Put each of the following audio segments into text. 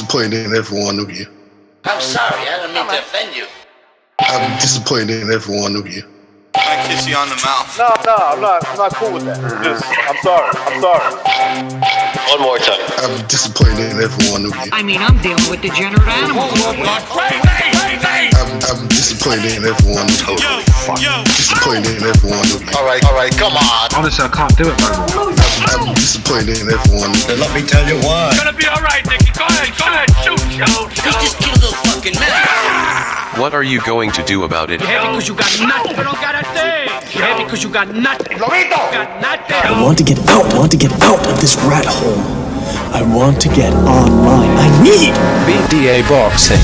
disappointed in every one of you. I'm sorry, I don't mean to offend you. I'm disappointed in every one of you. I kiss you on the mouth. No, I'm not cool with that. I'm sorry. One more time. I'm disappointed in every one of you. I mean, I'm dealing with degenerate animals. I'm disappointed in every one of you. Disappointed in every one of you. All right, come on. Honestly, I can't do it no more. I'm disappointed in every one of you. Let me tell you why. It's gonna be all right, Nicky. Go ahead, shoot. You just killed a fucking man. What are you going to do about it? Yeah, because you got nothing. You don't got a thing. Yeah, because you got nothing. You got nothing. I want to get out of this rat hole. I want to get online. I need BDA Boxing.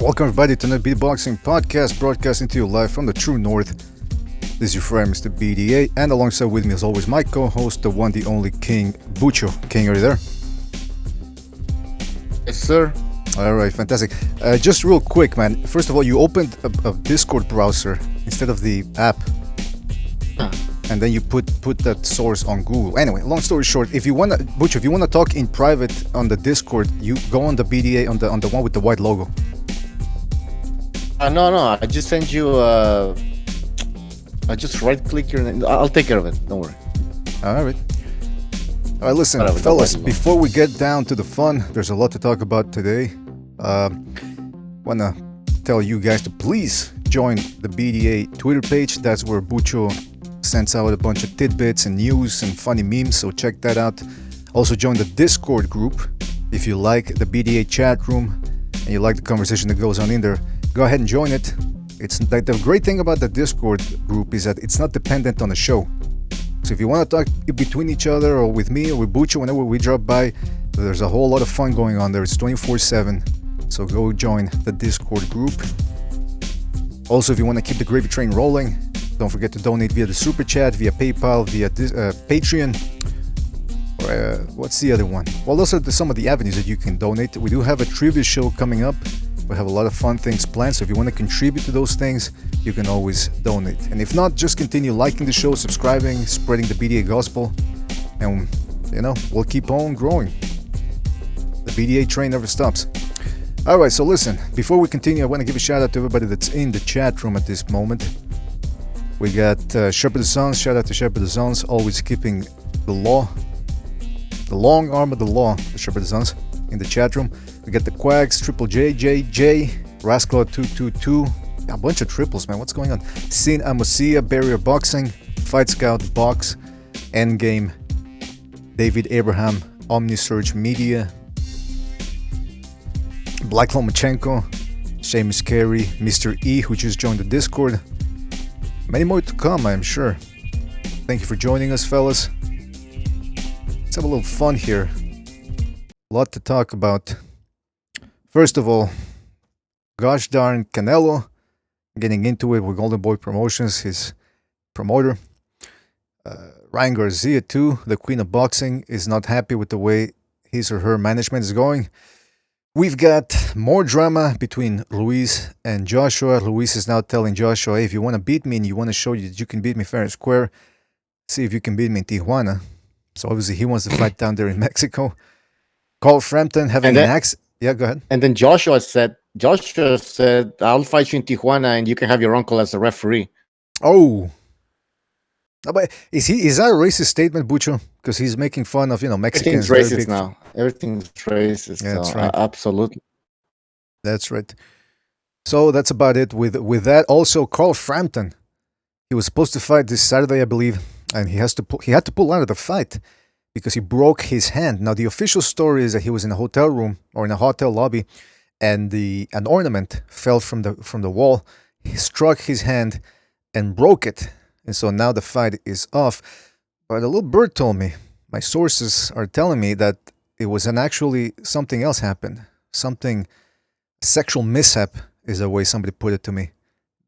Welcome everybody to the BDA Boxing Podcast, broadcasting to you live from the true north. This is your friend Mr. BDA, and alongside with me as always my co-host, the one, the only King Bucho. King, are you there? Yes, sir. Alright, fantastic. Just real quick, man. First of all, you opened a Discord browser instead of the app. And then you put that source on Google. Anyway, long story short, if you wanna talk in private on the Discord, you go on the BDA on the one with the white logo. No, I just send you. I just right click your name. I'll take care of it. Don't worry. All right. Listen, fellas. Before we get down to the fun, there's a lot to talk about today. Wanna tell you guys to please join the BDA Twitter page. That's where Bucho sends out a bunch of tidbits and news and funny memes, so check that out. Also join the Discord group if you like the BDA chat room and you like the conversation that goes on in there. Go ahead and join it. It's like the great thing about the Discord group is that it's not dependent on the show. So if you want to talk between each other or with me or with Bucho whenever we drop by, there's a whole lot of fun going on there. It's 24/7. So go join the Discord group. Also, if you want to keep the gravy train rolling, don't forget to donate via the Super Chat, via PayPal, via Patreon. Or, what's the other one? Well, those are some of the avenues that you can donate. We do have a trivia show coming up. We have a lot of fun things planned, so if you want to contribute to those things, you can always donate. And if not, just continue liking the show, subscribing, spreading the BDA gospel, and, you know, we'll keep on growing. The BDA train never stops. Alright, so listen, before we continue, I want to give a shout out to everybody that's in the chat room at this moment. We got Shepherd of Sons, shout out to Shepherd of Sons, always keeping the law, the long arm of the law, the Shepherd of Sons, in the chat room. We got the Quags, Triple J, Rascal 222, a bunch of triples, man, what's going on? Sin Amosia, Barrier Boxing, Fight Scout Box, Endgame, David Abraham, Omnisurge Media, Black Lomachenko, Seamus Carey, Mr. E, who just joined the Discord. Many more to come, I'm sure. Thank you for joining us, fellas. Let's have a little fun here. A lot to talk about. First of all, gosh darn Canelo, getting into it with Golden Boy Promotions, his promoter. Ryan Garcia too, the queen of boxing, is not happy with the way his or her management is going. We've got more drama between Luis and Joshua. Luis is now telling Joshua, hey, if you want to beat me and you want to show you that you can beat me fair and square, see if you can beat me in Tijuana. So obviously he wants to fight down there in Mexico. Carl Frampton having an accident. Yeah, go ahead. And then Joshua said, I'll fight you in Tijuana and you can have your uncle as a referee. Oh. But is that a racist statement, Bucho? Because he's making fun of, Mexicans. Everything's racist now. Everything's racist. Yeah, that's so, right. Absolutely. That's right. So that's about it with that. Also, Carl Frampton, he was supposed to fight this Saturday, I believe, and he had to pull out of the fight because he broke his hand. Now, the official story is that he was in a hotel room or in a hotel lobby, and an ornament fell from the wall. He struck his hand and broke it. And so now the fight is off. But a little bird told me, my sources are telling me that it was actually something else happened. Sexual mishap is the way somebody put it to me.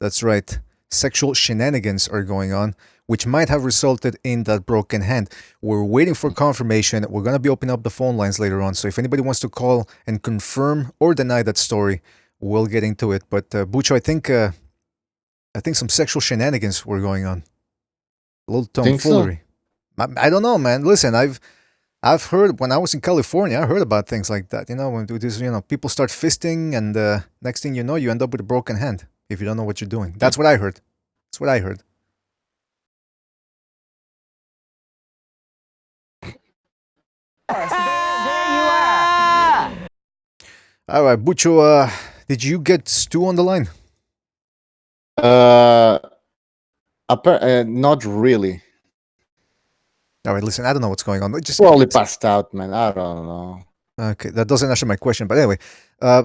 That's right. Sexual shenanigans are going on, which might have resulted in that broken hand. We're waiting for confirmation. We're going to be opening up the phone lines later on. So if anybody wants to call and confirm or deny that story, we'll get into it. But Bucho, I think some sexual shenanigans were going on. A little tomfoolery. So? I don't know, man. Listen, I've heard when I was in California, I heard about things like that. When this, people start fisting, and next thing you know, you end up with a broken hand if you don't know what you're doing. That's what I heard. All right, Bucho, did you get Stu on the line? Not really. All right, listen, I don't know what's going on. Probably passed out, man. I don't know. Okay, that doesn't answer my question. But anyway,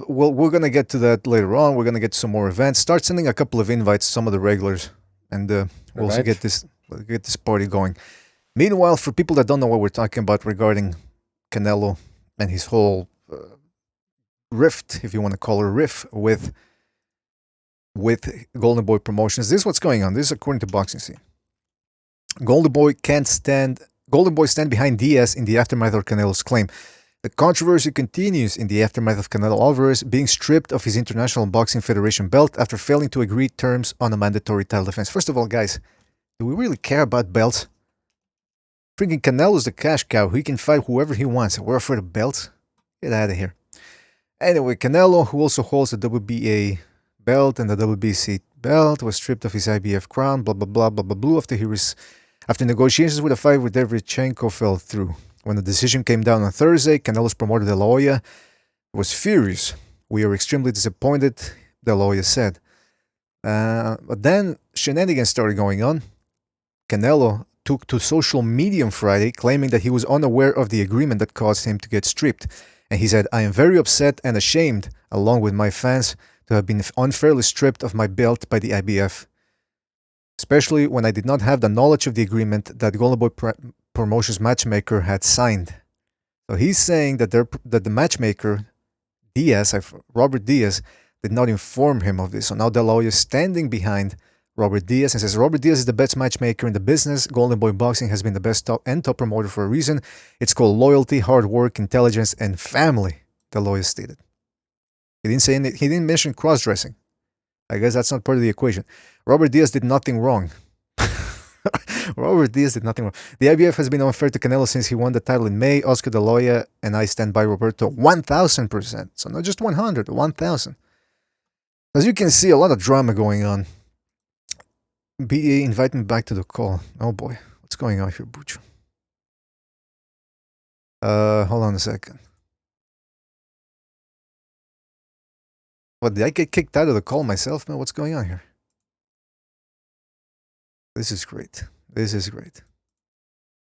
we're going to get to that later on. We're going to get to some more events. Start sending a couple of invites to some of the regulars, and we'll also get this party going. Meanwhile, for people that don't know what we're talking about regarding Canelo and his whole rift, if you want to call it a riff, with Golden Boy Promotions, this is what's going on. This is according to Boxing Scene. Golden Boy stand behind Diaz in the aftermath of Canelo's claim. The controversy continues in the aftermath of Canelo Alvarez being stripped of his International Boxing Federation belt after failing to agree terms on a mandatory title defense. First of all, guys, do we really care about belts? Freaking Canelo's the cash cow. He can fight whoever he wants. We're afraid of belts? Get out of here. Anyway, Canelo, who also holds the WBA belt and the WBC belt, was stripped of his IBF crown, blah, blah, blah, blah, blah, blah, after negotiations with a fight with Derevchenko fell through. When the decision came down on Thursday, Canelo's promoter De La Hoya was furious. We are extremely disappointed, De La Hoya said. But then shenanigans started going on. Canelo took to social media on Friday, claiming that he was unaware of the agreement that caused him to get stripped. And he said, I am very upset and ashamed, along with my fans, to have been unfairly stripped of my belt by the IBF. especially when I did not have the knowledge of the agreement that Golden Boy Promotions matchmaker had signed. So he's saying that the matchmaker, Robert Diaz, did not inform him of this. So now the lawyer is standing behind Robert Diaz and says, Robert Diaz is the best matchmaker in the business. Golden Boy Boxing has been the best top promoter for a reason. It's called loyalty, hard work, intelligence, and family, the lawyer stated. He didn't say he didn't mention cross-dressing. I guess that's not part of the equation. Robert Diaz did nothing wrong. Robert Diaz did nothing wrong. The IBF has been unfair to Canelo since he won the title in May. Oscar De La Hoya and I stand by Roberto 1,000%. So not just 100, 1,000. As you can see, a lot of drama going on. BDA invite me back to the call. Oh boy, what's going on here, Bucho? Hold on a second. What, did I get kicked out of the call myself, man? What's going on here? This is great. This is great.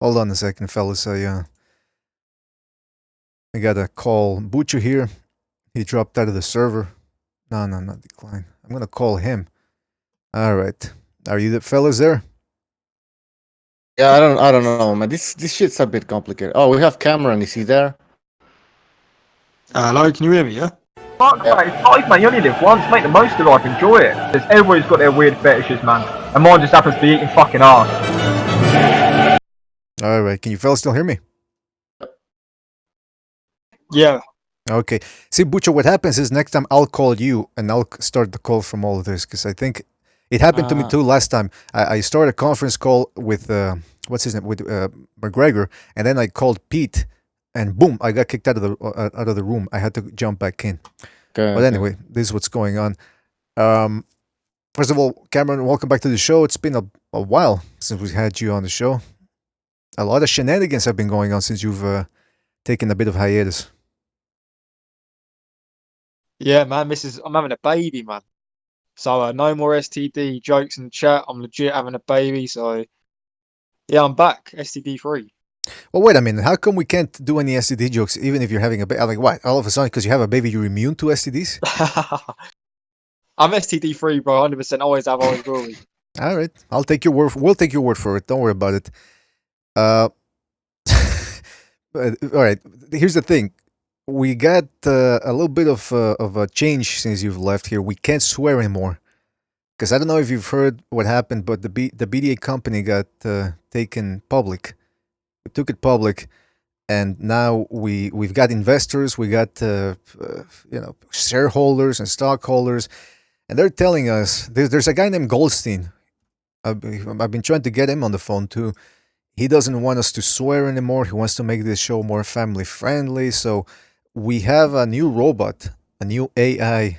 Hold on a second, fellas. I got a call Bucho here. He dropped out of the server. No, not decline. I'm gonna call him. All right. Are you the fellas there? Yeah, I don't know, man. This shit's a bit complicated. Oh, we have Cameron. Is he there? Hello, can you hear me, yeah? Fuck, mate, it's life, man. You only live once. Make the most of life. Enjoy it. Because everybody's got their weird fetishes, man. And mine just happens to be eating fucking ass. All right. Can you fellas still hear me? Yeah. Okay. See, Bucho, what happens is next time I'll call you and I'll start the call from all of this because I think it happened to me too last time. I started a conference call with, what's his name, with McGregor, and then I called Pete, and boom, I got kicked out of the room. I had to jump back in. Okay, but anyway, this is what's going on. First of all, Cameron, welcome back to the show. It's been a while since we had you on the show. A lot of shenanigans have been going on since you've taken a bit of hiatus. Yeah, man, I'm having a baby, man. So no more STD jokes in the chat. I'm legit having a baby, so yeah, I'm back. STD free. Well, wait a minute. How come we can't do any STD jokes even if you're having a baby? Like, what? All of a sudden, because you have a baby, you're immune to STDs? I'm STD free, bro. 100%. Always have, always will be. All right. I'll take your word. We'll take your word for it. Don't worry about it. All right. Here's the thing. We got a little bit of a change since you've left here. We can't swear anymore. Because I don't know if you've heard what happened, but the BDA company got taken public. We took it public, and now we've got investors, we got shareholders and stockholders, and they're telling us there's a guy named Goldstein. I've been trying to get him on the phone too. He doesn't want us to swear anymore. He wants to make this show more family friendly. So we have a new robot, a new AI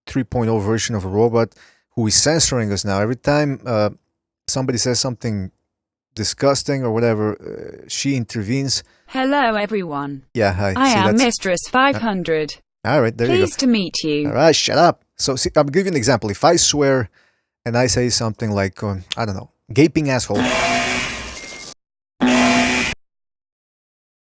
3.0 version of a robot who is censoring us now. Every time somebody says something disgusting or whatever, she intervenes. Hello, everyone. Yeah, hi. I am Mistress 500. All right, there you go. Pleased to meet you. All right, shut up. So, see, I'll give you an example. If I swear and I say something like, I don't know, gaping asshole.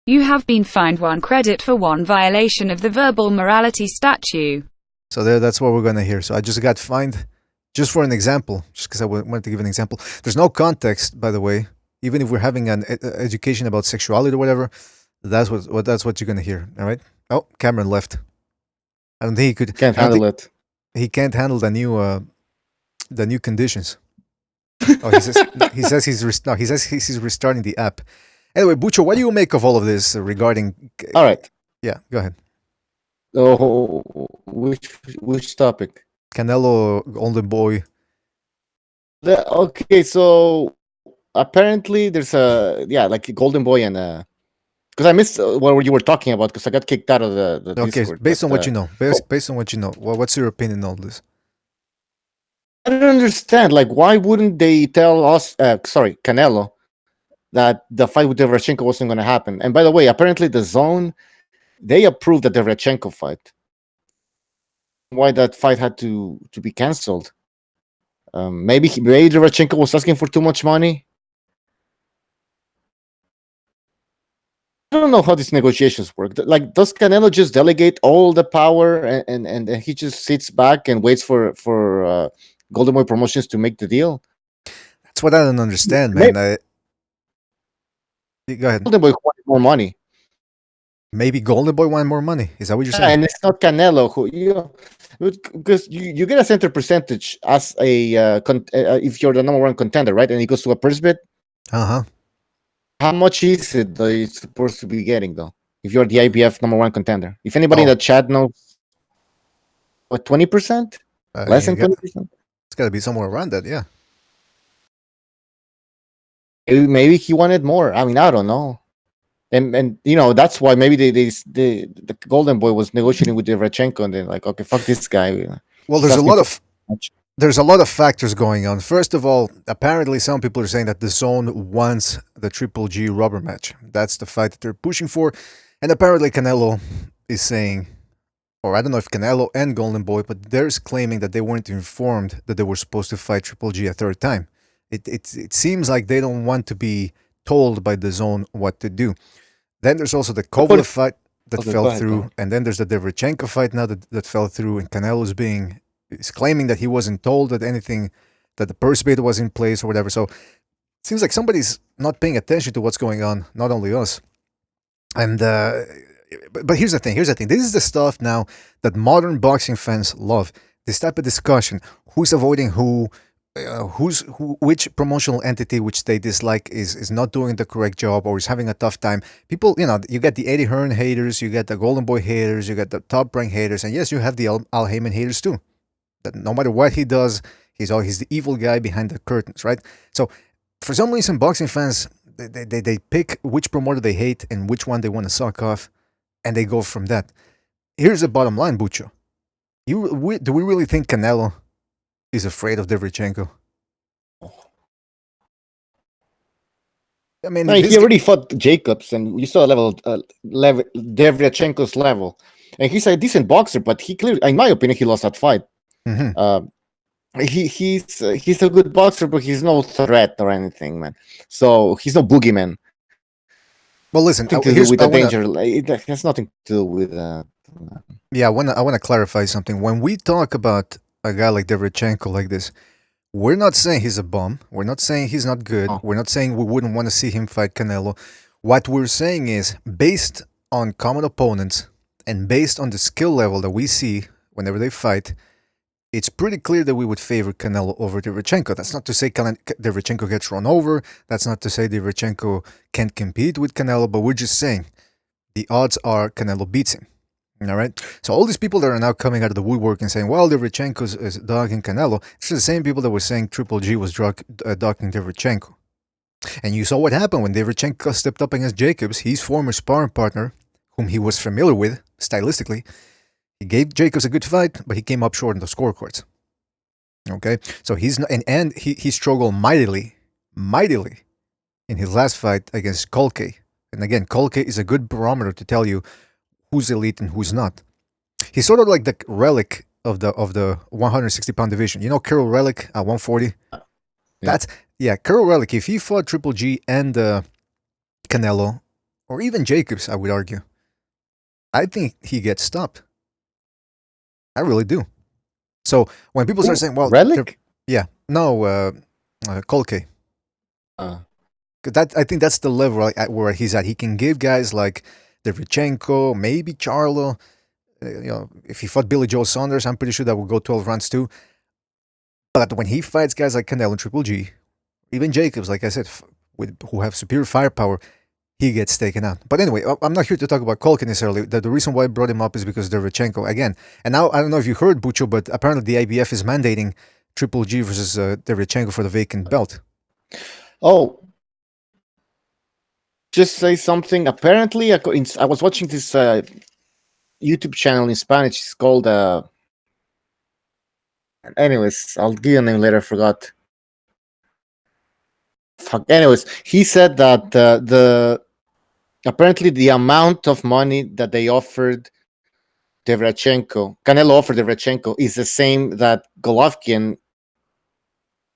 You have been fined 1 credit for 1 violation of the verbal morality statute. So that's what we're going to hear. So I just got fined just for an example, just because I wanted to give an example. There's no context, by the way. Even if we're having an education about sexuality or whatever, that's what you're going to hear. All right? Oh, Cameron left. I don't think he could. Can't handle it. He can't handle the new conditions. Oh, he says he's restarting the app. Anyway, Bucho, what do you make of all of this regarding? All right. Yeah, go ahead. Oh, which topic? Canelo, Golden Boy. Okay, so apparently there's like a Golden Boy and because I missed what you were talking about because I got kicked out of the okay, Discord. Based on what you know, based on what you know, what's your opinion on this? I don't understand. Like, why wouldn't they tell us, Canelo, that the fight with Derevchenko wasn't going to happen? And by the way, apparently the Zone, they approved the Derevchenko fight. Why that fight had to be cancelled? Maybe Derevchenko was asking for too much money. I don't know how these negotiations work. Like, does Canelo just delegate all the power and he just sits back and waits for Golden Boy Promotions to make the deal? what I don't understand, man. Go ahead. Golden Boy wanted more money. Maybe Golden Boy wanted more money. Is that what you're Yeah, saying? and it's not Canelo who because you get a center percentage as a if you're the number one contender, right? And it goes to a purse bid. How much is it that you're supposed to be getting though? If you're the IBF number one contender, if anybody in the chat knows, what 20%, less than 20%? It's got to be somewhere around that, yeah. Maybe he wanted more. I mean, I don't know. And you know that's why maybe the Golden Boy was negotiating with Derevchenko, and they're like, okay, fuck this guy. Well, there's a lot of factors going on. First of all, apparently some people are saying that the Zone wants the Triple G rubber match. That's the fight that they're pushing for, and apparently Canelo is saying, or I don't know if Canelo and Golden Boy, but they're claiming that they weren't informed that they were supposed to fight Triple G a third time. It seems like they don't want to be told by the Zone what to do. Then there's also the Kovalev fight that fell through, and then there's the Derevchenko fight now that fell through, and Canelo is claiming that he wasn't told that anything, that the purse bid was in place or whatever. So it seems like somebody's not paying attention to what's going on, not only us. And but here's the thing. This is the stuff now that modern boxing fans love. This type of discussion: who's avoiding who. Which promotional entity which they dislike is not doing the correct job or is having a tough time. People, you get the Eddie Hearn haters, you get the Golden Boy haters, you get the Top Rank haters, and yes, you have the Al Heyman haters too. That no matter what he does, he's the evil guy behind the curtains, right? So for some reason, boxing fans they pick which promoter they hate and which one they want to suck off, and they go from that. Here's the bottom line, Bucho. Do we really think Canelo is afraid of Derevchenko? I mean, he already fought Jacobs, and you saw Derevchenko's level, and he's a decent boxer. But he clearly, in my opinion, he lost that fight. He's a good boxer, but he's no threat or anything, man. So he's no boogeyman. Well, listen, it has nothing to do with that. Yeah, I want to clarify something. When we talk about a guy like Derevchenko like this, we're not saying he's a bum. We're not saying he's not good. We're not saying we wouldn't want to see him fight Canelo. What we're saying is, based on common opponents and based on the skill level that we see whenever they fight, it's pretty clear that we would favor Canelo over Derevchenko. That's not to say Derevchenko gets run over. That's not to say Derevchenko can't compete with Canelo, but we're just saying the odds are Canelo beats him. All right. So all these people that are now coming out of the woodwork and saying, well, Derevchenko is dogging Canelo, it's the same people that were saying Triple G was dogging Derevchenko. And you saw what happened when Derevchenko stepped up against Jacobs, his former sparring partner, whom he was familiar with stylistically. He gave Jacobs a good fight, but he came up short in the scorecards. Okay. So he's not, and he struggled mightily in his last fight against Kolke. And again, Kolke is a good barometer to tell you who's elite and who's not. He's sort of like the relic of the 160-pound division. You know Carol Relic at 140? Carol Relic. If he fought Triple G and Canelo, or even Jacobs, I would argue, I think he gets stopped. I really do. So when people start saying, well, Relic? Kolke. I think that's the level where he's at. He can give guys like Derevchenko, maybe Charlo. If he fought Billy Joe Saunders, I'm pretty sure that would go 12 rounds too. But when he fights guys like Canelo and Triple G, even Jacobs, like I said, who have superior firepower, he gets taken out. But anyway, I'm not here to talk about Kolkin necessarily. The reason why I brought him up is because Derevchenko, again. And now, I don't know if you heard, Bucho, but apparently the IBF is mandating Triple G versus Derevchenko for the vacant belt. Oh. Just say something. Apparently, I was watching this YouTube channel in Spanish. It's called. Anyways, I'll give you a name later. I forgot. Fuck. Anyways, he said that apparently the amount of money that they offered Canelo offered Derevchenko, is the same that Golovkin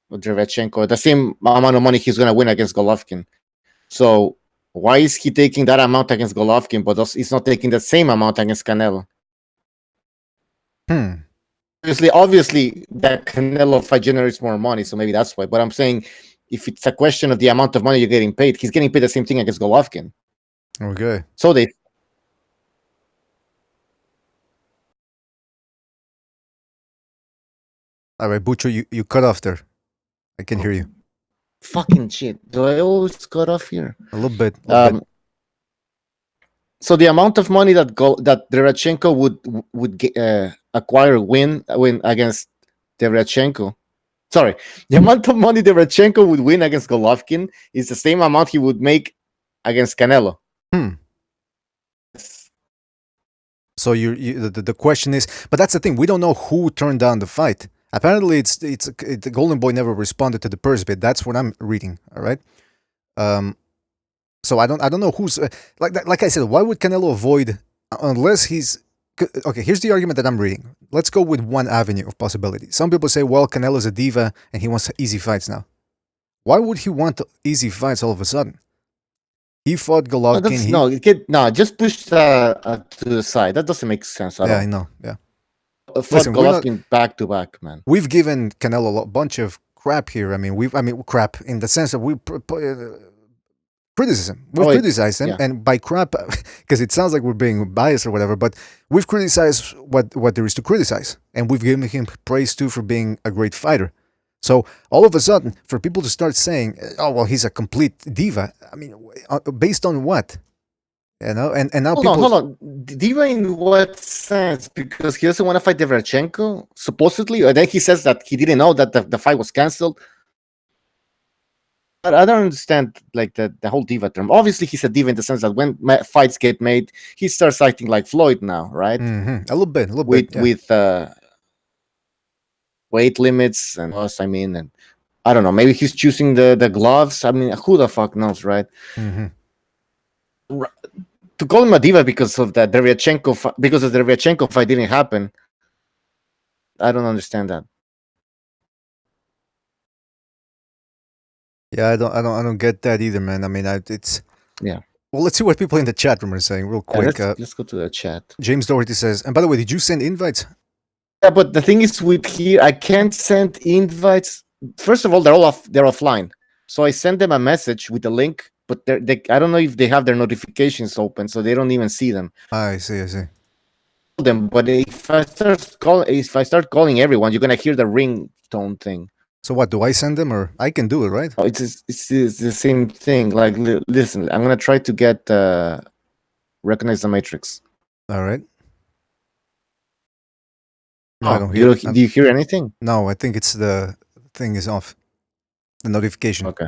or Derevchenko, the same amount of money he's going to win against Golovkin. So why is he taking that amount against Golovkin, but he's not taking the same amount against Canelo? Obviously, that Canelo fight generates more money, so maybe that's why. But I'm saying if it's a question of the amount of money you're getting paid, he's getting paid the same thing against Golovkin. Okay. So they. All right, Bucho, you cut off there. I can hear you. Fucking shit. Do I always cut off here? A little bit. Bit. So the amount of money that Derevchenko would acquire win against Derevchenko. Sorry, the amount of money Derevchenko would win against Golovkin is the same amount he would make against Canelo. So the question is, but that's the thing. We don't know who turned down the fight. Apparently, the Golden Boy never responded to the purse bid. That's what I'm reading. All right. So I don't know who's like I said. Why would Canelo avoid unless he's okay? Here's the argument that I'm reading. Let's go with one avenue of possibility. Some people say, well, Canelo's a diva and he wants easy fights now. Why would he want easy fights all of a sudden? He fought Golovkin. Just push to the side. That doesn't make sense at all. I know. Yeah. Fought Golovkin back to back, man. We've given Canelo a bunch of crap here. I mean, crap in the sense that we criticism. We've criticized him, and by crap, because it sounds like we're being biased or whatever, but we've criticized what there is to criticize, and we've given him praise too for being a great fighter. So all of a sudden, for people to start saying, "Oh, well, he's a complete diva," I mean, based on what? You know, and now hold on. Diva in what sense? Because he doesn't want to fight Derevchenko, supposedly, or then he says that he didn't know that the fight was canceled. But I don't understand like the whole diva term. Obviously, he's a diva in the sense that when fights get made, he starts acting like Floyd now, right? Mm-hmm. A little bit, yeah. With weight limits and us. I mean, and I don't know. Maybe he's choosing the gloves. I mean, who the fuck knows, right? Mm-hmm. To call him a diva because of the Derevchenko fight didn't happen. I don't understand that. Yeah, I don't get that either, man. I mean, it's yeah. Well, let's see what people in the chat room are saying real quick. Let's go to the chat. James Doherty says, and by the way, did you send invites? Yeah, but the thing is with here, I can't send invites. First of all, they're offline. So I send them a message with the link, but I don't know if they have their notifications open, so they don't even see them. I see. Them, but if I start calling everyone, you're gonna hear the ringtone thing. So what, do I send them, or I can do it, right? Oh, it's the same thing. Like, listen, I'm gonna try to get recognize the matrix. All right. No, I don't hear. Do you hear anything? No, I think it's the thing is off. The notification. Okay.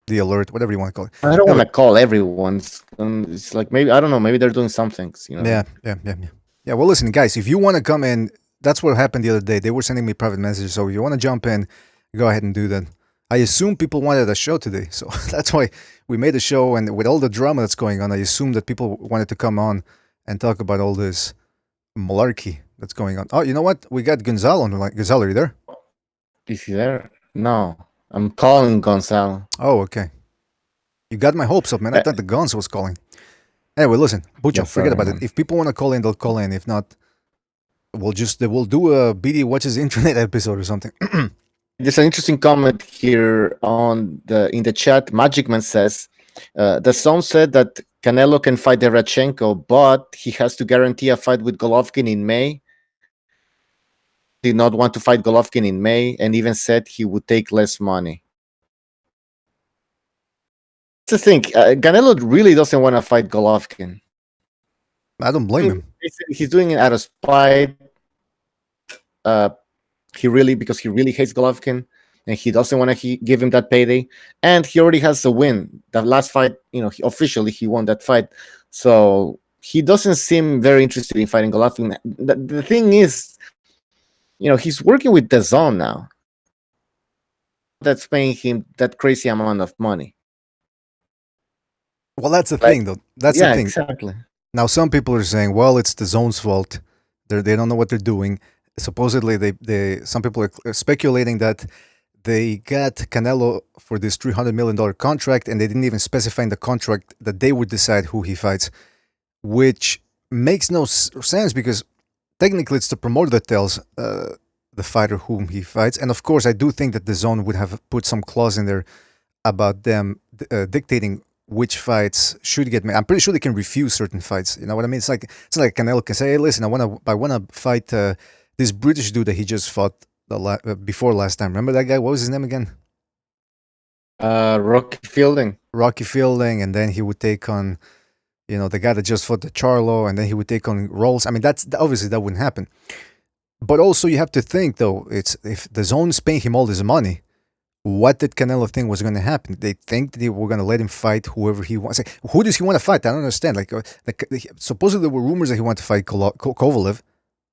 The alert, whatever you want to call it. I don't want to call everyone. It's like maybe I don't know. Maybe they're doing something. You know. Yeah. Well, listen, guys. If you want to come in, that's what happened the other day. They were sending me private messages. So if you want to jump in, go ahead and do that. I assume people wanted a show today, so that's why we made a show. And with all the drama that's going on, I assume that people wanted to come on and talk about all this malarkey that's going on. Oh, you know what? We got Gonzalo on the line. Gonzalo, are you there? Is he there? No. I'm calling Gonzalo. Oh, okay. You got my hopes up, man. I thought the Gonz was calling. Anyway, listen, Bucho, forget about it. If people want to call in, they'll call in. If not, we'll do a BD Watches Internet episode or something. There's an interesting comment here in the chat. Magic Man says, the Zone said that Canelo can fight Derevchenko, but he has to guarantee a fight with Golovkin in May. Did not want to fight Golovkin in May, and even said he would take less money. That's the thing. Canelo really doesn't want to fight Golovkin. I don't blame him. He's doing it out of spite. Because he really hates Golovkin, and he doesn't want to give him that payday. And he already has the win. That last fight, officially he won that fight. So he doesn't seem very interested in fighting Golovkin. The thing is, he's working with DAZN now. That's paying him that crazy amount of money. Well, that's the thing, though. That's the thing. Exactly. Now, some people are saying, well, it's DAZN's fault. They don't know what they're doing. Supposedly, some people are speculating that they got Canelo for this $300 million contract, and they didn't even specify in the contract that they would decide who he fights, which makes no sense because technically it's the promoter that tells the fighter whom he fights. And of course, I do think that the zone would have put some clause in there about them dictating which fights should get made. I'm pretty sure they can refuse certain fights. You know what I mean? It's like Canelo can say, "Hey, listen, I wanna fight this British dude that he just fought before last time. Remember that guy? What was his name again? Rocky Fielding. Rocky Fielding, and then he would take on, the guy that just fought the Charlo, and then he would take on Rolls. I mean, that's obviously that wouldn't happen. But also, you have to think though, it's if the zone is paying him all this money, what did Canelo think was going to happen? They think that they were going to let him fight whoever he wants. Like, who does he want to fight? I don't understand. Supposedly there were rumors that he wanted to fight Kovalev.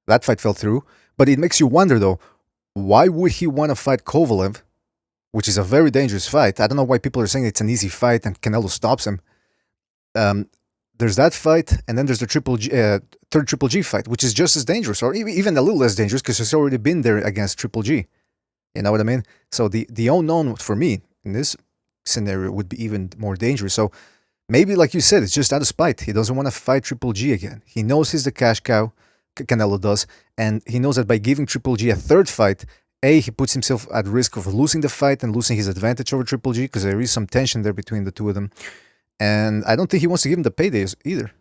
That fight fell through. But it makes you wonder though, why would he want to fight Kovalev, which is a very dangerous fight? I don't know why people are saying it's an easy fight and Canelo stops him. There's that fight, and then there's the third Triple G fight, which is just as dangerous, or even a little less dangerous, because he's already been there against Triple G. You know what I mean? So the unknown for me in this scenario would be even more dangerous. So maybe, like you said, it's just out of spite. He doesn't want to fight Triple G again. He knows he's the cash cow, Canelo does, and he knows that by giving Triple G a third fight, he puts himself at risk of losing the fight and losing his advantage over Triple G, because there is some tension there between the two of them. And I don't think he wants to give him the paydays either.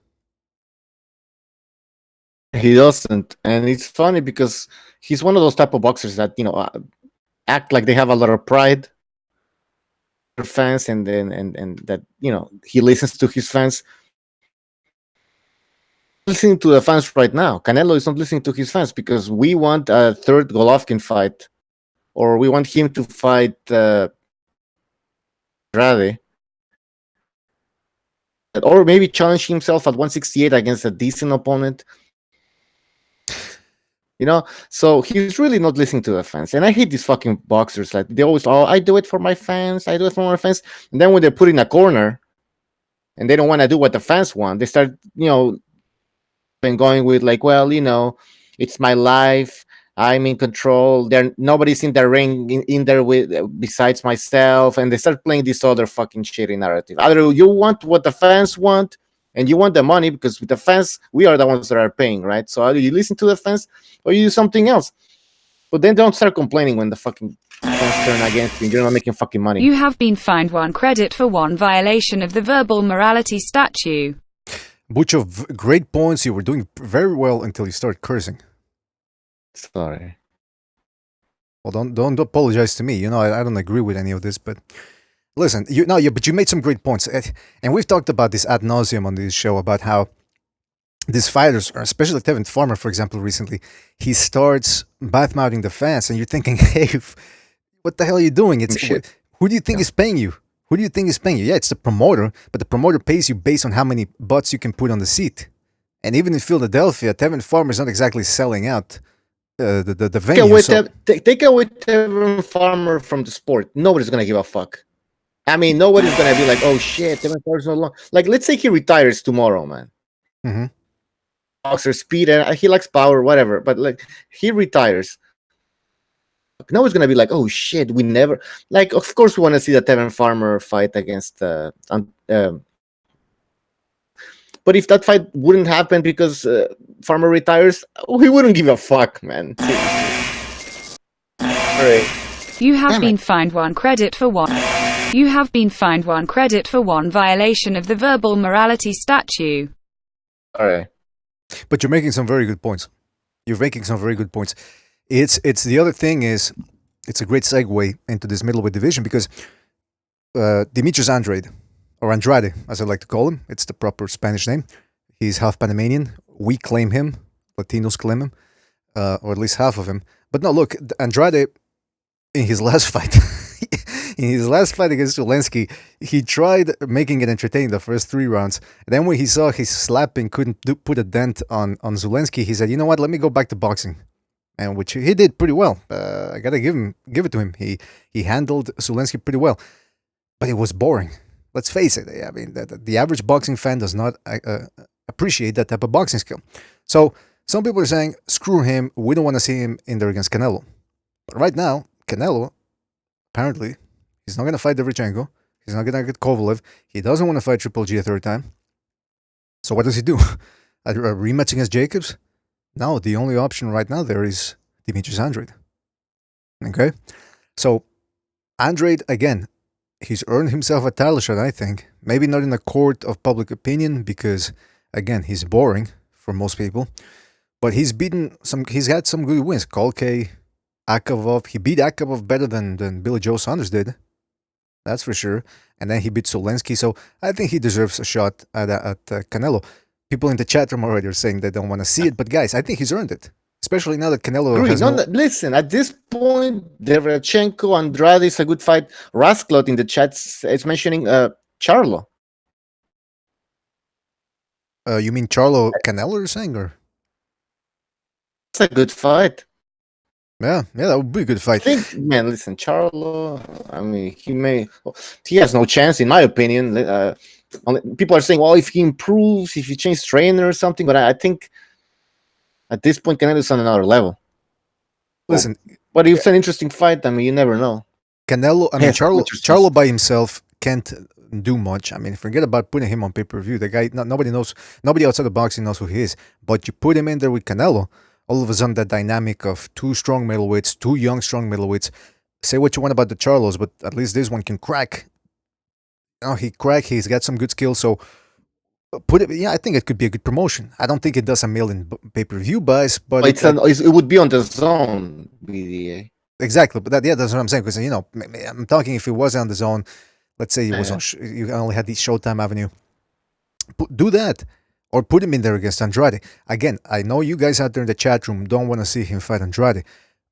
He doesn't. And it's funny because he's one of those type of boxers that, act like they have a lot of pride, their fans, and that, he listens to his fans. Listening to the fans right now. Canelo is not listening to his fans because we want a third Golovkin fight, or we want him to fight Andrade, or maybe challenge himself at 168 against a decent opponent. So he's really not listening to the fans. And I hate these fucking boxers. Like, they always, I do it for my fans. I do it for my fans. And then when they're put in a corner and they don't want to do what the fans want, they start, and going with like, well, it's my life. I'm in control. Nobody's in the ring in there with besides myself. And they start playing this other fucking shitty narrative. Either you want what the fans want, and you want the money, because with the fans, we are the ones that are paying, right? So either you listen to the fans or you do something else. But then don't start complaining when the fucking fans turn against you and you're not making fucking money. You have been fined 1 credit for 1 violation of the verbal morality statute. Bucho, great points. You were doing very well until you started cursing. Sorry. Well, don't apologize to me. I don't agree with any of this, but listen, but you made some great points, and we've talked about this ad nauseum on this show about how these fighters, especially Tevin Farmer, for example, recently, he starts badmouthing the fans, and you're thinking, hey, what the hell are you doing? Who do you think is paying you? Who do you think is paying you? Yeah, it's the promoter, but the promoter pays you based on how many butts you can put on the seat. And even in Philadelphia, Tevin Farmer is not exactly selling out the venue. Take away Tevin Farmer from the sport. Nobody's going to give a fuck. I mean, nobody's going to be like, oh shit, Tevin Farmer's no longer. Like, let's say he retires tomorrow, man. Mm-hmm. Boxer, speed, and he likes power, whatever. But like, he retires. Nobody's going to be like, oh shit, we never. Like, of course, we want to see the Tevin Farmer fight against. But if that fight wouldn't happen because Farmer retires, we wouldn't give a fuck, man. All right. You have been fined 1 credit for 1. You have been fined 1 credit for 1 violation of the verbal morality statute. All right. But you're making some very good points. It's the other thing is, it's a great segue into this middleweight division because Demetrius Andrade, or Andrade, as I like to call him. It's the proper Spanish name. He's half Panamanian. We claim him. Latinos claim him. Or at least half of him. But no, look, Andrade, in his last fight, against Zulensky, he tried making it entertaining the first 3 rounds. And then when he saw his slapping couldn't put a dent on Zulensky, he said, you know what, let me go back to boxing. And which he did pretty well. I gotta give it to him. He handled Zulensky pretty well. But it was boring. Let's face it. I mean, the average boxing fan does not appreciate that type of boxing skill. So some people are saying, screw him. We don't want to see him in there against Canelo. But right now, Canelo, apparently, he's not going to fight Derevchenko. He's not going to get Kovalev. He doesn't want to fight Triple G a third time. So what does he do? A rematch against Jacobs? No, the only option right now there is Demetrius Andrade. Okay, so Andrade again, he's earned himself a title shot. I think maybe not in the court of public opinion because again he's boring for most people, but he's beaten some. He's had some good wins. Kolke, Akavov. He beat Akavov better than Billy Joe Saunders did. That's for sure. And then he beat Solensky. So I think he deserves a shot at Canelo. People in the chat room already are saying they don't want to see it, but guys, I think he's earned it. Especially now that Canelo has listen, at this point, Derevchenko Andrade is a good fight. Rasklot in the chat is mentioning Charlo. You mean Charlo Canelo? You're saying, or it's a good fight. Yeah, that would be a good fight. I think, man, listen, Charlo. I mean, he has no chance, in my opinion. People are saying, well, if he improves, if he changes trainer or something, but I think at this point, Canelo's on another level. Listen, but it's an interesting fight. I mean, you never know. Canelo, I mean, Charlo by himself can't do much. I mean, forget about putting him on pay-per-view. The guy, nobody knows, nobody outside of boxing knows who he is. But you put him in there with Canelo, all of a sudden that dynamic of two strong middleweights, two young strong middleweights. Say what you want about the Charlos, but at least this one can crack. He's got some good skills, so put it. Yeah, I think it could be a good promotion. I don't think it does a million pay-per-view buys, but it would be on the zone, BDA. Exactly, but that's what I'm saying. Because I'm talking if it was on the zone, let's say it was on, you only had the Showtime Avenue. Do that, or put him in there against Andrade. Again, I know you guys out there in the chat room don't want to see him fight Andrade,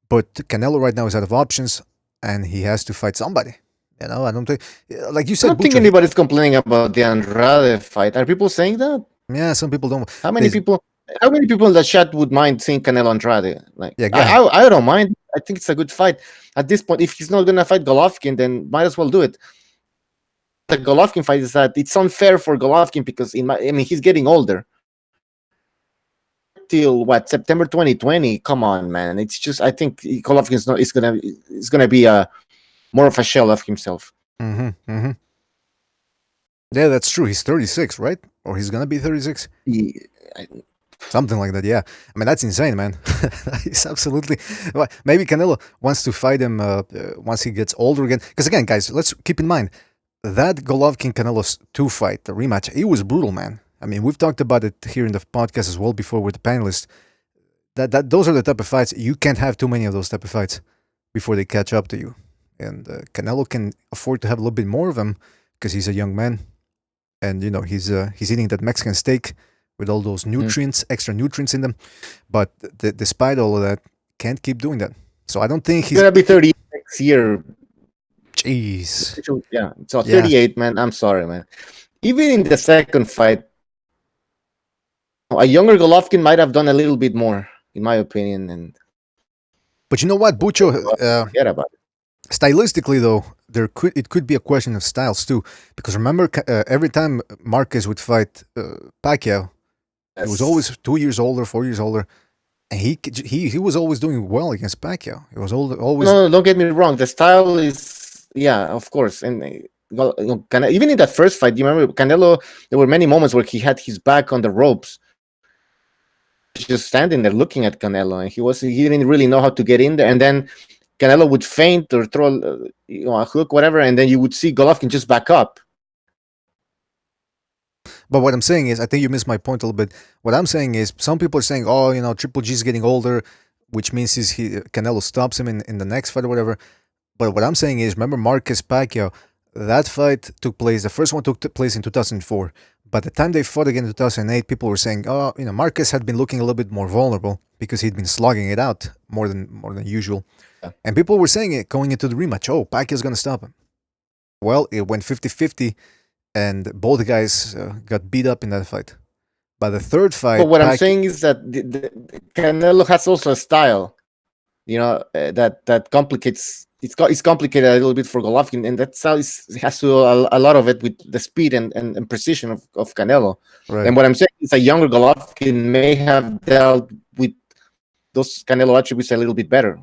but Canelo right now is out of options, and he has to fight somebody. I don't think, like you said, I don't think anybody's complaining about the Andrade fight. Are people saying that? Yeah, some people don't. How many people in the chat would mind seeing Canelo Andrade? Like, yeah, I don't mind. I think it's a good fight. At this point, if he's not gonna fight Golovkin, then might as well do it. The Golovkin fight is that it's unfair for Golovkin because he's getting older. Till September 2020? Come on, man. It's just I think Golovkin is gonna be more of a shell of himself. Yeah, that's true. He's 36, right? Or he's gonna be 36. Something like that, yeah. I mean, that's insane, man. He's absolutely... Maybe Canelo wants to fight him once he gets older again. Because again, guys, let's keep in mind, that Golovkin-Canelo 2 fight, the rematch, it was brutal, man. I mean, we've talked about it here in the podcast as well before with the panelists. Those are the type of fights, you can't have too many of those type of fights before they catch up to you. And Canelo can afford to have a little bit more of them because he's a young man. And, he's eating that Mexican steak with all those nutrients, extra nutrients in them. But despite all of that, can't keep doing that. So I don't think he's going to be 30 next year. Jeez. Yeah, so 38, man. I'm sorry, man. Even in the second fight, a younger Golovkin might have done a little bit more, in my opinion. But you know what, Bucho? Forget about it. Stylistically, though, it could be a question of styles too. Because remember, every time Marquez would fight Pacquiao, he was always 2 years older, 4 years older, and he was always doing well against Pacquiao. He was always. No, don't get me wrong. The style is, of course, and even in that first fight, you remember Canelo? There were many moments where he had his back on the ropes, just standing there looking at Canelo, and he didn't really know how to get in there, and then Canelo would feint or throw a hook, whatever, and then you would see Golovkin just back up. But what I'm saying is, I think you missed my point a little bit. What I'm saying is, some people are saying, oh, Triple G's getting older, which means Canelo stops him in the next fight or whatever. But what I'm saying is, remember Marquez Pacquiao, that fight took place, the first one took place in 2004. By the time they fought again in 2008, people were saying, oh, Marquez had been looking a little bit more vulnerable because he'd been slugging it out more than usual. Yeah. And people were saying it going into the rematch, oh, Pacquiao's going to stop him. Well, it went 50-50, and both guys got beat up in that fight. By the third fight... But what I'm saying is that the Canelo has also a style, that complicates... It's complicated a little bit for Golovkin, and that style has to a lot of it with the speed and precision of Canelo. Right. And what I'm saying is a younger Golovkin may have dealt with those Canelo attributes a little bit better.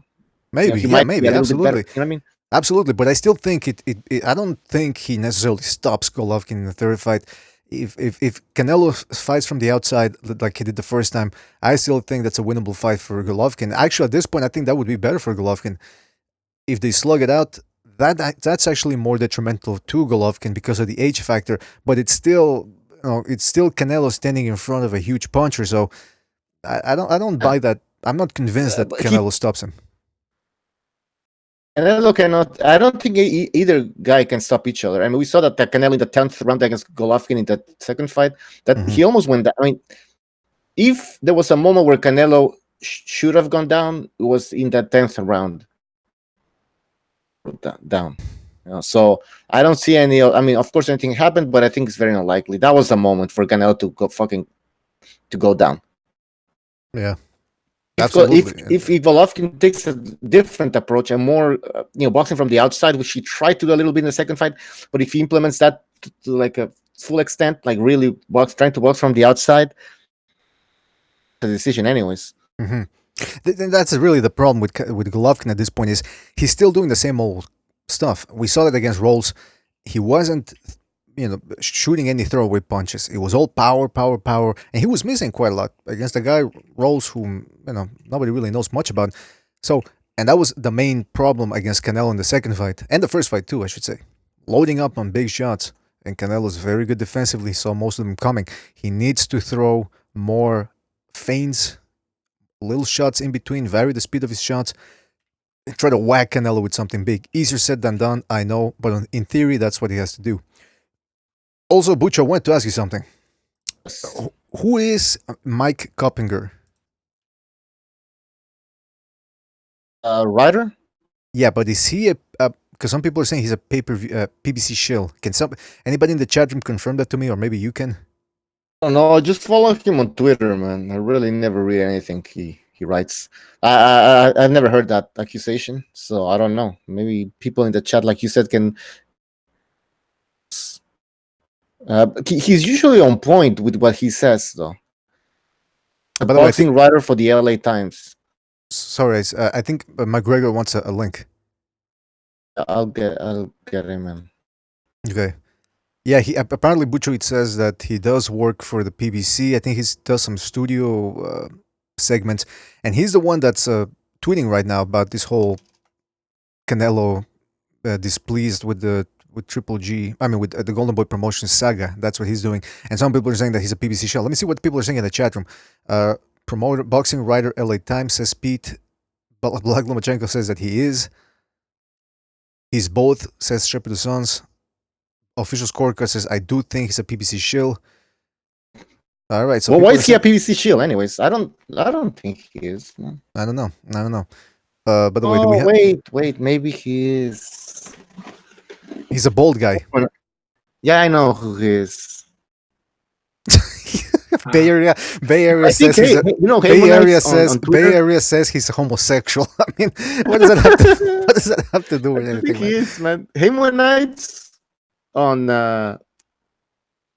Maybe, maybe, absolutely. You know what I mean? Absolutely, but I still think I don't think he necessarily stops Golovkin in the third fight. If Canelo fights from the outside like he did the first time, I still think that's a winnable fight for Golovkin. Actually, at this point, I think that would be better for Golovkin. if they slug it out, that's actually more detrimental to Golovkin because of the age factor. But it's still, it's still Canelo standing in front of a huge puncher. So I don't buy that. I'm not convinced that Canelo stops him. Canelo cannot. I don't think either guy can stop each other. I mean, we saw that Canelo in the 10th round against Golovkin in that second fight, that he almost went down. I mean, if there was a moment where Canelo should have gone down, it was in that 10th round. Down. So I don't see any. I mean, of course, anything happened, but I think it's very unlikely. That was a moment for Canelo to go down. Yeah. Absolutely. If Golovkin takes a different approach and more, boxing from the outside, which he tried to do a little bit in the second fight, but if he implements that to like a full extent, like really trying to box from the outside, the decision, anyways. That's really the problem with Golovkin at this point, is he's still doing the same old stuff. We saw that against Rolls. He wasn't, shooting any throwaway punches. It was all power, and he was missing quite a lot against a guy, Rolls, whom nobody really knows much about. So, and that was the main problem against Canelo in the second fight, and the first fight too, I should say. Loading up on big shots, and Canelo's very good defensively, saw most of them coming. He needs to throw more feints, little shots in between, vary the speed of his shots, and try to whack Canelo with something big. Easier said than done, I know, but in theory, that's what he has to do. Also, Butch, I wanted to ask you something. Who is Mike Coppinger? Writer? Yeah, but is he because some people are saying he's a PBC shill. Can anybody in the chat room confirm that to me, or maybe you can? Oh, no, just follow him on Twitter, man. I really never read anything he writes. I've never heard that accusation, so I don't know. Maybe people in the chat, like you said, can. He's usually on point with what he says, though. By the way, boxing writer for the LA Times. Sorry, I think McGregor wants a link. I'll get him in. Okay. Yeah, he apparently Butcher, it says that he does work for the PBC. I think he does some studio segments, and he's the one that's tweeting right now about this whole Canelo displeased with Triple G. I mean, with the Golden Boy Promotions saga. That's what he's doing. And some people are saying that he's a PBC shell. Let me see what people are saying in the chat room. Promoter, boxing writer, LA Times says Pete. Black Lomachenko says that he is. He's both, says Shepherd Sons. Official scorecard says, I do think he's a PBC shill. All right. So why is he a PBC shill, anyways? I don't think he is. No. I don't know. By the way, do we have... wait. Maybe he is. He's a bald guy. Yeah, I know who he is. Bay Area says he's Bay Area says he's homosexual. I mean, what does that have to do with anything? He is, man. Hamonites on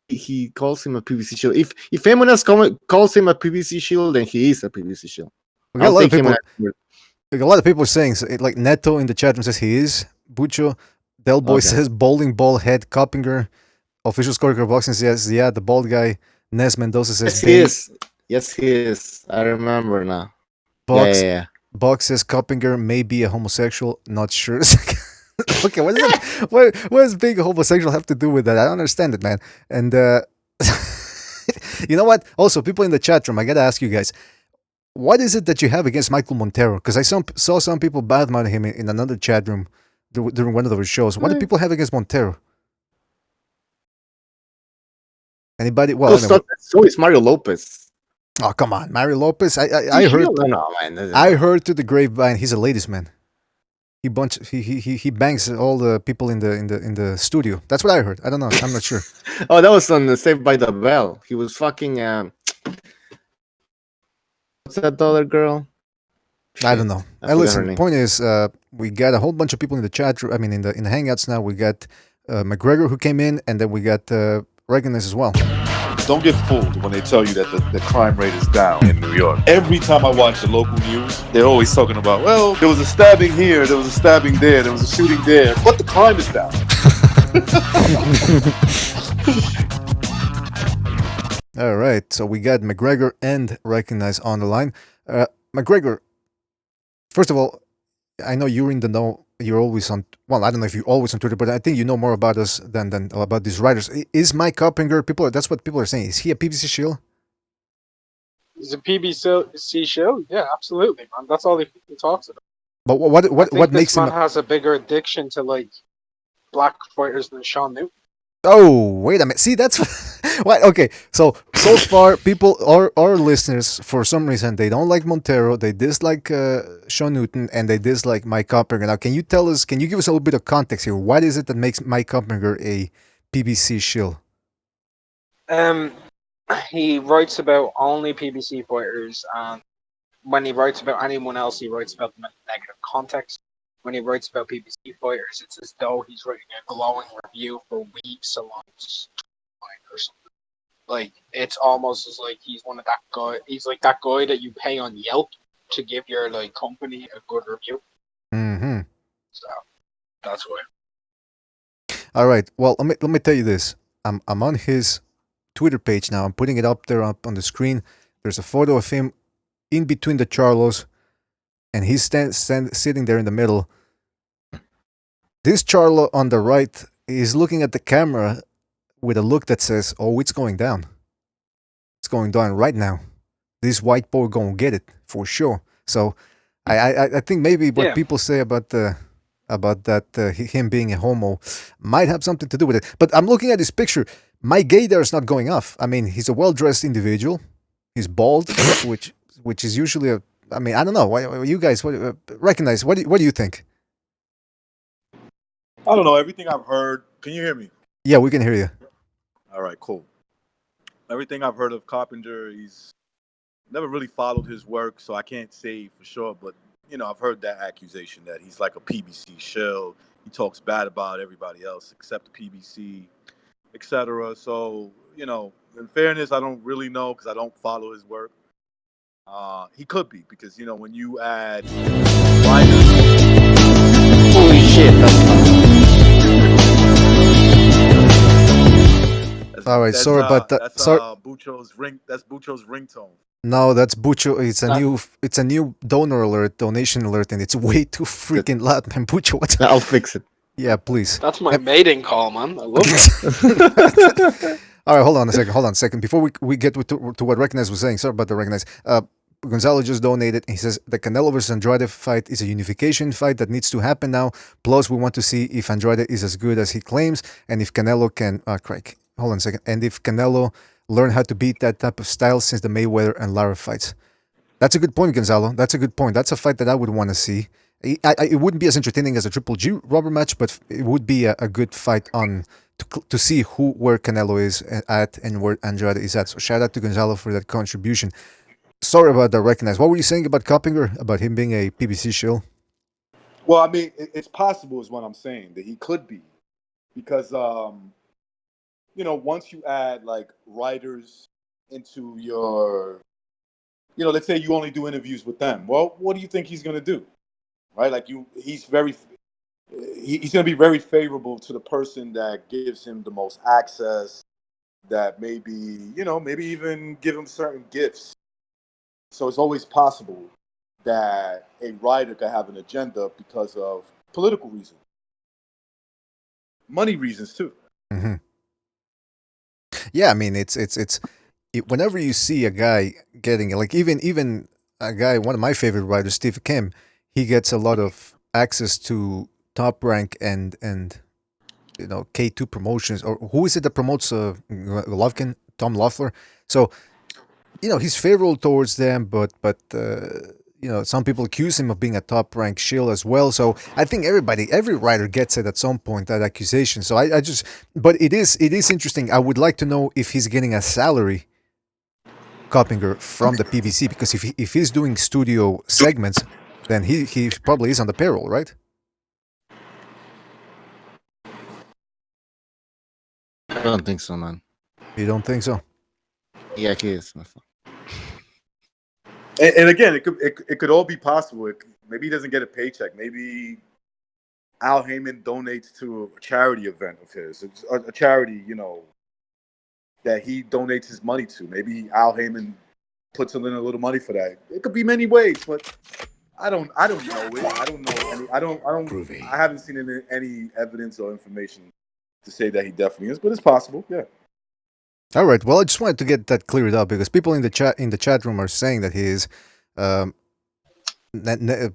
he calls him a PVC shield. If Hamonites calls him a PVC shield, then he is a PVC shield. A lot of people are saying, like Neto in the chat room says he is. Bucho Del Boy says bowling ball head Coppinger. Official scorecard boxing says the bald guy. Nes Mendoza says yes he is. I remember now. Box says Coppinger may be a homosexual, not sure. Okay, what does being a homosexual have to do with that? I don't understand it, man. And you know what? Also, people in the chat room, I gotta ask you guys, what is it that you have against Michael Montero? Because I saw some people badmouthing him in another chat room during one of those shows. What do people have against Montero? Anybody? Well, so is Mario Lopez. Oh, come on, Mario Lopez. I heard. No, man. I heard through the grapevine he's a ladies' man. He bangs all the people in the studio. That's what I heard. I don't know. I'm not sure. Oh, that was on Saved by the Bell. He was fucking. What's that other girl? I don't know. Listen. The point is, we got a whole bunch of people in the chat room. I mean, in the hangouts now. We got McGregor who came in, and then we got Recognized as well. Don't get fooled when they tell you that the crime rate is down in New York. Every time I watch the local news, they're always talking about, well, there was a stabbing here, there was a stabbing there, there was a shooting there, but the crime is down. All right, so we got McGregor and Recognized on the line. McGregor, first of all, I know you're in the know you're always on. Well, I don't know if you're always on Twitter, but I think you know more about us than about these writers. Is Mike Coppinger? That's what people are saying. Is he a PBC shill? He's a PBC show. Yeah, absolutely, man. That's all he talks about. But I think what this makes him? man has a bigger addiction to like black fighters than Sean Newton. Oh, wait a minute. See, that's what. Okay, so far, people, our listeners, for some reason, they don't like Montero, they dislike Sean Newton, and they dislike Mike Coppinger. Now, can you give us a little bit of context here? What is it that makes Mike Coppinger a PBC shill? He writes about only PBC fighters, and when he writes about anyone else, he writes about them in negative context. When he writes about PBC fighters, it's as though he's writing a glowing review for Weave Salons or something. Like, it's almost as like he's one of that guy. He's like that guy that you pay on Yelp to give your like company a good review. Mm-hmm. So that's why. All right. Well, let me tell you this. I'm on his Twitter page now. I'm putting it up there up on the screen. There's a photo of him in between the Charlos, and he's sitting there in the middle. This Charlo on the right is looking at the camera with a look that says, "Oh, it's going down. It's going down right now. This white boy gonna get it for sure." So, I think maybe what people say about him being a homo might have something to do with it. But I'm looking at his picture. My gaydar is not going off. I mean, he's a well-dressed individual. He's bald, which is usually a. I mean, I don't know. What you guys recognize? What do you think? I don't know. Everything I've heard. Can you hear me? Yeah, we can hear you. All right, cool. Everything I've heard of Coppinger, he's never really followed his work, so I can't say for sure. But I've heard that accusation that he's like a PBC shill. He talks bad about everybody else except the PBC, etc. So in fairness, I don't really know because I don't follow his work. He could be because when you add holy shit, all right, sorry about that. That's Bucho's ring. That's Bucho's ringtone. No, that's Bucho. It's a new donation alert, and it's way too freaking loud, man. Bucho, what's I'll fix it. Yeah, please. That's my mating call, man. I love it. All right, hold on a second. Before we get to what Recognize was saying, sorry about the Recognize. Gonzalo just donated. He says the Canelo versus Andrade fight is a unification fight that needs to happen now. Plus, we want to see if Andrade is as good as he claims, and if Canelo can. Craig, hold on a second. And if Canelo learn how to beat that type of style since the Mayweather and Lara fights. That's a good point, Gonzalo. That's a good point. That's a fight that I would want to see. It wouldn't be as entertaining as a Triple G rubber match, but it would be a good fight to see where Canelo is at and where Andrade is at. So shout out to Gonzalo for that contribution. Sorry about that, Recognize. What were you saying about Coppinger, about him being a PBC shill? Well, I mean, it's possible is what I'm saying, that he could be. Because, once you add, like, writers into your, let's say you only do interviews with them. Well, what do you think he's going to do? Right? Like, he's going to be very favorable to the person that gives him the most access, that maybe even give him certain gifts. So it's always possible that a writer could have an agenda because of political reasons, money reasons too. Mm-hmm. Yeah, I mean, it's whenever you see a guy getting like even a guy, one of my favorite writers, Steve Kim, he gets a lot of access to Top Rank and K2 promotions, or who is it that promotes Golovkin, Tom Loeffler. So he's favorable towards them, but some people accuse him of being a top rank shill as well. So I think every writer gets it at some point, that accusation. So but it is interesting. I would like to know if he's getting a salary, Coppinger, from the PBC, because if he's doing studio segments, then he probably is on the payroll, right? I don't think so, man. You don't think so? Yeah, he is. And again, it could all be possible. Maybe he doesn't get a paycheck. Maybe Al Heyman donates to a charity event of his. It's a charity, that he donates his money to. Maybe Al Heyman puts in a little money for that. It could be many ways, but I don't know it. I don't know any. I haven't seen any evidence or information to say that he definitely is, but it's possible. Yeah. All right. Well, I just wanted to get that cleared up because people in the chat room are saying that he is.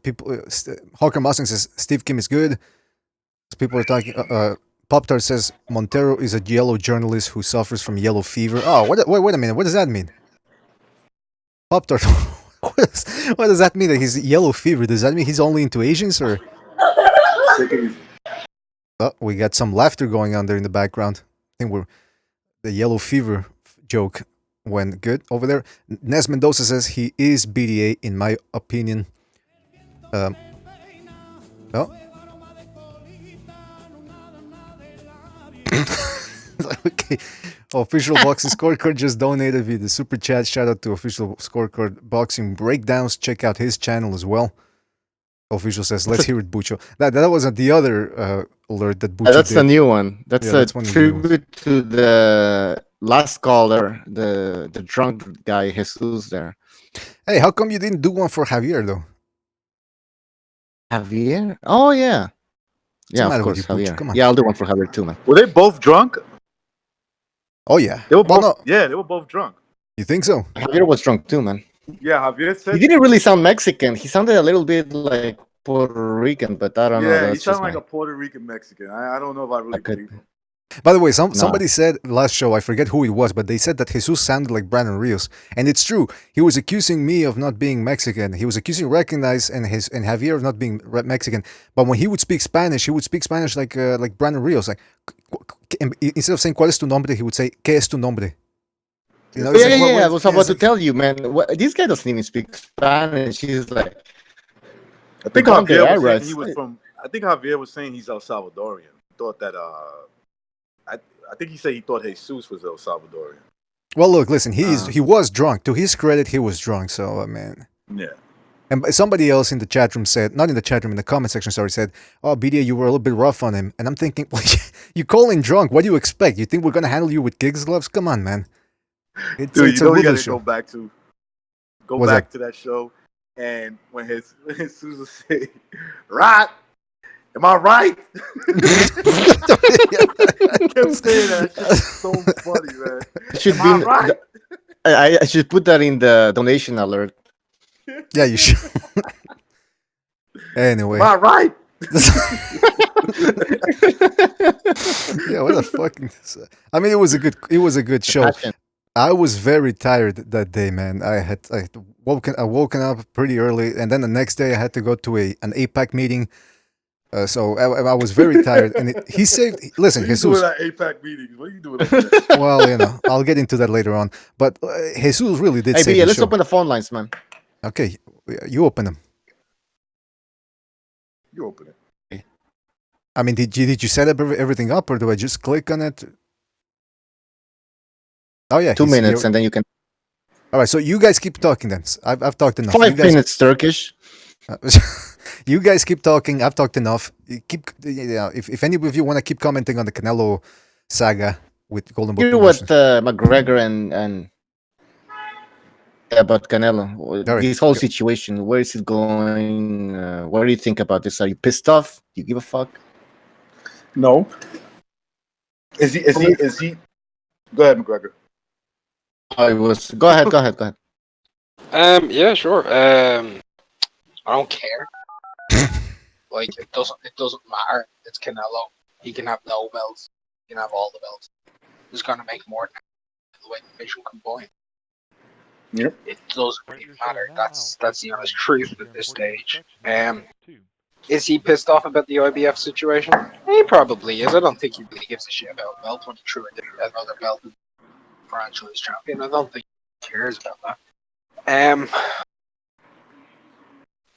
People, Hawker Mustang says Steve Kim is good. People are talking. Pop Tart says Montero is a yellow journalist who suffers from yellow fever. Oh, wait a minute. What does that mean? Pop Tart. what does that mean that he's yellow fever? Does that mean he's only into Asians or? Oh, we got some laughter going on there in the background. I think the yellow fever joke went good over there. Nes Mendoza says he is BDA in my opinion. Oh. Okay. Official Boxing Scorecard just donated via the super chat. Shout out to Official Scorecard Boxing Breakdowns. Check out his channel as well. Official says, let's hear it, Bucho. That wasn't the other alert that Bucho that's did. the new one. That's a that's one tribute to the last caller, the drunk guy, Jesus there. Hey, how come you didn't do one for Javier, though? Javier? Oh, yeah. Yeah, of course, Javier. Come on. Yeah, I'll do one for Javier too, man. Were they both drunk? Oh, yeah. They were both. Yeah, they were both drunk. You think so? Javier was drunk too, man. Yeah, Javier said He didn't really sound Mexican. He sounded a little bit like Puerto Rican, but I don't know. Yeah, he That's sounded just like a Puerto Rican Mexican. I don't know if I really believe him. By the way, somebody said last show, I forget who it was, but they said that Jesus sounded like Brandon Rios. And it's true. He was accusing me of not being Mexican. He was accusing Recognize and Javier of not being Mexican. But when he would speak Spanish like Brandon Rios. Like, instead of saying ¿Cuál es tu nombre?, he would say ¿Qué es tu nombre? You know, I was about to tell you, man. This guy doesn't even speak Spanish. He's like, I think Javier was saying he's El Salvadorian. He thought that I think he said he thought Jesus was El Salvadorian. Well, look, listen, he was drunk. To his credit, he was drunk. So, man. Yeah. And somebody else in the chat room said, not in the chat room, in the comment section, sorry, said, oh, BDA, you were a little bit rough on him. And I'm thinking, well, you call him drunk. What do you expect? You think we're going to handle you with gigs gloves? Come on, man. Dude, you know you got to go back to that show. And when his Susan say, right, am I right? I kept saying that. It's so funny, man. Am I right? I should put that in the donation alert. Yeah, you should. Anyway. Am I right? Yeah, what a fucking. I mean, it was a good show. I was very tired that day, man. I woken up pretty early, and then the next day I had to go to an APAC meeting. So I was very tired, and he saved. Listen, Jesus. Doing that APAC meetings? What are you doing? Like that? Well, you know, I'll get into that later on. But Jesus really did. Hey, let's open the phone lines, man. Okay, you open them. You open it. I mean, did you set everything up, or do I just click on it? Oh yeah, 2 minutes, and then you can. All right, so you guys keep talking then. I've talked enough. 5 minutes Turkish. You guys keep talking. I've talked enough. If any of you want to keep commenting on the Canelo saga with Golden Boy. Hear what McGregor and about Canelo. Right. This whole situation. Where is it going? What do you think about this? Are you pissed off? Do you give a fuck? No. Is he? Go ahead, McGregor. Go ahead. Yeah, sure. I don't care. Like it doesn't matter. It's Canelo. He can have no belts. He can have all the belts. He's gonna make more than the way the division combined. Yep. It doesn't really matter. That's the honest truth at this stage. Is he pissed off about the IBF situation? He probably is. I don't think he really gives a shit about a belt when he threw another belt as franchise champion. I don't think he cares about that.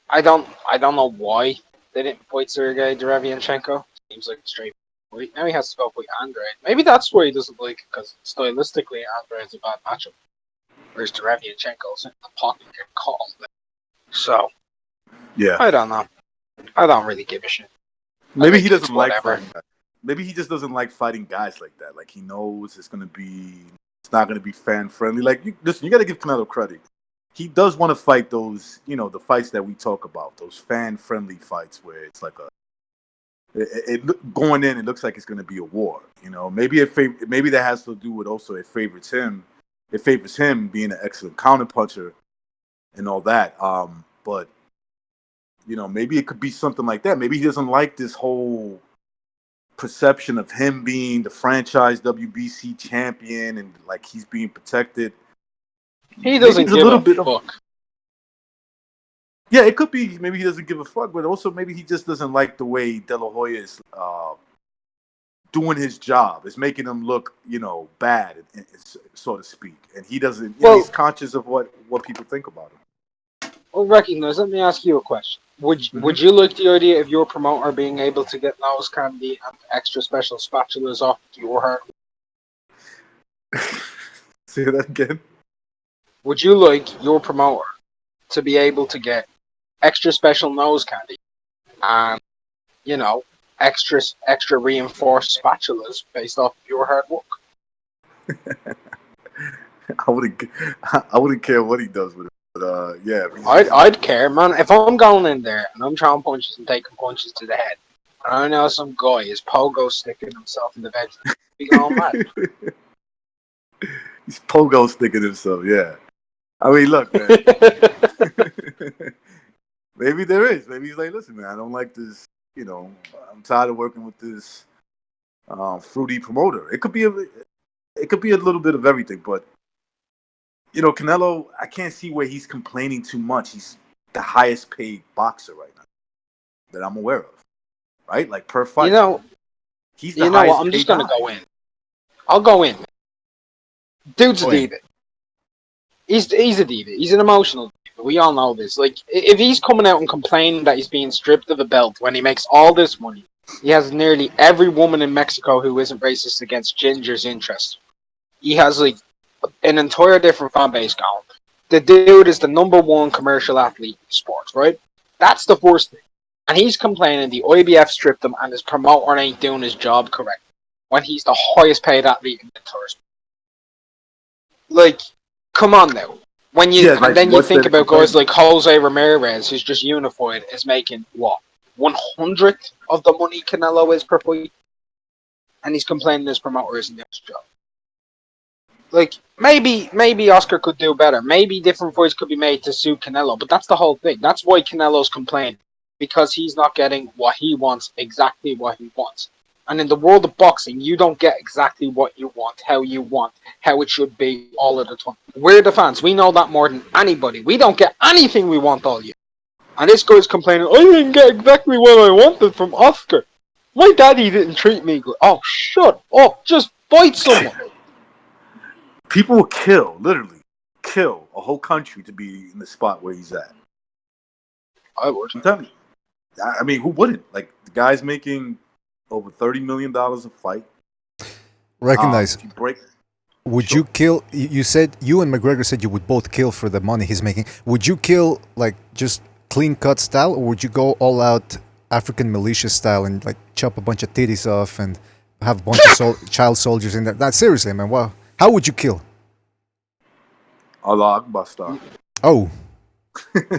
I don't know why they didn't fight Sergey Derevyanchenko. Seems like a straight fight. Now he has to go fight Andrade. Maybe that's why he doesn't like it, because stylistically Andrade's a bad matchup. Whereas Derevyanchenko's in the pocket getting called. So, yeah, I don't know. I don't really give a shit. Maybe he doesn't like fighting guys. Maybe he just doesn't like fighting guys like that. Like he knows it's not gonna be fan friendly. Like listen, you got to give Canelo credit. he does want to fight those, the fights that we talk about, those fan-friendly fights where it's like going in, it looks like it's going to be a war. Maybe maybe that has to do with also it favors him. It favors him being an excellent counterpuncher and all that. But maybe it could be something like that. Maybe he doesn't like this whole perception of him being the franchise WBC champion and like he's being protected. He doesn't give a fuck. Yeah, it could be. Maybe he doesn't give a fuck, but also maybe he just doesn't like the way De La Hoya is doing his job. It's making him look, bad, so to speak. And he doesn't. He's conscious of what people think about him. Well, recognize. Let me ask you a question. Would you like the idea of your promoter being able to get nose candy and extra special spatulas off your heart? Say that again. Would you like your promoter to be able to get extra special nose candy and, extra reinforced spatulas based off of your hard work? I wouldn't care what he does with it. But yeah. I'd care, man. If I'm going in there and I'm throwing punches and taking punches to the head, and I know some guy is pogo sticking himself in the bedroom, be going mad. He's pogo sticking himself, yeah. I mean, look, man. Maybe there is. Maybe he's like, listen, man, I don't like this. I'm tired of working with this fruity promoter. It could be a little bit of everything, but Canelo, I can't see where he's complaining too much. He's the highest paid boxer right now that I'm aware of, right? Like per fight. He's the highest I'm just paid gonna guy. go in. I'll go in. Dude's a diva. He's a diva. He's an emotional diva. We all know this. Like, if he's coming out and complaining that he's being stripped of a belt when he makes all this money, he has nearly every woman in Mexico who isn't racist against Ginger's interest. He has, like, an entire different fan base going. The dude is the #1 commercial athlete in sports, right? That's the first thing. And he's complaining the IBF stripped him and his promoter ain't doing his job correct when he's the highest paid athlete in the entire sport. Like, come on now. When you you think about guys like Jose Ramirez, who's just unified, is making what 100th of the money Canelo is per fight, and he's complaining his promoter isn't doing his job. Like, maybe Oscar could do better. Maybe different fights could be made to suit Canelo, but that's the whole thing. That's why Canelo's complaining, because he's not getting what he wants, exactly what he wants. And in the world of boxing, you don't get exactly what you want, how it should be all of the time. We're the fans. We know that more than anybody. We don't get anything we want all year. And this guy's complaining, I didn't get exactly what I wanted from Oscar. My daddy didn't treat me good. Oh, shut up. Just fight someone. People will literally kill a whole country to be in the spot where he's at. I would. I'm telling you. I mean, who wouldn't? Like, the guy's making over $30 million a fight. Recognize. Would Sure. you kill? You said you and McGregor said you would both kill for the money he's making. Would you kill like just clean cut style, or would you go all out African militia style and like chop a bunch of titties off and have a bunch of child soldiers in there? Nah, seriously, man. Wow. How would you kill? Allah Akbar style. Oh.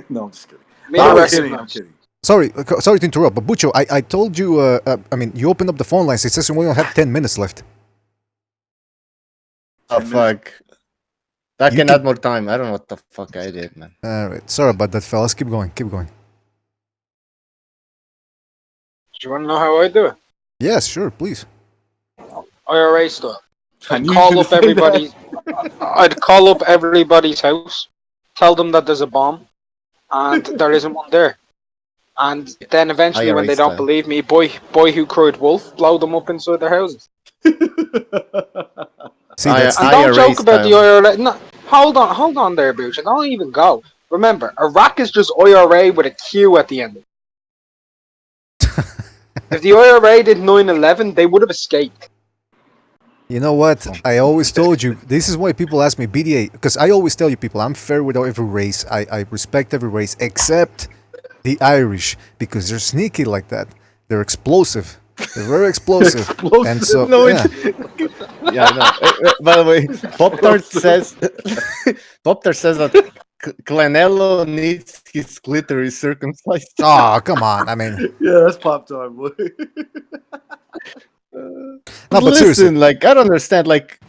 No, I'm just kidding. I'm kidding. Sorry to interrupt, but Bucho, I told you. I mean, you opened up the phone lines. It says we only have 10 minutes left. Oh fuck! I can add more time. I don't know what the fuck I did, man. All right, sorry about that, fellas. Keep going. Keep going. Do you want to know how I do it? Yes, sure, please. IRA style. I'd call up everybody's house, tell them that there's a bomb, and there isn't one there. And then eventually, when they don't believe me, boy who cried wolf, blow them up inside their houses. See, and don't joke about the IRA. No, hold on there, Booch. Don't even go. Remember, Iraq is just IRA with a Q at the end. If the IRA did 9/11, they would have escaped. You know what? I always told you, this is why people ask me, BDA, because I always tell you people, I'm fair with every race. I respect every race, except the Irish, because they're sneaky like that. They're explosive. They're very explosive. And so, no, yeah. Yeah, I know. By the way, Pop Tart says that Canelo needs his clitoris circumcised. Oh, come on. I mean, Yeah, that's pop time, boy. no, but seriously, Listen, like I don't understand. Like,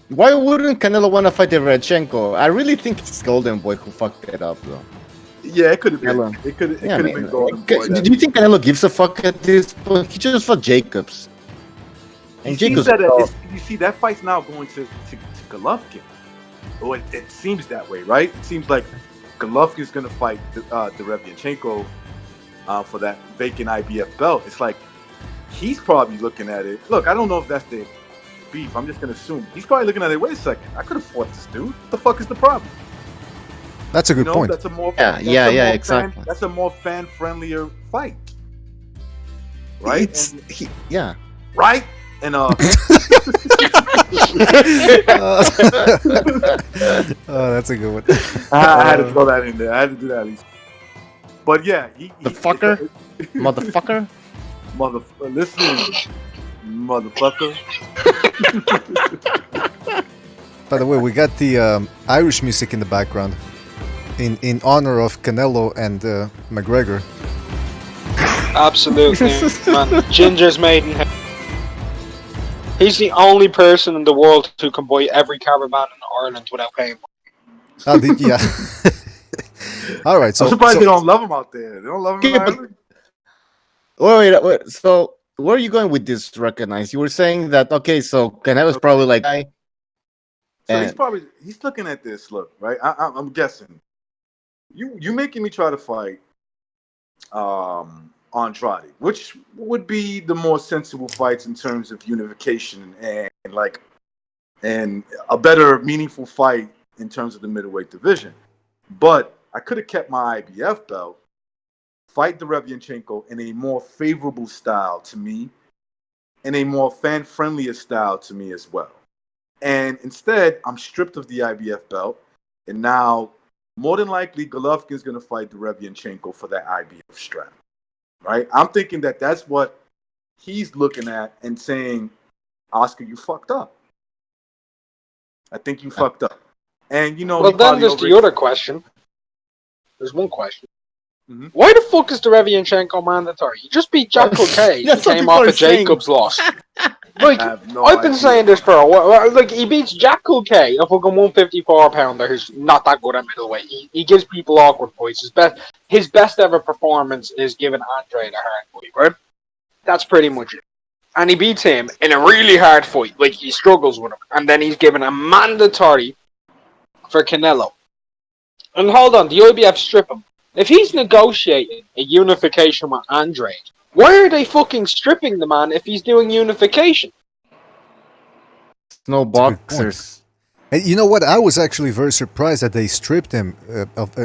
why wouldn't Canelo want to fight Derevchenko? I really think it's Golden Boy who fucked it up, though. Yeah, it could have been. Canelo. It could have Yeah, been Golden Boy. do you think Canelo gives a fuck at this point? He just fought Jacobs. And Jacobs. You see, that fight's now going to Golovkin. Oh, it seems that way, right? It seems like Golovkin's going to fight Derevchenko for that vacant IBF belt. It's like he's probably looking at it. Look, I don't know if that's the beef. I'm just going to assume he's probably looking at it. Wait a second, I could have fought this dude. What the fuck is the problem? that's a good point. That's a more exactly. That's a more fan friendlier fight, right? Yeah. Right. And Oh, that's a good one. I had to throw that in there. I had to do that at least. But yeah, motherfucker. Listen, motherfucker. By the way, we got the Irish music in the background in honor of Canelo and McGregor. Absolutely, man. Ginger's maiden. He's the only person in the world who can buy every caravan in Ireland without paying. Oh, yeah. All right. So I'm surprised they don't love him out there. They don't love him in Ireland. Wait. So where are you going with this? Recognize? You were saying that so Canelo's probably like. So he's looking at this. Look, right? I'm guessing. You making me try to fight Andrade, which would be the more sensible fights in terms of unification and a better meaningful fight in terms of the middleweight division. But I could have kept my IBF belt, fight Derevchenko in a more favorable style to me, in a more fan-friendlier style to me as well. And instead, I'm stripped of the IBF belt, and now more than likely Golovkin's going to fight Derevchenko for that IBF strap. Right? I'm thinking that that's what he's looking at and saying, Oscar, you fucked up. I think you fucked up. And, Well, then there's the other question. There's one question. Mm-hmm. Why the fuck is Derevchenko mandatory? You just beat Jack K. He came off a Jacobs loss. Like, I've been saying this for a while. Like, he beats Jack K, a fucking 154-pounder who's not that good at middleweight. He gives people awkward fights. His best ever performance is giving Andre the hard fight, right? That's pretty much it. And he beats him in a really hard fight. Like, he struggles with him. And then he's given a mandatory for Canelo. And hold on, the IBF strip him. If he's negotiating a unification with Andre, why are they fucking stripping the man if he's doing unification? No boxers. And you know what? I was actually very surprised that they stripped him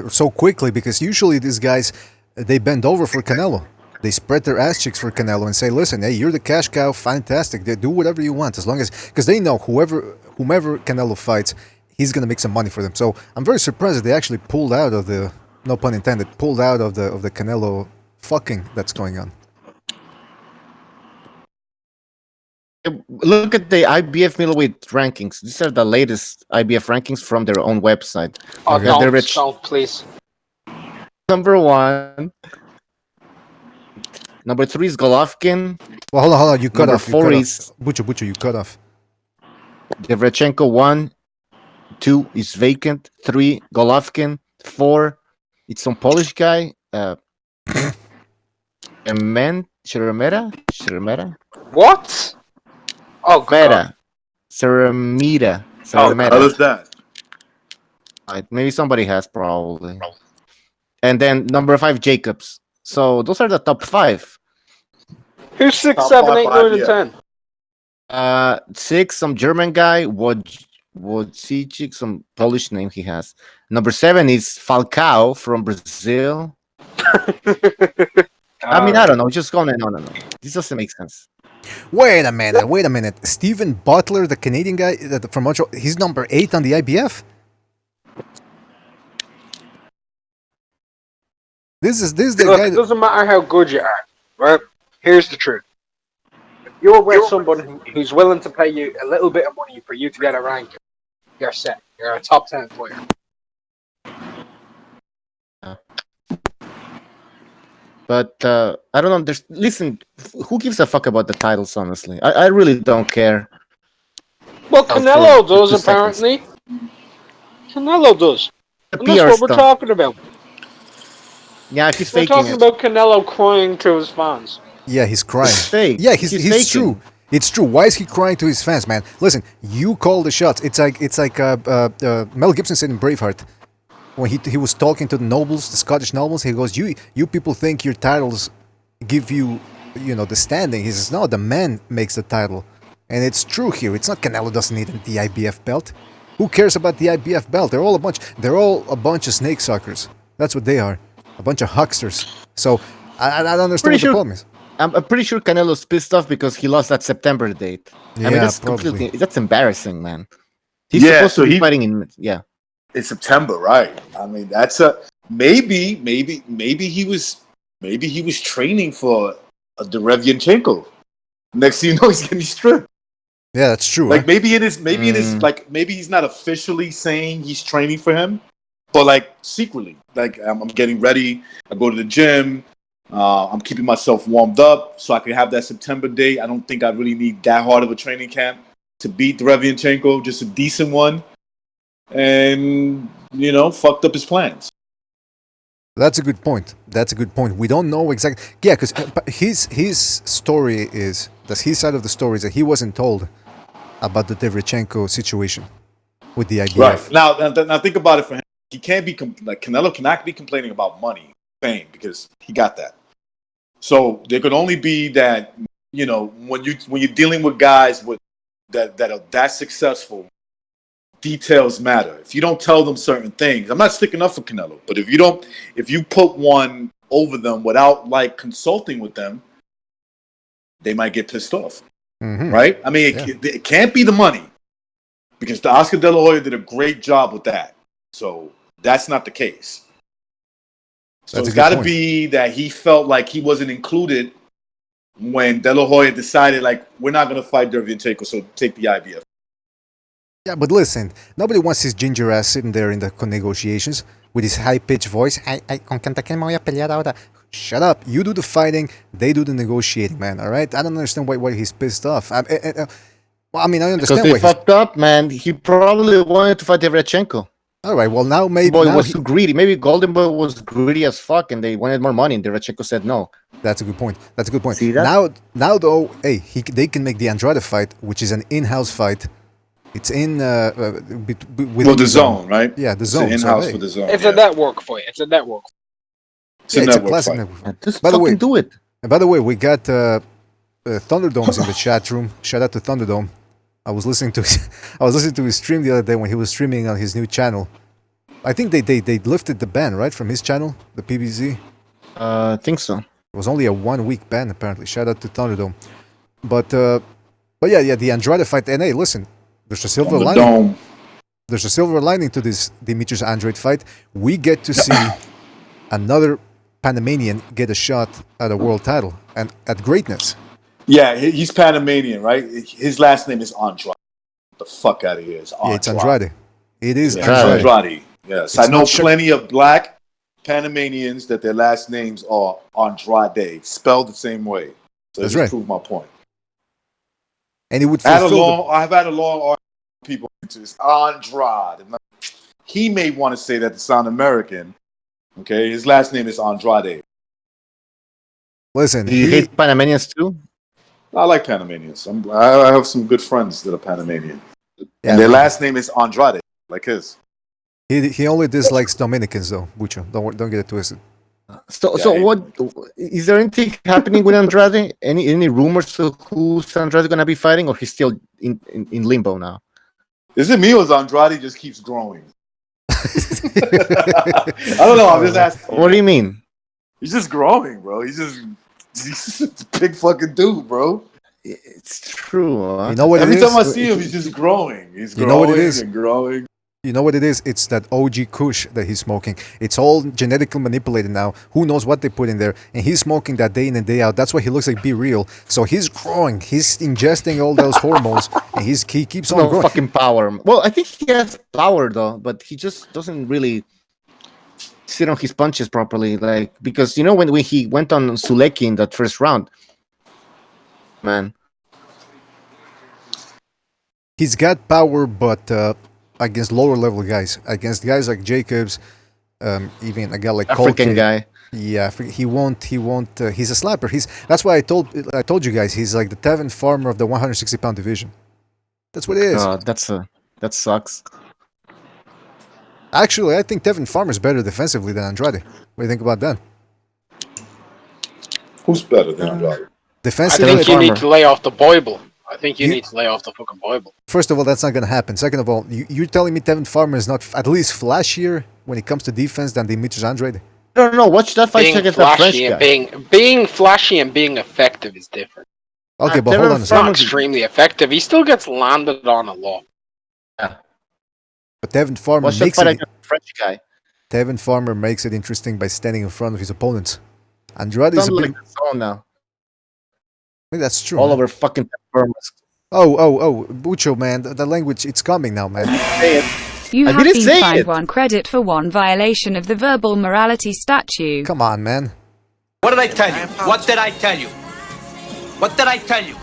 so quickly, because usually these guys, they bend over for Canelo. They spread their ass cheeks for Canelo and say, listen, hey, you're the cash cow, fantastic. They do whatever you want, as long as... Because they know whomever Canelo fights, he's going to make some money for them. So I'm very surprised that they actually pulled out of the... No pun intended, pulled out of the Canelo fucking that's going on. Look at the IBF middleweight rankings. These are the latest IBF rankings from their own website. Oh, don't, please. Number 1. Number 3 is Golovkin. Well, hold on. You cut Number off. 4 is... Butcher, you cut off. Derevchenko 1. 2 is vacant. 3, Golovkin. 4, it's some Polish guy. Shiremera? What? Oh, Mera. Ceramida. How does that? Maybe somebody has, probably. And then number 5, Jacobs. So those are the top 5. Who's 6, 7, 8, 9, and 10? 6, some German guy. Wojcicki, some Polish name he has. Number 7 is Falcao from Brazil. I mean, I don't know. Just going on. This doesn't make sense. Wait a minute. Stephen Butler, the Canadian guy from Montreal, he's number 8 on the IBF? This is the guy. It doesn't matter how good you are, right? Here's the truth. If you're with somebody who's willing to pay you a little bit of money for you to get a rank, you're set. You're a top 10 player. But I don't know. Listen, who gives a fuck about the titles? Honestly, I really don't care. Well, Canelo for does 2 seconds. apparently. Canelo does. The And that's PR what we're stuff. talking about. Yeah, he's We're faking talking it. about Canelo crying to his fans. Yeah, he's crying. It's fake. Yeah, he's faking. true. It's true. Why is he crying to his fans, man? Listen, you call the shots. It's like Mel Gibson said in Braveheart when he was talking to the nobles, the Scottish nobles. He goes, "You people think your titles give you, the standing." He says, "No, the man makes the title," and it's true here. It's not Canelo doesn't need the IBF belt. Who cares about the IBF belt? They're all a bunch of snake suckers. That's what they are, a bunch of hucksters. So I don't understand what the problem is. I'm pretty sure Canelo's pissed off because he lost that September date. Yeah, I mean, that's probably. that's embarrassing, man. He's supposed to be fighting in in September, right? I mean, that's a maybe he was training for a Derevianchenko. Next thing you know, he's getting stripped. Yeah, that's true. Like maybe maybe he's not officially saying he's training for him, but like secretly, like I'm getting ready. I go to the gym. I'm keeping myself warmed up so I can have that September date. I don't think I really need that hard of a training camp to beat Derevianchenko, just a decent one. And, fucked up his plans. That's a good point. We don't know exactly. Yeah, because his story is, his side of the story is that he wasn't told about the Derevianchenko situation with the IBF. Right. Now think about it for him. He can't be, Canelo cannot be complaining about money, fame, because he got that. So there could only be that, when you're dealing with guys that are that successful, details matter. If you don't tell them certain things, I'm not sticking up for Canelo, but if you put one over them without like consulting with them, they might get pissed off, right? I mean, it can't be the money because the Oscar De La Hoya did a great job with that. So that's not the case. So it's got to be that he felt like he wasn't included when De La Hoya decided, like, we're not going to fight Derevianchenko, so take the IBF. Yeah, but listen, nobody wants his ginger ass sitting there in the negotiations with his high-pitched voice. ¿Con quién me voy a pelear ahora? Shut up. You do the fighting, they do the negotiating, man, all right? I don't understand why he's pissed off. I understand because they fucked up, man. He probably wanted to fight Derevianchenko. All right, well, now maybe... Boy was too greedy. Maybe Golden Boy was greedy as fuck and they wanted more money and Derevianchenko said no. That's a good point. See that? Now though, hey, they can make the Andrade fight, which is an in-house fight. It's in... with the zone, right? Yeah, the zone. It's in-house with the zone. It's a network fight. It's a network. It's a classic network. Just fucking do it. And by the way, we got Thunderdome's in the chat room. Shout out to Thunderdome. I was listening to his stream the other day when he was streaming on his new channel. I think they lifted the ban, right, from his channel, the PBZ. I think so. It was only a 1-week ban apparently. Shout out to Thunderdome. But yeah, the Andrade fight. And hey, listen, there's a silver lining. There's a silver lining to this Demetrius Andrade fight. We get to see another Panamanian get a shot at a world title and at greatness. Yeah, he's Panamanian, right? His last name is Andrade. Get the fuck out of here. It's Andrade. Yeah, it's Andrade. It is Andrade. Yes, I know plenty of black Panamanians that their last names are Andrade, spelled the same way. So that's just prove my point. And it would. I've had a long argument with people. It's Andrade. He may want to say that to sound American. Okay, his last name is Andrade. Listen, do you hate Panamanians too? I like Panamanians. I have some good friends that are Panamanian, and their last name is Andrade, like his. He only dislikes Dominicans though, Bucho. Don't get it twisted. So what is there anything happening with Andrade? Any rumors of who's Andrade gonna be fighting, or he's still in limbo now? Is it me or is Andrade just keeps growing? I don't know. I'm just asking. What do you mean? He's just growing, bro. He's just a big fucking dude, bro. It's true. Huh? You know what? Every time I see him, he's just growing. He's growing. You know what it is? And growing. You know what it is? It's that OG Kush that he's smoking. It's all genetically manipulated now. Who knows what they put in there? And he's smoking that day in and day out. That's why he looks like Be Real. So he's growing. He's ingesting all those hormones, and he keeps on growing. Fucking power. Well, I think he has power though, but he just doesn't really. sit on his punches properly. Like, because you know when he went on Suleki in that first round, man. He's got power, but against lower level guys, against guys like Jacobs, even a guy like African Colke, guy. Yeah, he won't. He's a slapper. That's why I told you guys he's like the Tevin Farmer of the 160-pound division. That's what it is. That sucks. Actually, I think Tevin Farmer is better defensively than Andrade. What do you think about that? Who's better than Andrade? Defensively, I think you need to lay off the Bible. I think you need to lay off the fucking Bible. First of all, that's not going to happen. Second of all, you're telling me Tevin Farmer is not at least flashier when it comes to defense than Demetrius Andrade? I don't know. Watch that fight against that French guy. Being flashy and being effective is different. Okay, but hold on a It's second. not extremely effective. He still gets landed on a lot. Yeah. But Tevin Farmer Watch that makes fight it. against the French guy. Tevin Farmer makes it interesting by standing in front of his opponents. Andrade is a bit. Like the zone now. I think that's true. All man. over fucking Burmas. Oh, Bucho, man, the language, it's coming now, man. You have been fined 1 credit for 1 violation of the verbal morality statute. Come on, man. What did I tell you? What did I tell you? What did I tell you?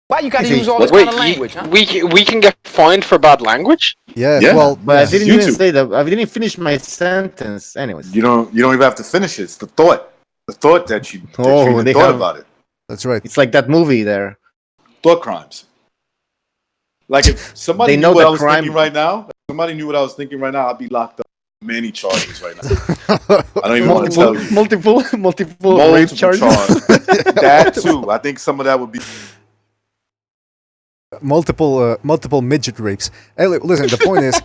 Why you gotta use all this Wait, kind of language, huh? we can get fined for bad language? Yeah, well, but I didn't even YouTube. say that. I didn't finish my sentence. Anyways, You don't even have to finish it. It's the thought that you even they thought have- about it. That's right. it's like that movie there. Thought crimes. Like if somebody They knew know what the I was crime- thinking right now, if somebody knew what I was thinking right now, I'd be locked up. Many charges right now. I don't even want to tell you. Multiple rape charges. That too. I think some of that would be. Multiple midget rapes. Hey, listen, the point is,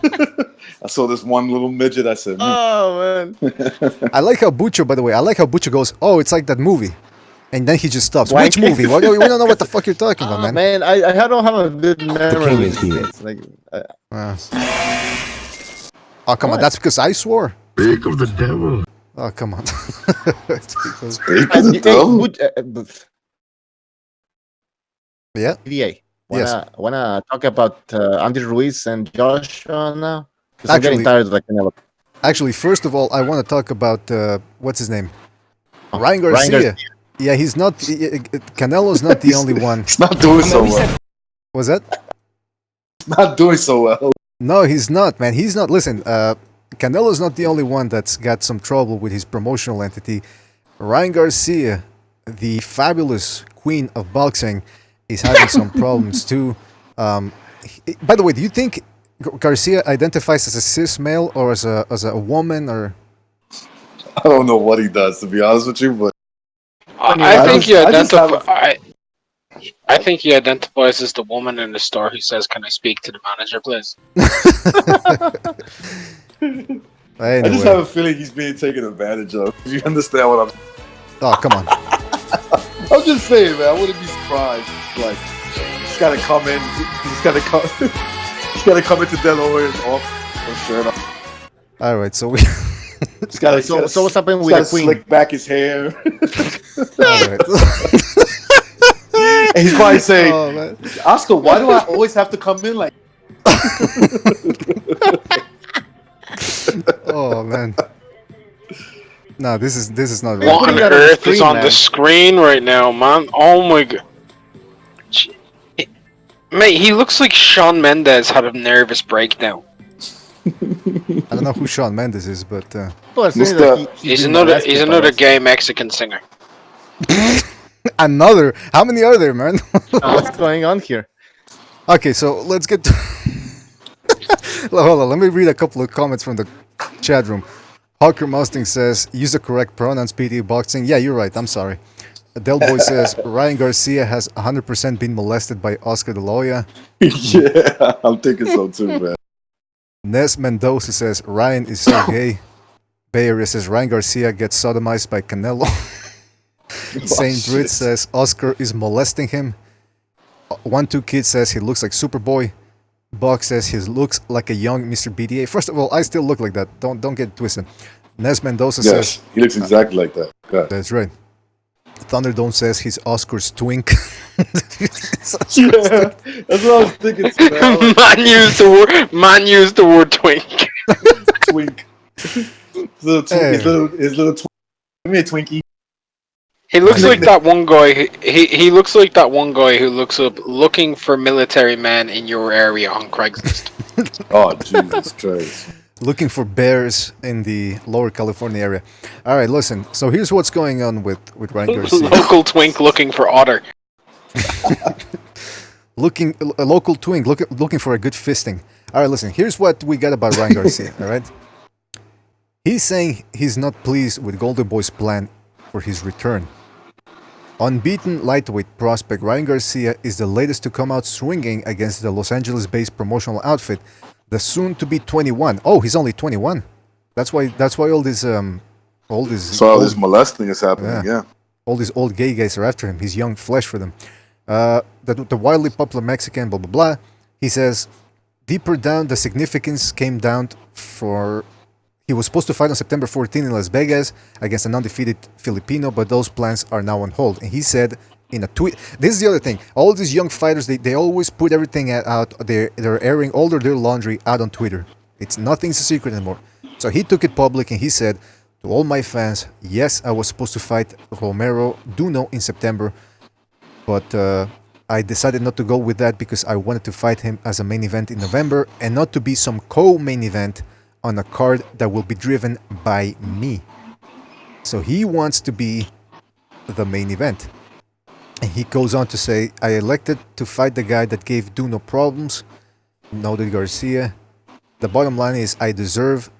I saw this one little midget. I said, Oh man. I like how Bucho, by the way, I like how Bucho goes, oh, it's like that movie. And then he just stops. Why? Which movie? We don't know what the fuck you're talking about, man. Man, I don't have a good memory. It's like, Oh, come on, that's because I swore. Speak of the devil. Oh, come on. It's because- Speak of the devil. Yeah. BDA. Yes. Wanna talk about Andy Ruiz and Josh now? Because I'm Actually- getting tired of the Canelo. Actually, first of all, I want to talk about, what's his name? Ryan Garcia. Yeah, he's not. Canelo's not the only one. He's not doing so well. Was that? He's not doing so well. No, he's not, man. He's not. Listen, Canelo's not the only one that's got some trouble with his promotional entity. Ryan Garcia, the fabulous queen of boxing, is having some problems too. By the way, do you think Garcia identifies as a cis male or as a woman or? I don't know what he does, to be honest with you, but I think he identifies. I think he identifies as the woman in the store who says, "Can I speak to the manager, please?" Anyway. I just have a feeling he's being taken advantage of. Do you understand what I'm? Oh, come on. I'm just saying, man. I wouldn't be surprised. Like, he's got to come in. He's got to come. He's got to come into Delaware off for sure. All right, so we. So what's happening with the queen? Slick back his hair. All right. And he's probably saying, Oh, man. Oscar, why do I always have to come in like? Oh man. No, this is not What on right. earth is on the screen right now, man? Oh my god. Mate, he looks like Shawn Mendes had a nervous breakdown. I don't know who Shawn Mendes is, but He's another gay Mexican singer. Another? How many are there, man? What's going on here? Okay, so let's get to... Hold on, let me read a couple of comments from the chat room. Hawker Mustang says, use the correct pronouns, BDA Boxing. Yeah, you're right, I'm sorry. Del Boy says, Ryan Garcia has 100% been molested by Oscar De La Hoya. Yeah, I'm thinking so too, man. Nes Mendoza says, Ryan is so gay. Bay Area says, Ryan Garcia gets sodomized by Canelo. Saint Brit says, Oscar is molesting him. 1-2 Kid says, he looks like Superboy. Buck says, he looks like a young Mr. BDA. First of all, I still look like that. Don't get it twisted. Nes Mendoza says... he looks exactly like that. God. That's right. Thunderdome says he's Oscar's twink. Yeah, that's what I was thinking. Man used the word twink. Twink. His little come here, Twinkie. He looks like that one guy. He looks like that one guy who looks up looking for military men in your area on Craigslist. Oh Jesus Christ! Looking for bears in the Lower California area. All right, listen. So here's what's going on with Ryan Garcia. Local twink looking for otter. A local twink looking for a good fisting. All right, listen. Here's what we got about Ryan Garcia. All right. He's saying he's not pleased with Golden Boy's plan for his return. Unbeaten lightweight prospect Ryan Garcia is the latest to come out swinging against the Los Angeles-based promotional outfit, the soon-to-be 21. Oh, he's only 21. That's why all this molesting is happening. Yeah. All these old gay guys are after him. He's young flesh for them. The wildly popular Mexican, blah blah blah. He says, deeper down, the significance came down for. He was supposed to fight on September 14 in Las Vegas against an undefeated Filipino, but those plans are now on hold. And he said in a tweet, this is the other thing, all these young fighters, they always put everything out, they're airing all their laundry out on Twitter. It's nothing's a secret anymore. So he took it public and he said, to all my fans, yes, I was supposed to fight Romero Duno in September, but I decided not to go with that because I wanted to fight him as a main event in November and not to be some co-main event on a card that will be driven by me. So he wants to be the main event. And he goes on to say, I elected to fight the guy that gave Duno problems, noted Garcia. The bottom line is I deserve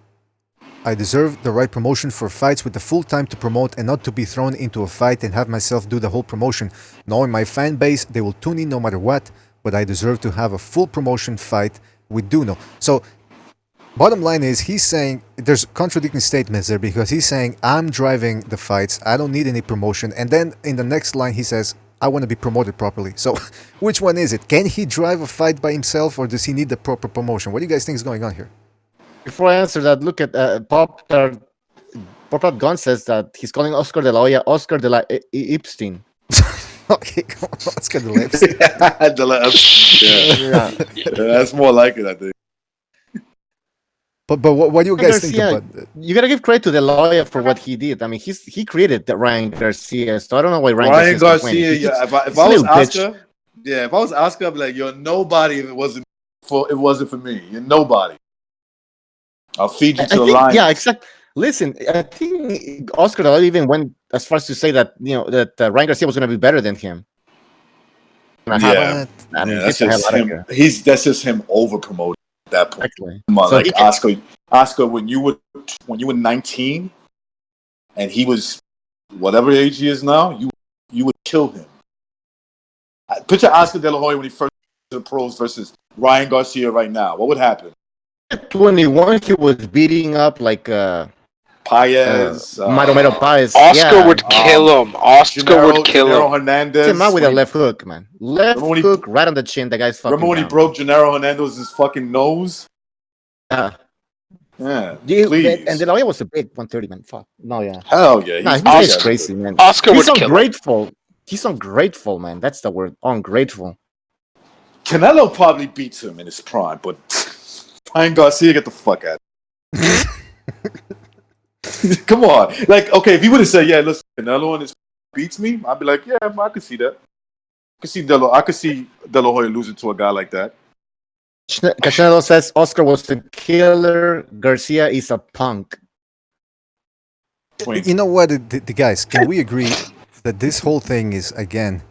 the right promotion for fights with the full time to promote and not to be thrown into a fight and have myself do the whole promotion. Knowing my fan base, they will tune in no matter what, but I deserve to have a full promotion fight with Duno. So bottom line is, he's saying there's contradicting statements there because he's saying I'm driving the fights, I don't need any promotion, and then in the next line he says I want to be promoted properly. So which one is it? Can he drive a fight by himself or does he need the proper promotion? What do you guys think is going on here? Before I answer that, look at Pop Gun says that he's calling Oscar de la Hoya Oscar de la Epstein. Okay, Oscar de la Epstein. Yeah, that's more like it, I think. But what do you guys think about that? You gotta give credit to the lawyer for what he did. I mean, he created the Ryan Garcia, so I don't know why Ryan Garcia. Yeah, if I was Oscar, I'd be like, you're nobody if it wasn't for me. You're nobody. I'll feed you to the lions. Yeah, exactly. Listen, I think Oscar de la Hoya even went as far as to say that Ryan Garcia was going to be better than him. Yeah, I mean, that's just him. That's just him over promoting. That point. Exactly. Come on, so like Oscar, when you were 19 and he was whatever age he is now, you would kill him. Picture Oscar De La Hoya when he first to the pros versus Ryan Garcia right now. What would happen? At 21, he was beating up like Paez, Maromero Paez. Oscar would kill him. Oscar would kill him. Hernandez. Came out with a left hook, man. Left hook right on the chin. The guy's fucking. Remember when he broke Gennaro Hernandez's fucking nose? Yeah. Please. And De La Hoya was a big 130 man. Fuck. No, yeah. Hell yeah. He's crazy, man. Oscar would kill him. He's ungrateful, man. That's the word. Ungrateful. Canelo probably beats him in his prime, but Ryan Garcia, get the fuck out. Come on. Like, okay, if he would have said, yeah, listen, Canelo and his beats me, I'd be like, yeah, I could see that. I could see De La Hoya losing to a guy like that. Canelo says Oscar was the killer. Garcia is a punk. You know what, the guys, can we agree that this whole thing is, again,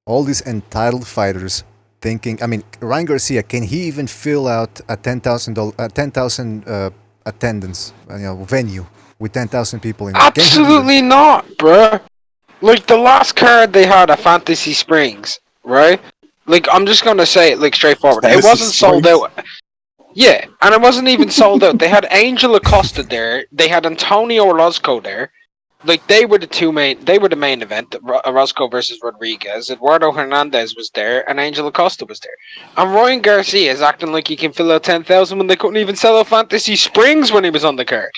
all these entitled fighters thinking, I mean, Ryan Garcia, can he even fill out a 10,000 attendance venue with 10,000 people in it? Absolutely not, bruh. Like the last card they had at Fantasy Springs, right? Like I'm just gonna say it like straightforward. It wasn't sold out. Yeah, and it wasn't even sold out. They had Angel Acosta there. They had Antonio Orozco there. Like they were the main event. Orozco versus Rodriguez. Eduardo Hernandez was there, and Angel Acosta was there. And Ryan Garcia is acting like he can fill out 10,000 when they couldn't even sell out Fantasy Springs when he was on the card.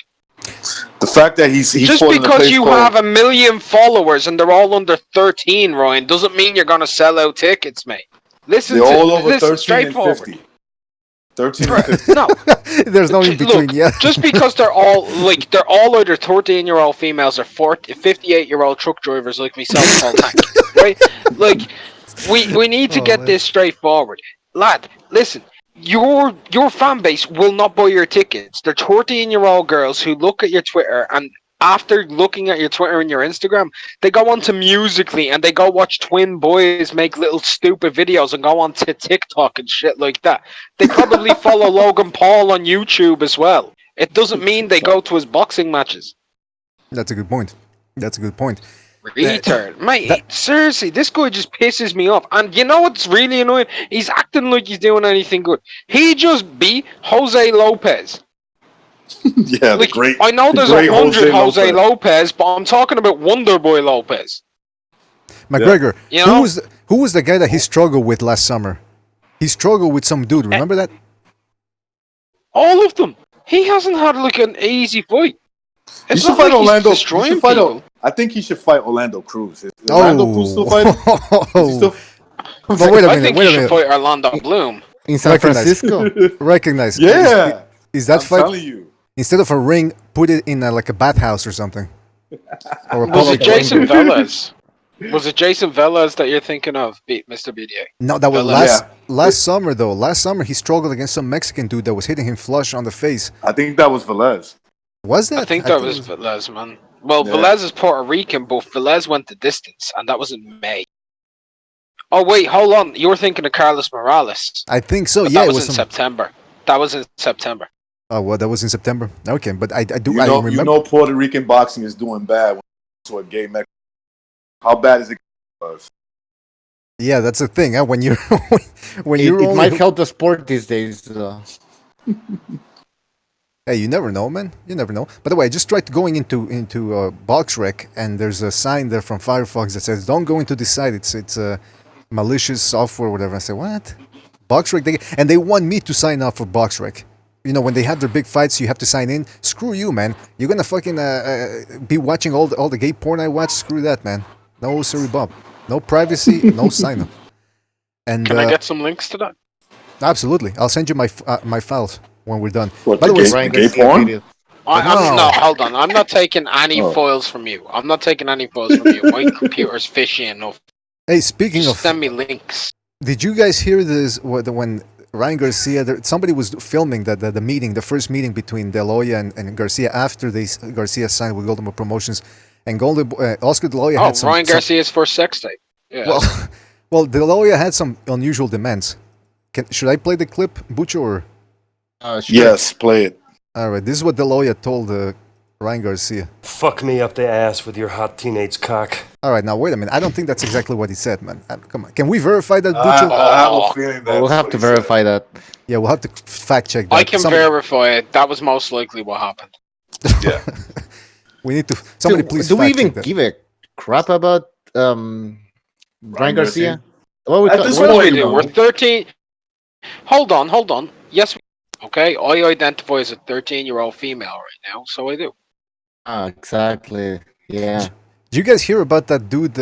The fact that he's just because you have 1 million followers and they're all under 13, Ryan, doesn't mean you're gonna sell out tickets, mate. Listen, they're all over 13 and 50. 13 and 50. No, There's no in between. Look, Yeah. just because they're all either 13-year-old females or 58-year-old truck drivers like myself, Paul Tank, right? Like, we need to get this straightforward, lad. Listen, your fan base will not buy your tickets. They're 13-year-old girls who look at your Twitter, and after looking at your Twitter and your Instagram, they go on to Musically and they go watch twin boys make little stupid videos and go on to TikTok and shit like that. They probably follow Logan Paul on YouTube as well. It doesn't mean they go to his boxing matches. That's a good point. That's a good point. Retard. Mate, seriously, this guy just pisses me off. And you know what's really annoying? He's acting like he's doing anything good. He just beat Jose Lopez. Yeah, the great. I know there's 100 Jose Lopez, but I'm talking about Wonderboy Lopez. McGregor. You know? Who was the guy that he struggled with last summer? He struggled with some dude. Remember that? All of them. He hasn't had like an easy fight. He should fight Orlando. He should fight I think he should fight Orlando Cruz. Is Orlando Cruz still fighting? But wait a minute. I think he should fight Orlando Bloom in San Francisco. Recognize. Yeah. Is that I'm fight? telling you. Instead of a ring, put it in like a bathhouse or something. Or was it Jason Velez? Was it Jason Velez that you're thinking of, Mr. BDA? No, that was last summer though. Last summer he struggled against some Mexican dude that was hitting him flush on the face. I think that was Velez. Was that? I think that was Velez, man. Well, Velez is Puerto Rican, but Velez went the distance, and that was in May. Oh wait, hold on. You were thinking of Carlos Morales. I think so. But Yeah, that was in September. That was in September. Oh well, that was in September. Okay, but I do. I remember. You know, Puerto Rican boxing is doing bad to a gay Mexican. How bad is it? Yeah, that's the thing. Huh? When you're it might help the sport these days. Hey, you never know, man. You never know. By the way, I just tried going into BoxRec, and there's a sign there from Firefox that says, "Don't go into this site. It's malicious software, whatever." I said, "What? BoxRec?" And they want me to sign up for BoxRec. You know, when they have their big fights, you have to sign in. Screw you, man. You're gonna fucking be watching all the gay porn I watch. Screw that, man. No, sorry, Bob. No privacy, no sign up. And can I get some links to that? Absolutely. I'll send you my files when we're done. What, by the way, gay porn? No, hold on. I'm not taking any files from you. I'm not taking any files from you. My computer's fishy enough. Hey, speaking of, send me links. Did you guys hear this? When Ryan Garcia, somebody was filming the meeting, the first meeting between De La Hoya and Garcia after Garcia signed with Golden Boy Promotions, and Oscar De La Hoya had some. Ryan Garcia's first sex tape. Yeah. Well, De La Hoya had some unusual demands. Should I play the clip, Bucho, or? Sure. Yes, play it. All right, this is what De La Hoya told Ryan Garcia. Fuck me up the ass with your hot teenage cock. All right, now wait a minute. I don't think that's exactly what he said, man. Come on, can we verify that, Bucho? I have a feeling that we'll have to verify that. Yeah, we'll have to fact check that. I can verify it. That was most likely what happened. Yeah. We need to. Somebody please. Do we even give a crap about Ryan Garcia? What do we do? We're 13. Hold on. Yes. Okay, I identify as a 13-year-old female right now, so I do. Exactly. Yeah. Did you guys hear about that dude,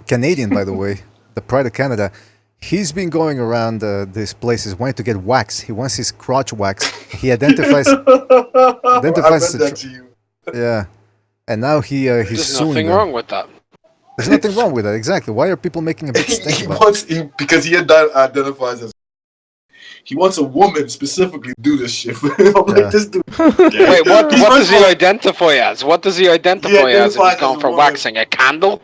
Canadian, by the way, the Pride of Canada? He's been going around these places wanting to get waxed. He wants his crotch waxed. He identifies. I read that to you. Yeah, and now he's There's suing nothing them. wrong with that. There's nothing wrong with that. Exactly. Why are people making a big stink about it? Because he identifies as. He wants a woman specifically to do this shit. I'm like, this dude. Wait, what does he identify as? What does he identify as if he's going for waxing? A candle?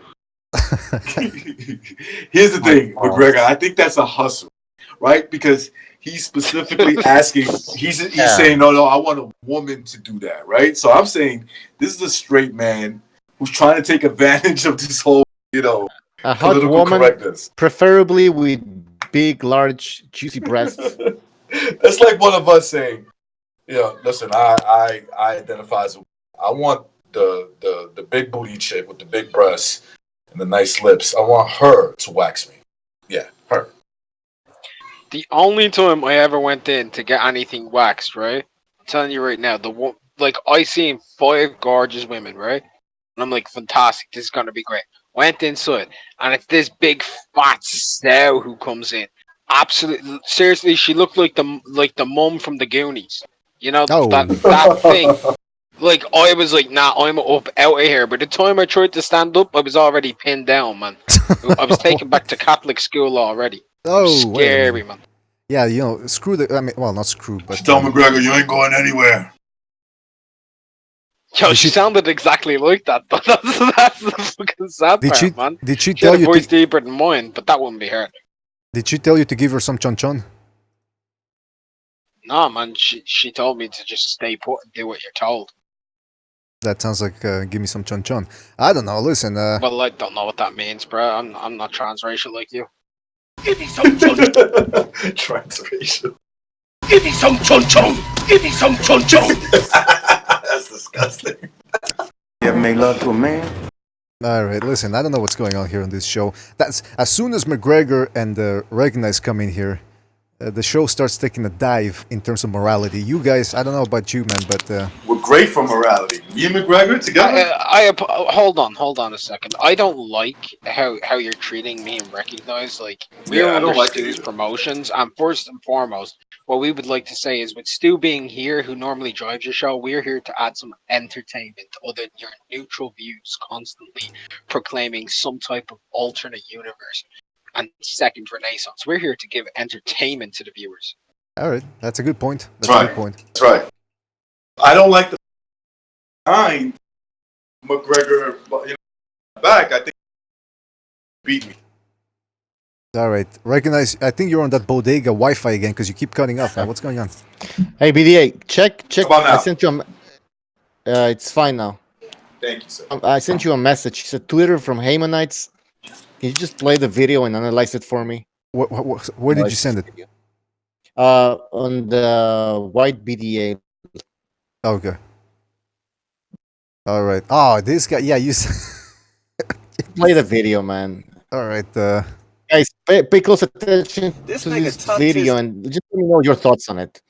Here's the thing, McGregor. I think that's a hustle, right? Because he's specifically asking. He's saying, no, I want a woman to do that, right? So I'm saying this is a straight man who's trying to take advantage of this whole, a hot woman, correctness. Preferably with big, large, juicy breasts. That's like one of us saying, listen, I identify as I want the big booty chick with the big breasts and the nice lips. I want her to wax me. Yeah, her. The only time I ever went in to get anything waxed, right? I'm telling you right now, I seen 5 gorgeous women, right? And I'm like, fantastic, this is gonna be great. Went inside, and it's this big fat sow who comes in, Absolutely, seriously, she looked like the mum from the Goonies. You know Oh. that thing. Like I was like, nah, I'm up out of here. By the time I tried to stand up, I was already pinned down, man. I was taken back to Catholic school already. It was Oh, wait a scary, minute. man. Yeah, you know, screw the. I mean, well, not screw, but. Tell McGregor you ain't going anywhere. Yo, she sounded exactly like that. But that's the fucking sad Did part, she? man. Did she She had tell a you voice to? deeper than mine, but that wouldn't be her. Did she tell you to give her some chon chon? Nah, man. She told me to just stay put and do what you're told. That sounds like give me some chon chon. I don't know. Listen. Well, I don't know what that means, bro. I'm not transracial like you. Give me some chon. Transracial. Give me some chon chon. Give me some chon chon. That's disgusting. You ever make love to a man? All right, listen. I don't know what's going on here on this show. That's as soon as McGregor and Recognize come in here, the show starts taking a dive in terms of morality. You guys, I don't know about you, man, but We're great for morality. Me and McGregor together. Hold on a second. I don't like how you're treating me and Recognize. Like we're Yeah, I under don't like it Stu's either. promotions, and first and foremost, what we would like to say is with Stu being here, who normally drives your show, we're here to add some entertainment other than your neutral views, constantly proclaiming some type of alternate universe and second renaissance. We're here to give entertainment to the viewers. all right, that's a good point. That's That's a right. good point. That's right. I don't like the behind McGregor, but you know, back. I think beat me. All right, Recognize. I think you're on that bodega Wi-Fi again because you keep cutting off, man. What's going on? Hey, BDA, check. How about now? I sent you it's fine now. Thank you, sir. I sent you a message. It's a Twitter from Haymanites. Can you just play the video and analyze it for me? Where did you send it? On the white BDA. Okay. All right. Oh, this guy. Yeah, you. Play the video, man. All right. Guys, pay close attention This to nigga this tucked video his- and just let me know your thoughts on it.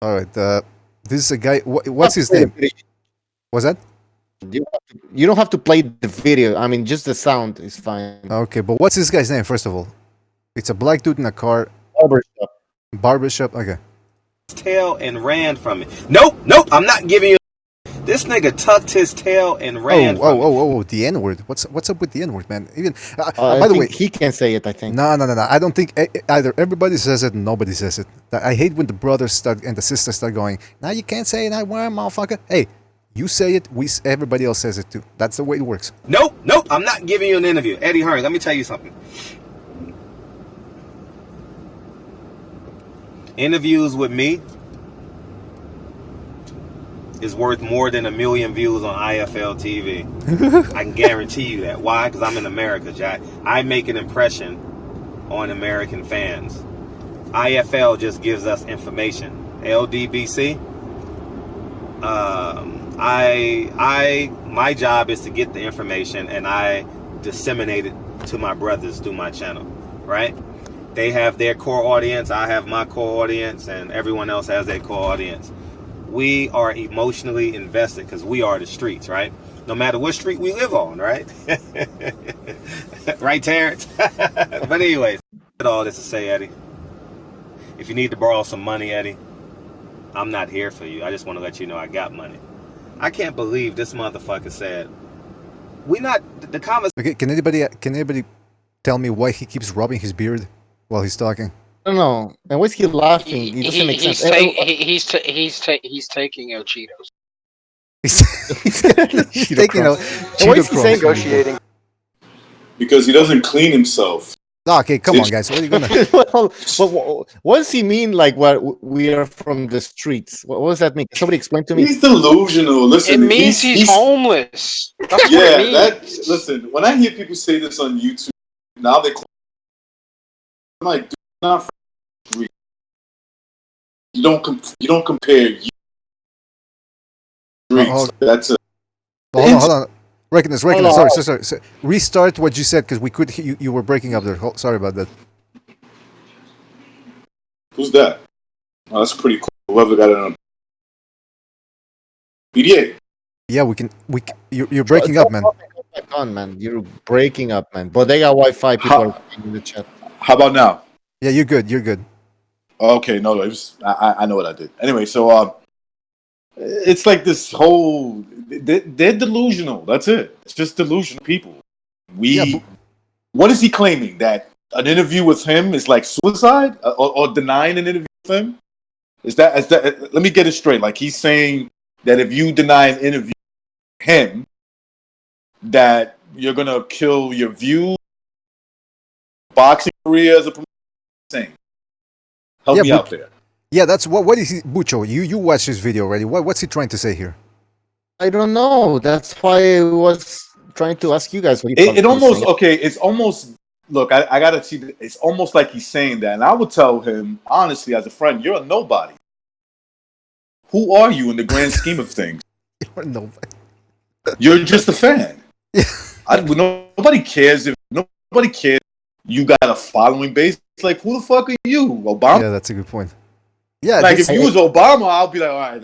All right. This is a guy. What's his name? What's that? You don't have to play the video. I mean, just the sound is fine. Okay, but what's this guy's name? First of all, it's a black dude in a car. Barbershop. Barbershop. Okay. Tail and ran from it. Nope, I'm not giving you. This nigga tucked his tail and ran. Oh, the N word. What's up with the N word, man? Even I by the think way, he can say it. I think. no. I don't think either everybody says it, nobody says it. I hate when the brothers start and the sisters start going. Now you can't say that word, motherfucker. Hey, you say it. Everybody else says it too. That's the way it works. Nope, I'm not giving you an interview. Eddie Hearn, let me tell you something. Interviews with me is worth more than 1 million views on IFL TV. I can guarantee you that. Why? Because I'm in America, Jack. I make an impression on American fans. IFL just gives us information. LDBC, my job is to get the information and I disseminate it to my brothers through my channel, right? They have their core audience, I have my core audience, and everyone else has their core audience. We are emotionally invested because we are the streets, right? No matter what street we live on, right? Right, Terrence? But anyways, all this to say, Eddie, if you need to borrow some money, Eddie, I'm not here for you. I just want to let you know I got money. I can't believe this motherfucker said, the conversation. Okay, can anybody tell me why he keeps rubbing his beard while he's talking? I don't know. And why is he laughing? It doesn't make sense. He's taking out Cheetos. He's taking out Why is he saying negotiating? Because he doesn't clean himself. Okay, come on, guys. What are you gonna? What does he mean? Like, what we are from the streets? What does that mean? Can somebody explain to me? He's delusional. Listen, It means he's homeless. That's yeah, what it means. listen. When I hear people say this on YouTube, now they. I'm like, do not. You don't compare. That's it. Hold on. Recognize. Sorry. Restart what you said because we could. You were breaking up there. Sorry about that. Who's that? Oh, that's pretty cool. Whoever got it on BDA. Yeah, we can. You're breaking up, man. Back on, man. You're breaking up, man. Bodega Wi-Fi people are in the chat. How about now? Yeah, you're good. You're good. Okay, no, it was I know what I did. Anyway, so it's like this whole they're delusional. That's it. It's just delusional people. What is he claiming, that an interview with him is like suicide, or denying an interview with him? Is that let me get it straight. Like, he's saying that if you deny an interview with him, that you're gonna kill your view, boxing career as a promoter. Saying, help me out there. Yeah, that's what is he, Bucho? You watched this video already. What's he trying to say here? I don't know. That's why I was trying to ask you guys what you thought. It almost it's almost, look. I gotta see. It's almost like he's saying that, and I would tell him honestly, as a friend, you're a nobody. Who are you in the grand scheme of things? You're a nobody. You're just a fan. Nobody cares if nobody cares. You got a following base. Like, who the fuck are you, Obama? Yeah, that's a good point. Yeah, like if you was Obama, I'll be like, all right,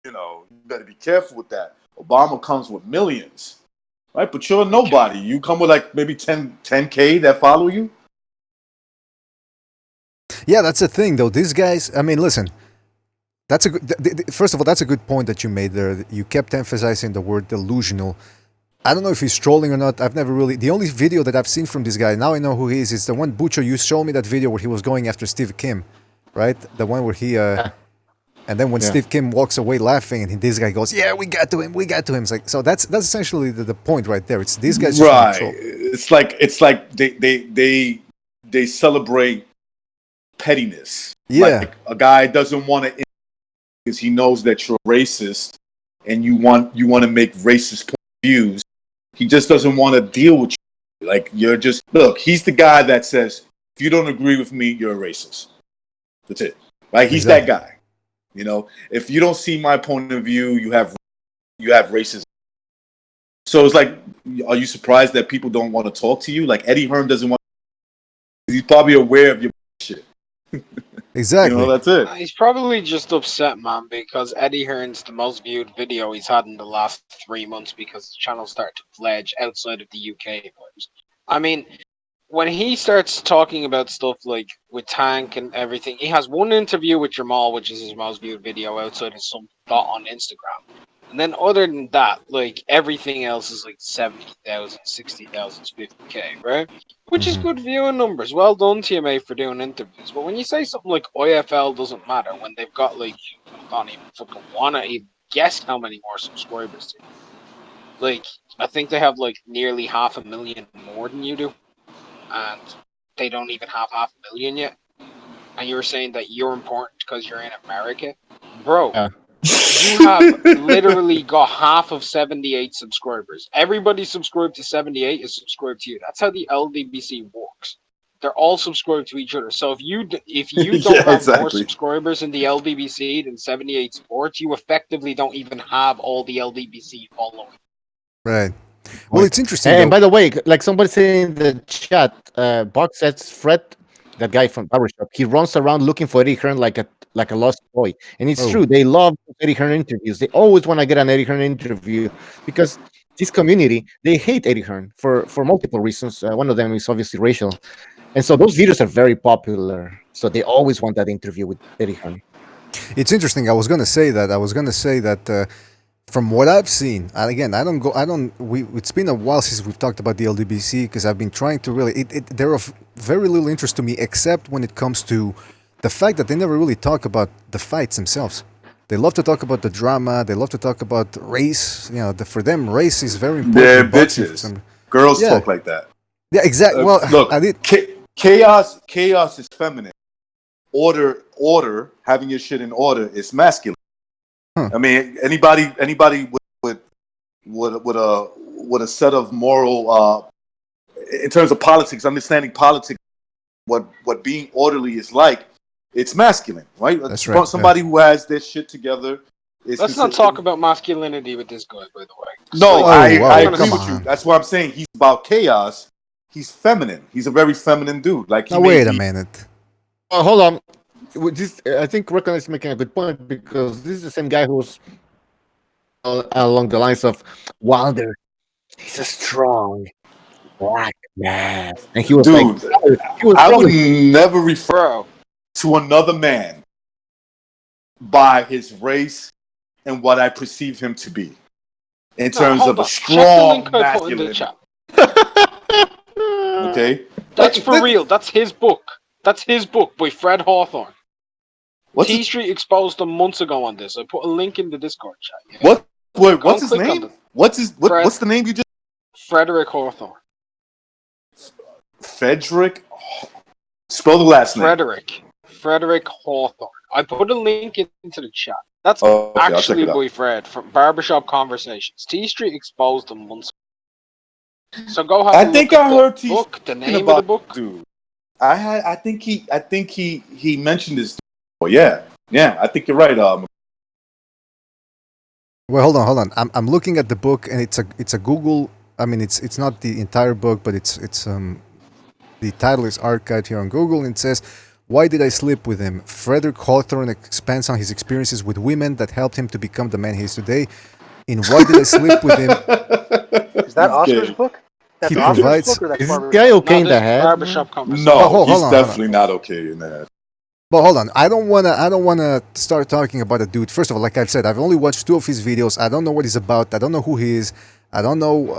you better be careful with that. Obama comes with millions, right? But you're a nobody. You come with like maybe 10K that follow you. Yeah, that's the thing, though. These guys, I mean, listen. That's a good. First of all, that's a good point that you made there. You kept emphasizing the word delusional. I don't know if he's trolling or not. I've never really. The only video that I've seen from this guy, now I know who he is. It's the one, Bucho, you showed me that video where he was going after Steve Kim, right? The one where he. And then when Steve Kim walks away laughing, and this guy goes, "Yeah, we got to him. We got to him." It's like, so that's essentially the point right there. It's these guys just right. Troll. It's like they celebrate pettiness. Yeah, like a guy doesn't want to because he knows that you're racist and you want to make racist point of views. He just doesn't want to deal with you. Like, you're just, look, he's the guy that says, if you don't agree with me, you're a racist. That's it. Right? He's that guy. If you don't see my point of view, you have racism. So it's like, are you surprised that people don't want to talk to you? Like, Eddie Hearn doesn't want. He's probably aware of your shit. Exactly. That's it. He's probably just upset, man, because Eddie Hearn's the most viewed video he's had in the last 3 months because the channel started to fledge outside of the UK. I mean, when he starts talking about stuff like with Tank and everything, he has one interview with Jamal, which is his most viewed video outside of some thought on Instagram. And then other than that, like, everything else is like 70,000, 60,000, 50K, right? Which is good viewing numbers. Well done, TMA, for doing interviews. But when you say something like IFL doesn't matter, when they've got, like, I don't even fucking wanna even guess how many more subscribers they have. Like, I think they have like nearly 500,000 more than you do. And they don't even have 500,000 yet. And you're saying that you're important because you're in America? Bro. You have literally got half of 78 subscribers. Everybody subscribed to 78 is subscribed to you. That's how the LDBC works. They're all subscribed to each other. So if you don't have more subscribers in the LDBC than 78 supports, you effectively don't even have all the LDBC following. Right. Well, it's interesting. And by the way, like somebody said in the chat, Box says Fred, that guy from Barbershop, he runs around looking for Eddie Hearn like a lost boy. And it's true. They love Eddie Hearn interviews. They always want to get an Eddie Hearn interview because this community, they hate Eddie Hearn for multiple reasons. One of them is obviously racial. And so those videos are very popular. So they always want that interview with Eddie Hearn. It's interesting. I was going to say that from what I've seen, and again, it's been a while since we've talked about the LDBC because I've been trying to really, they're of very little interest to me, except when it comes to the fact that they never really talk about the fights themselves. They love to talk about the drama. They love to talk about race. For them, race is very important. They're bitches. Girls talk like that. Yeah, exactly. Well, look, chaos is feminine. Order, having your shit in order is masculine. I mean, anybody with a set of moral, in terms of politics, understanding politics, what being orderly is like, it's masculine, right? That's right. Somebody who has their shit together. Let's not talk about masculinity with this guy, by the way. No, I agree with you. That's what I'm saying. He's about chaos. He's feminine. He's a very feminine dude. Like, wait a minute. Hold on. I think Recon is making a good point because this is the same guy who's along the lines of Wilder. He's a strong. black man, and he was Dude, he was I would probably never refer to another man by his race and what I perceive him to be in terms of a Check the link strong I put in the masculine. chat. Okay, That's for real. That's his book. That's his book by Fred Hawthorne. T Street exposed them months ago on this. I put a link in the Discord chat. Yeah? What? Wait, Go what's and his click on name? the What's the name you just? Frederick Hawthorne. Frederick. Spell the last name. Frederick Hawthorne. I put a link into the chat. That's Okay, I'll check actually it out. by Fred from Barbershop Conversations. T Street exposed them months ago. So go have a look think at I the heard T book, the name about of the book. Dude, I think he mentioned this. Oh yeah, I think you're right. Well, hold on. I'm looking at the book, and it's a Google. I mean, it's not the entire book, but it's the title is archived here on Google, and it says, "Why did I sleep with him?" Frederick Hawthorne expands on his experiences with women that helped him to become the man he is today. In "Why Did I Sleep with Him?" Is that Oscar's book? That's He Oscar's provides. book, or that's Is this Barber's guy book? okay in the head? Barbershop Conversations. No, hold he's on. definitely not okay in that. But hold on, I don't wanna start talking about a dude. First of all, like I've said, I've only watched 2 of his videos. I don't know what he's about. I don't know who he is. I don't know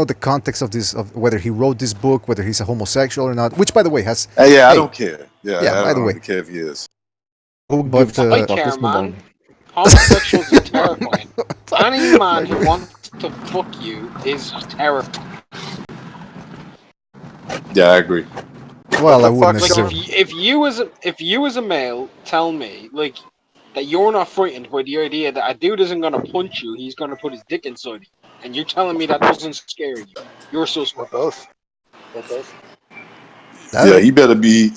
the context of this, of whether he wrote this book, whether he's a homosexual or not. Which, by the way, has I don't care. Yeah, by I the don't way, really care if he is. but I care, man. Homosexuals are terrifying. Any man who wants to fuck you is terrifying. Yeah, I agree. Well, I wouldn't Like necessarily. if you as a male tell me like that you're not frightened by the idea that a dude isn't gonna punch you, he's gonna put his dick inside you, and you're telling me that doesn't scare you, you're suspect. Both. They're both. Yeah, he better be.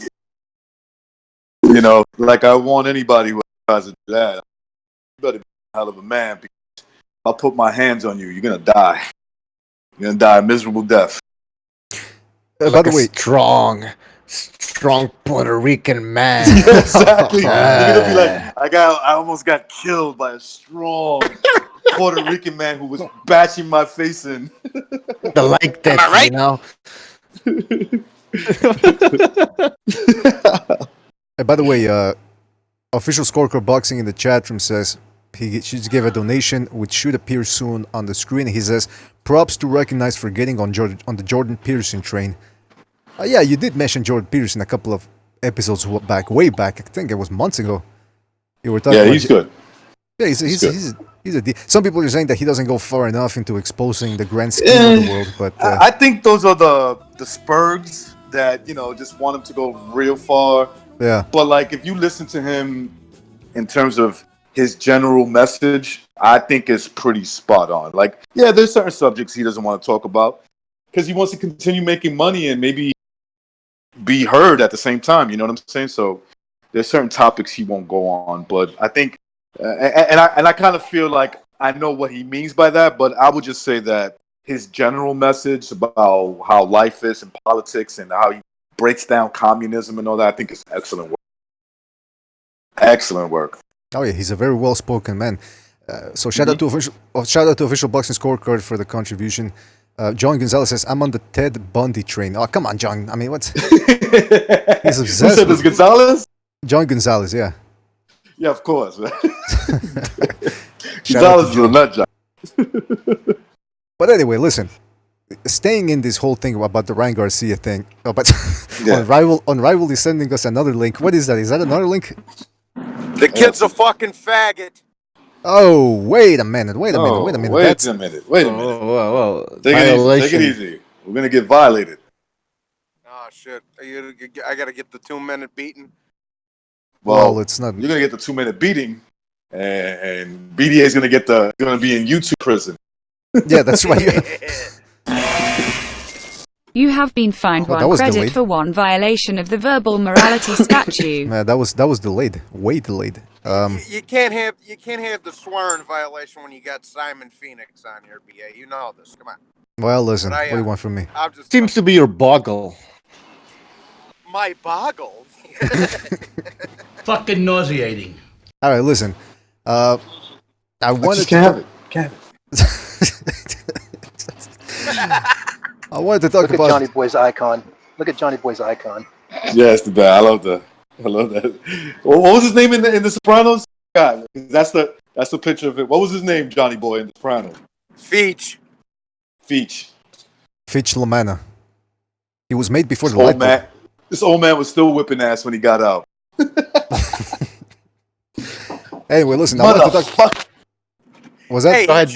Like I want anybody who tries to do that. You better be a hell of a man. Because if I put my hands on you, you're gonna die. You're gonna die a miserable death. By the way, strong Puerto Rican man. Yeah, exactly. You're gonna be like, I almost got killed by a strong Puerto Rican man who was bashing my face in. I like that, right? By the way, official scorecard boxing in the chat room says she just gave a donation which should appear soon on the screen. He says, "Props to Recognize for getting on the Jordan Peterson train." Yeah, you did mention Jordan Peterson a couple of episodes way back. I think it was months ago. You were talking. Yeah, about he's good. Yeah, he's a some people are saying that he doesn't go far enough into exposing the grand scheme of the world, but I think those are the spurgs that just want him to go real far. Yeah. But like, if you listen to him in terms of his general message, I think it's pretty spot on. Like, yeah, there's certain subjects he doesn't want to talk about because he wants to continue making money and maybe be heard at the same time. You know what I'm saying? So there's certain topics he won't go on. But I think, and I kind of feel like I know what he means by that. But I would just say that his general message about how life is and politics and how he breaks down communism and all that, I think is excellent work. Excellent work. Oh yeah, he's a very well-spoken man. So shout out to official boxing scorecard for the contribution. John Gonzalez says, "I'm on the Ted Bundy train." Oh come on, John. I mean, what's he's obsessed. Who said this, Gonzalez? John Gonzalez, yeah. Yeah, of course. Gonzalez is a nut job. But anyway, listen. Staying in this whole thing about the Ryan Garcia thing, but Unrivaled is sending us another link. What is that? Is that another link? The kid's a fucking faggot. Oh, wait a minute. Wait a minute. Whoa. Take it easy. We're gonna get violated. Oh shit! I gotta get the 2-minute beating. Well, it's not. You're gonna get the 2-minute beating, and BDA is gonna be in YouTube prison. Yeah, that's right. You have been fined 1 credit delayed. for 1 violation of the verbal morality statute. Man, that was delayed. Way delayed. You can't have the swearing violation when you got Simon Phoenix on your BA. You know this. Come on. Well, listen. What do you want from me? Seems to be your boggle. My boggle. Fucking nauseating. All right, listen. I wanted to have it. I wanted to talk Look about at Johnny Boy's icon. Look at Johnny Boy's icon. Yeah, it's the best. I love that. What was his name in the Sopranos? God, that's the picture of it. What was his name, Johnny Boy in the Sopranos? Feech. Feech. Feech Lamana. He was made before This the old light bulb. man. This old man was still whipping ass when he got out. Anyway, listen. I wanted to talk. Was that? Hey, Go ahead,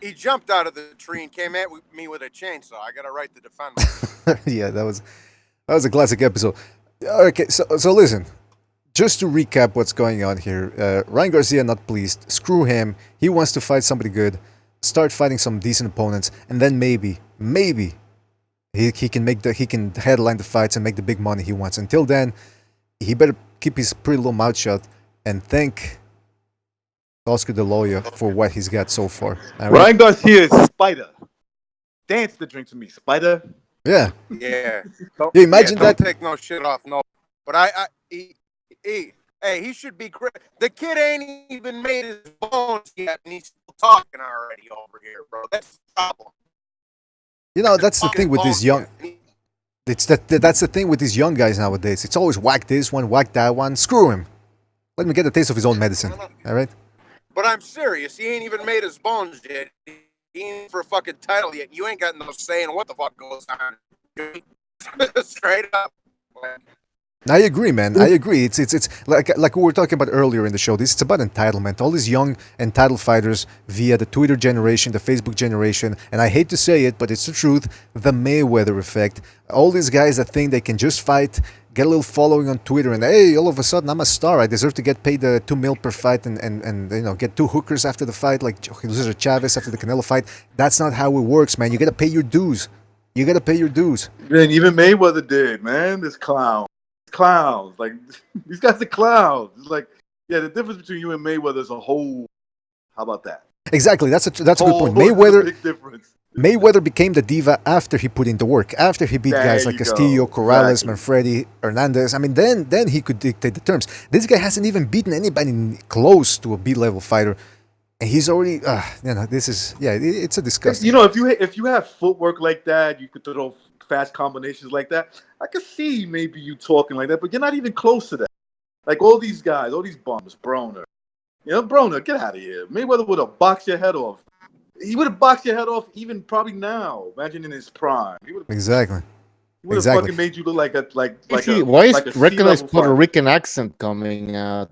he jumped out of the tree and came at me with a chainsaw. I got a right to defend myself. Yeah, that was a classic episode. Okay, so listen. Just to recap what's going on here, Ryan Garcia not pleased. Screw him. He wants to fight somebody good. Start fighting some decent opponents, and then maybe he can headline the fights and make the big money he wants. Until then, he better keep his pretty little mouth shut and thank Oscar De La Hoya for what he's got so far. All right? Ryan Garcia is Spider. Dance the drink to me, Spider. Yeah. Yeah. You imagine that? Don't take no shit off, no. But he should be. The kid ain't even made his bones yet, and he's still talking already over here, bro. That's the problem. You know, that's the thing with these young. That's the thing with these young guys nowadays. It's always whack this one, whack that one. Screw him. Let him get a taste of his own medicine. All right. But I'm serious. He ain't even made his bones yet. He ain't for a fucking title yet. You ain't got no say in what the fuck goes on. Straight up. I agree, man. I agree. It's like we were talking about earlier in the show. It's about entitlement. All these young entitled fighters via the Twitter generation, the Facebook generation, and I hate to say it, but it's the truth. The Mayweather effect. All these guys that think they can just fight, get a little following on Twitter, and hey, all of a sudden I'm a star. I deserve to get paid $2 million per fight, and you know, get 2 hookers after the fight, like Chisora Chavez after the Canelo fight. That's not how it works, man. You gotta pay your dues. You gotta pay your dues. Man, even Mayweather did, man. This clowns. Like, these guys are clowns. It's like, yeah, the difference between you and Mayweather is a whole. How about that? Exactly. That's a good point. Mayweather became the diva after he put in the work. After he beat guys like Castillo, Corrales, Manfredi, Hernandez. I mean, then he could dictate the terms. This guy hasn't even beaten anybody close to a B-level fighter. And he's already, this is, it's a disgusting. You know, if you have footwork like that, you could throw fast combinations like that. I could see maybe you talking like that, but you're not even close to that. Like all these guys, all these bums, Broner. You know, Broner, get out of here. Mayweather would have boxed your head off. He would have boxed your head off even probably now. Imagine in his prime. Exactly. He would have fucking made you look like a why is like a recognized C-level Puerto fighter. Rican accent coming out?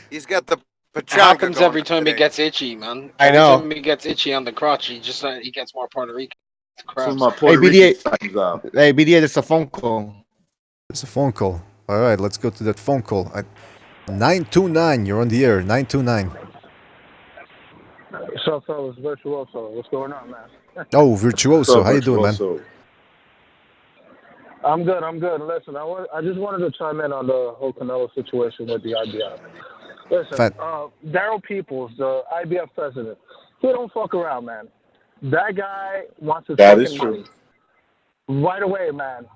He's got the It happens every time he gets itchy, man. I know. Every time he gets itchy on the crotch, he gets more Puerto Rican. Some of my Hey, Puerto BDA. Rican fans out. Hey, BDA, there's a phone call. There's a phone call. All right, let's go to that phone call. At 929, you're on the air. 929. What's up, fellas? Virtuoso. What's going on, man? Oh, Virtuoso. How you doing, man? I'm good. Listen, I just wanted to chime in on the whole Canelo situation with the IBF. Listen, Daryl Peoples, the IBF president, he don't fuck around, man. That guy wants his fucking money right away, man.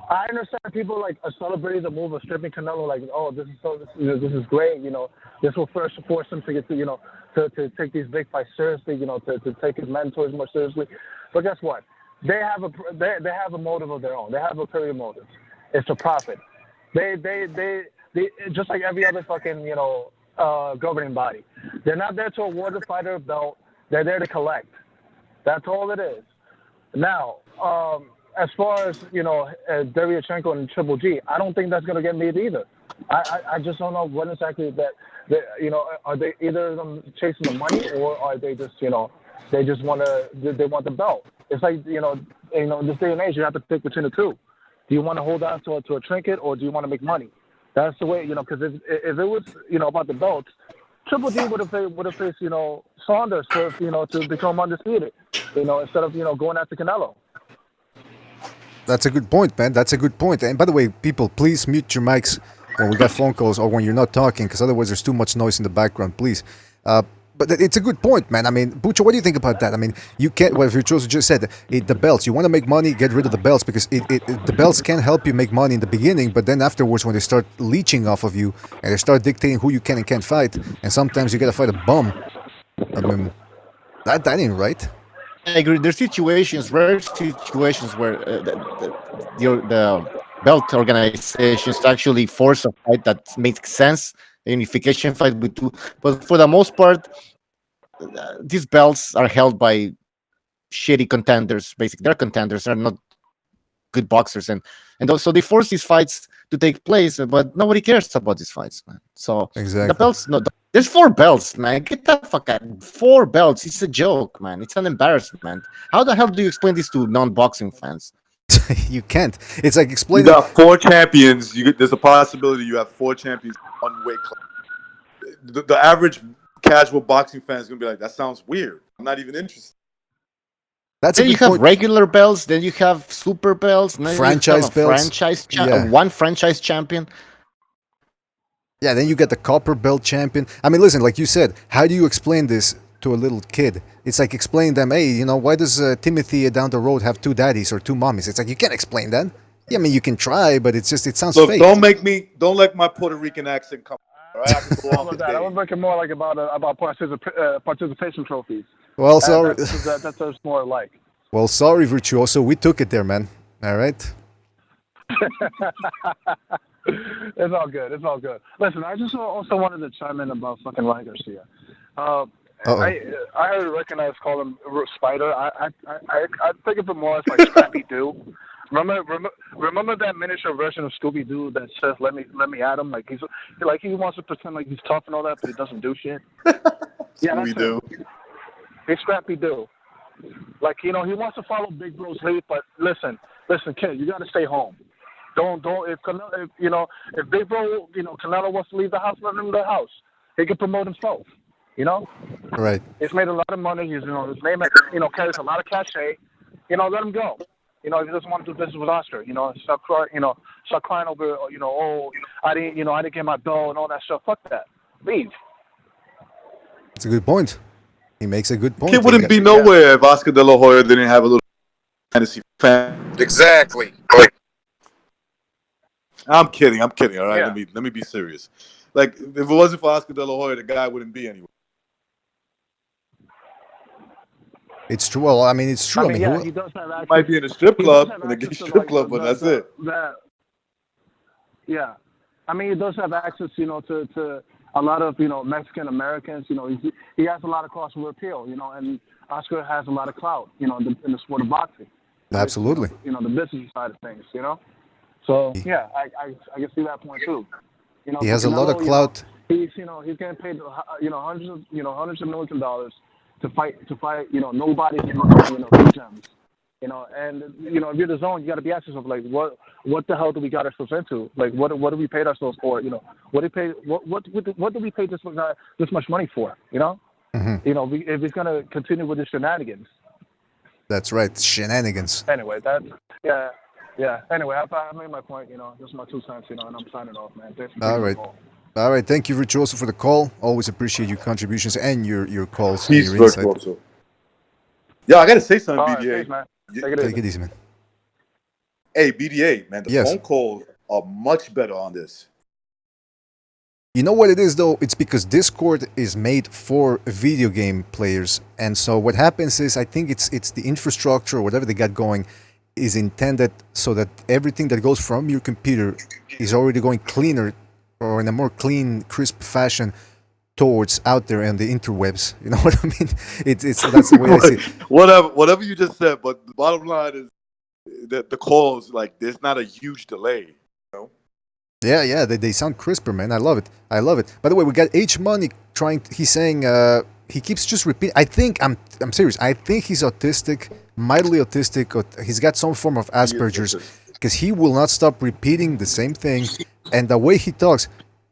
I understand people like are celebrating the move of stripping Canelo, like, oh, this is great, you know. This will first force him to get to, you know, to take these big fights seriously, you know, to take his mentors more seriously. But guess what? They have a motive of their own. They have a career motive. It's to profit. They just like every other fucking, you know, governing body. They're not there to award the fighter a belt. They're there to collect. That's all it is. Now, as far as, you know, Deryachenko and Triple G, I don't think that's going to get made either. I just don't know what exactly that, you know, are they either of them chasing the money, or are they just, you know, they just want the belt. It's like, you know, in this day and age, you have to pick between the two. Do you want to hold on to a trinket, or do you want to make money? That's the way, you know, because if it was, you know, about the belts, Triple G would have faced, you know, Saunders to, you know, to become undisputed, you know, instead of, you know, going after Canelo. That's a good point, man. That's a good point. And by the way, people, please mute your mics when we got phone calls or when you're not talking, because otherwise there's too much noise in the background, please. But it's a good point, man. I mean, Bucho, what do you think about that? I mean, you can't, well, if you just said, the belts, you want to make money, get rid of the belts, because the belts can help you make money in the beginning, but then afterwards, when they start leeching off of you, and they start dictating who you can and can't fight, and sometimes you got to fight a bum, I mean, that ain't right. agree. There's situations, rare situations where the belt organizations actually force a fight that makes sense, a unification fight with two. But for the most part, these belts are held by shitty contenders. Basically, they're contenders. They're not good boxers, and also they force these fights to take place, but nobody cares about these fights, man. So the Exactly. belts, no, there's 4 belts, man. Get the fuck out. 4 belts. It's a joke, man. It's an embarrassment. How the hell do you explain this to non-boxing fans? You can't. It's like You explaining. got 4 champions. There's a possibility you have 4 champions in one weight class. The average casual boxing fan is gonna be like, that sounds weird. I'm not even interested. That's Then a you good have point. regular belts. Then you have super belts. Then Franchise you have a belts. franchise Yeah. one franchise champion. Yeah, then you get the copper belt champion. I mean, listen, like you said, how do you explain this to a little kid? It's like explaining them, hey, you know, why does Timothy down the road have 2 daddies or 2 mommies? It's like, you can't explain that. Yeah, I mean, you can try, but it sounds Look, fake. don't let my Puerto Rican accent come. All right, I can go on for I was days. looking more like about participation trophies. Well, sorry. That's just more like. Well, sorry, Virtuoso. We took it there, man. All right? It's all good. It's all good. Listen, I just also wanted to chime in about fucking Ryan Garcia. I heard recognized call him Spider. I think of him more as like Scrappy Doo. Remember that miniature version of Scooby Doo that says "Let me at him"? Like he wants to pretend like he's tough and all that, but he doesn't do shit. Yeah, that's him. He's Scrappy Doo. Like, you know, he wants to follow Big Bro's lead, but listen, kid, you got to stay home. Don't if Big Bro, Canelo wants to leave the house, let him leave the house. He can promote himself. You know. Right. He's made a lot of money. His name, carries a lot of cachet. Let him go. If he doesn't want to do business with Oscar, stop crying over, I didn't get my dough and all that stuff. Fuck that. Leave. It's a good point. He makes a good point. Kid wouldn't be nowhere if Oscar De La Hoya didn't have a little fantasy fan. Exactly. I'm kidding. All right, yeah. Let me be serious. Like, if it wasn't for Oscar De La Hoya, the guy wouldn't be anywhere. It's true. Well, I mean, it's true. He does have access. Might be in a strip club, but that's it. Yeah, I mean, he does have access, to a lot of, Mexican Americans. He has a lot of crossover appeal, and Oscar has a lot of clout, in the sport of boxing. Absolutely. The business side of things, So yeah, I can see that point too. He has a lot of clout. He's getting paid hundreds of millions of dollars to fight nobody gems. And if you're the zone, you got to be asking yourself, like, what the hell do we got ourselves into? Like, what do we paid ourselves for? What do we pay this much money for? Mm-hmm. If he's gonna continue with his shenanigans. That's right, shenanigans. Anyway, yeah. Anyway, I made my point. Just my 2 cents. And I'm signing off, man. Thanks for All right. Thank you, Virtuoso, for the call. Always appreciate your contributions and your calls. Peace, and your insight. Virtuoso. Yo, I gotta say something, All BDA. right, peace, man. Take it easy, man. Hey, BDA, man, the Yes. phone calls are much better on this. You know what it is, though? It's because Discord is made for video game players. And so what happens is, I think it's the infrastructure or whatever they got going is intended so that everything that goes from your computer is already going cleaner or in a more clean, crisp fashion towards out there in the interwebs. You know what I mean? It's that's the way I see it. Whatever you just said, but the bottom line is that the calls, like, there's not a huge delay. Yeah, they sound crisper, man. I love it. By the way, we got H Money he's saying he keeps just repeating. I think I'm serious. I think he's autistic, mildly autistic. Or he's got some form of Asperger's because he will not stop repeating the same thing. And the way he talks,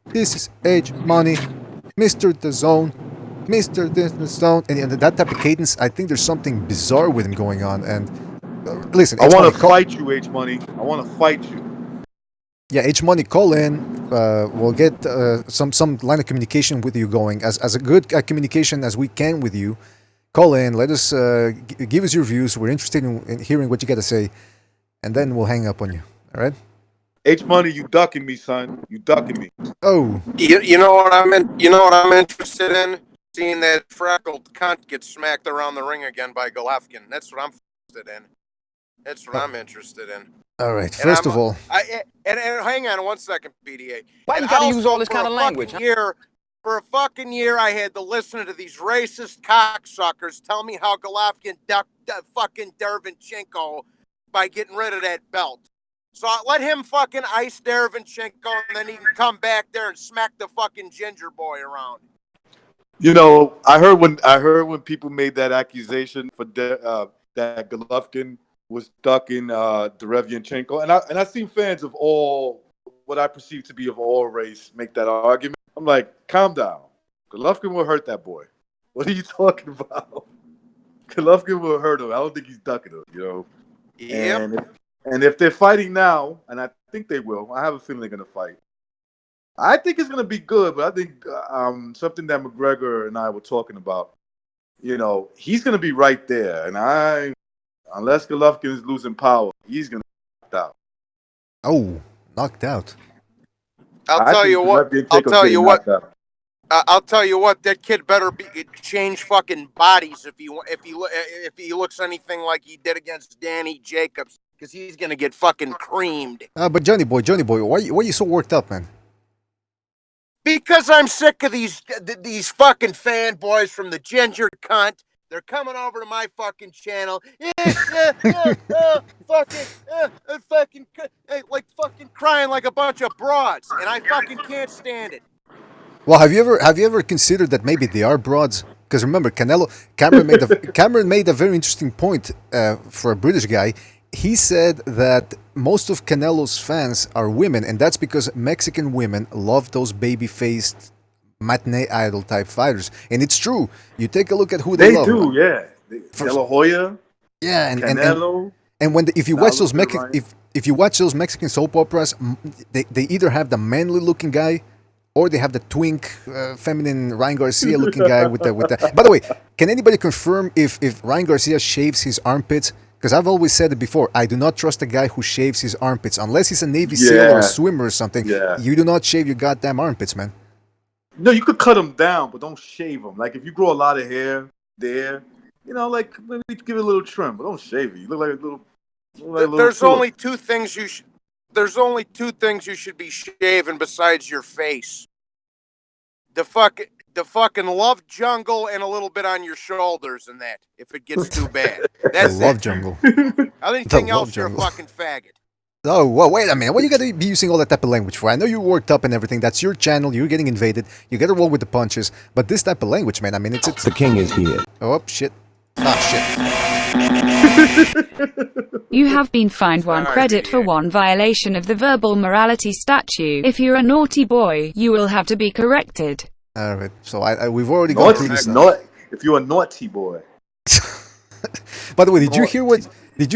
this is H Money, Mr. The Zone, Mr. The Zone, and that type of cadence. I think there's something bizarre with him going on. And listen, I want to fight you, H Money. I want to fight you. Yeah, H Money, call in. We'll get some line of communication with you going as a good communication as we can with you. Call in, let us give us your views. We're interested in hearing what you got to say, and then we'll hang up on you. All right? H Money, you ducking me, son. You ducking me. Oh. You know what I'm interested in? seeing that freckled cunt get smacked around the ring again by Golovkin. That's what I'm interested in. That's what I'm interested in. All right. First of all, And hang on 1 second, BDA. Why and you gotta also, use all this for kind a of language? fucking year, for a fucking year, I had to listen to these racist cocksuckers tell me how Golovkin ducked fucking Derevchenko by getting rid of that belt. So I let him fucking ice Derevchenko, and then he can come back there and smack the fucking ginger boy around. You know, I heard when people made that accusation for that Golovkin was ducking Derevchenko, and I seen fans of all what I perceive to be of all race make that argument. I'm like, calm down. Golovkin will hurt that boy. What are you talking about? Golovkin will hurt him. I don't think he's ducking him. You know. Yep. And if they're fighting now, and I think they will, I have a feeling they're gonna fight. I think it's gonna be good, but I think something that McGregor and I were talking about. You know, he's gonna be right there, and unless Golovkin is losing power, he's gonna be knocked out. oh, knocked out. I'll tell you what. I'll tell you what. That kid better change fucking bodies if he looks anything like he did against Danny Jacobs, because he's gonna get fucking creamed. But Johnny boy, why are you so worked up, man? Because I'm sick of these fucking fanboys from the ginger cunt. They're coming over to my fucking channel, like fucking crying like a bunch of broads, and I fucking can't stand it. Well, have you ever considered that maybe they are broads? Because remember, Cameron made a very interesting point for a British guy. He said that most of Canelo's fans are women, and that's because Mexican women love those baby-faced matinee idol type fighters, and it's true. You take a look at who they love. They do, yeah. De La Hoya, yeah, and Canelo. And when if you watch those if you watch those Mexican soap operas, they either have the manly looking guy, or they have the twink, feminine Ryan Garcia looking guy with the. By the way, can anybody confirm if Ryan Garcia shaves his armpits? Because I've always said it before, I do not trust a guy who shaves his armpits unless he's a Navy SEAL or a swimmer or something. Yeah. You do not shave your goddamn armpits, man. No, you could cut them down, but don't shave them. Like if you grow a lot of hair there, you know, like maybe give it a little trim, but don't shave it. You look like a little. There's only two things you should. There's only two things you should be shaving besides your face. The fucking love jungle and a little bit on your shoulders, and that if it gets too bad. That's the love jungle. Anything else, you're a fucking faggot. Oh, well, wait a minute. What you got to be using all that type of language for? I know you're worked up and everything. That's your channel. You're getting invaded. You got to roll with the punches. But this type of language, man, I mean, it's... The king is here. Oh, shit. Ah, shit. You have been fined 1 credit for 1 violation of the verbal morality statute. If you're a naughty boy, you will have to be corrected. All right. So we've already gone through this now. If you're a naughty boy. By the way, did you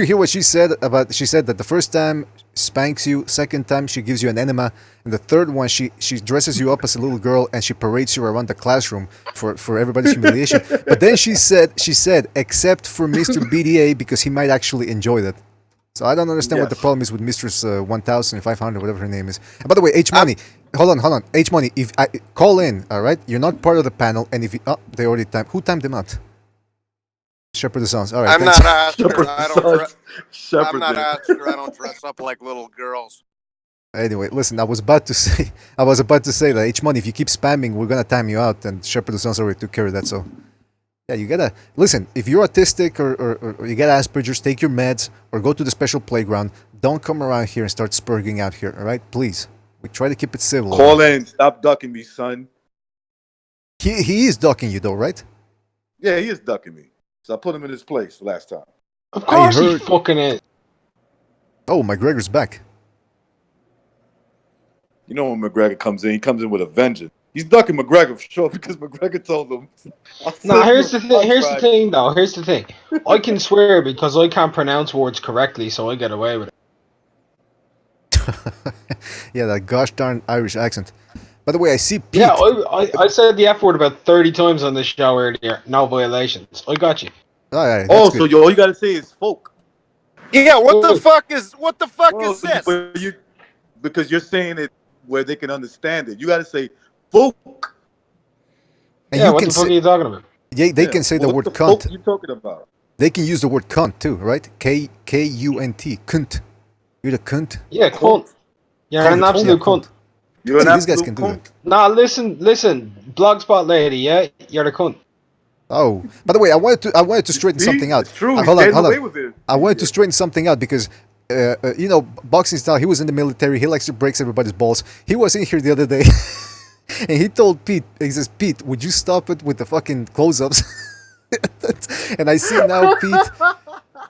hear what she said about? She said that the first time spanks you, second time she gives you an enema, and the third one she dresses you up as a little girl and she parades you around the classroom for everybody's humiliation. But then she said except for Mr. BDA because he might actually enjoy that. So I don't understand what the problem is with Mistress 1500, whatever her name is. And by the way, H Money, hold on, H Money, if I call in, all right, you're not part of the panel, and if you, they already timed. Who timed them out? Shepherd the Sons. All right. I'm not Oscar. I don't dress up like little girls. Anyway, listen. I was about to say that H Money, if you keep spamming, we're gonna time you out, and Shepherd the Sons already took care of that. So, yeah, you gotta listen. If you're autistic or you get Asperger's, take your meds or go to the special playground. Don't come around here and start spurging out here. All right, please. We try to keep it civil. Call in. Stop ducking me, son. He is ducking you though, right? Yeah, he is ducking me. So I put him in his place last time. Of course he fucking is. Oh, McGregor's back. You know when McGregor comes in, he comes in with a vengeance. He's ducking McGregor for sure because McGregor told him. No, here's the thing. Here's the thing, though. Here's the thing. I can swear because I can't pronounce words correctly, so I get away with it. Yeah, that gosh darn Irish accent. By the way, I see Pete. Yeah, I said the F word about 30 times on this show earlier. No violations. I got you. All right, oh, so all you gotta say is folk. Yeah, what the fuck is this? Because you're saying it where they can understand it. You gotta say folk. And Yeah, you what can the fuck say, are you talking about? they can say the what word the cunt. fuck are you talking about? They can use the word cunt too, right? K-U-N-T. Cunt. You're the cunt. Yeah, cunt. You're Cunt. an Yeah, absolute cunt. cunt. You're an See, these guys absolute can do that. cunt. Nah, listen. Blogspot lady, yeah? You're the cunt. Oh, by the way, I wanted to straighten something out. It's true. He's getting away with it. I wanted to straighten something out because, you know, boxing style. He was in the military. He likes to break everybody's balls. He was in here the other day, and he told Pete, he says, "Pete, would you stop it with the fucking close-ups?" And I see now, Pete.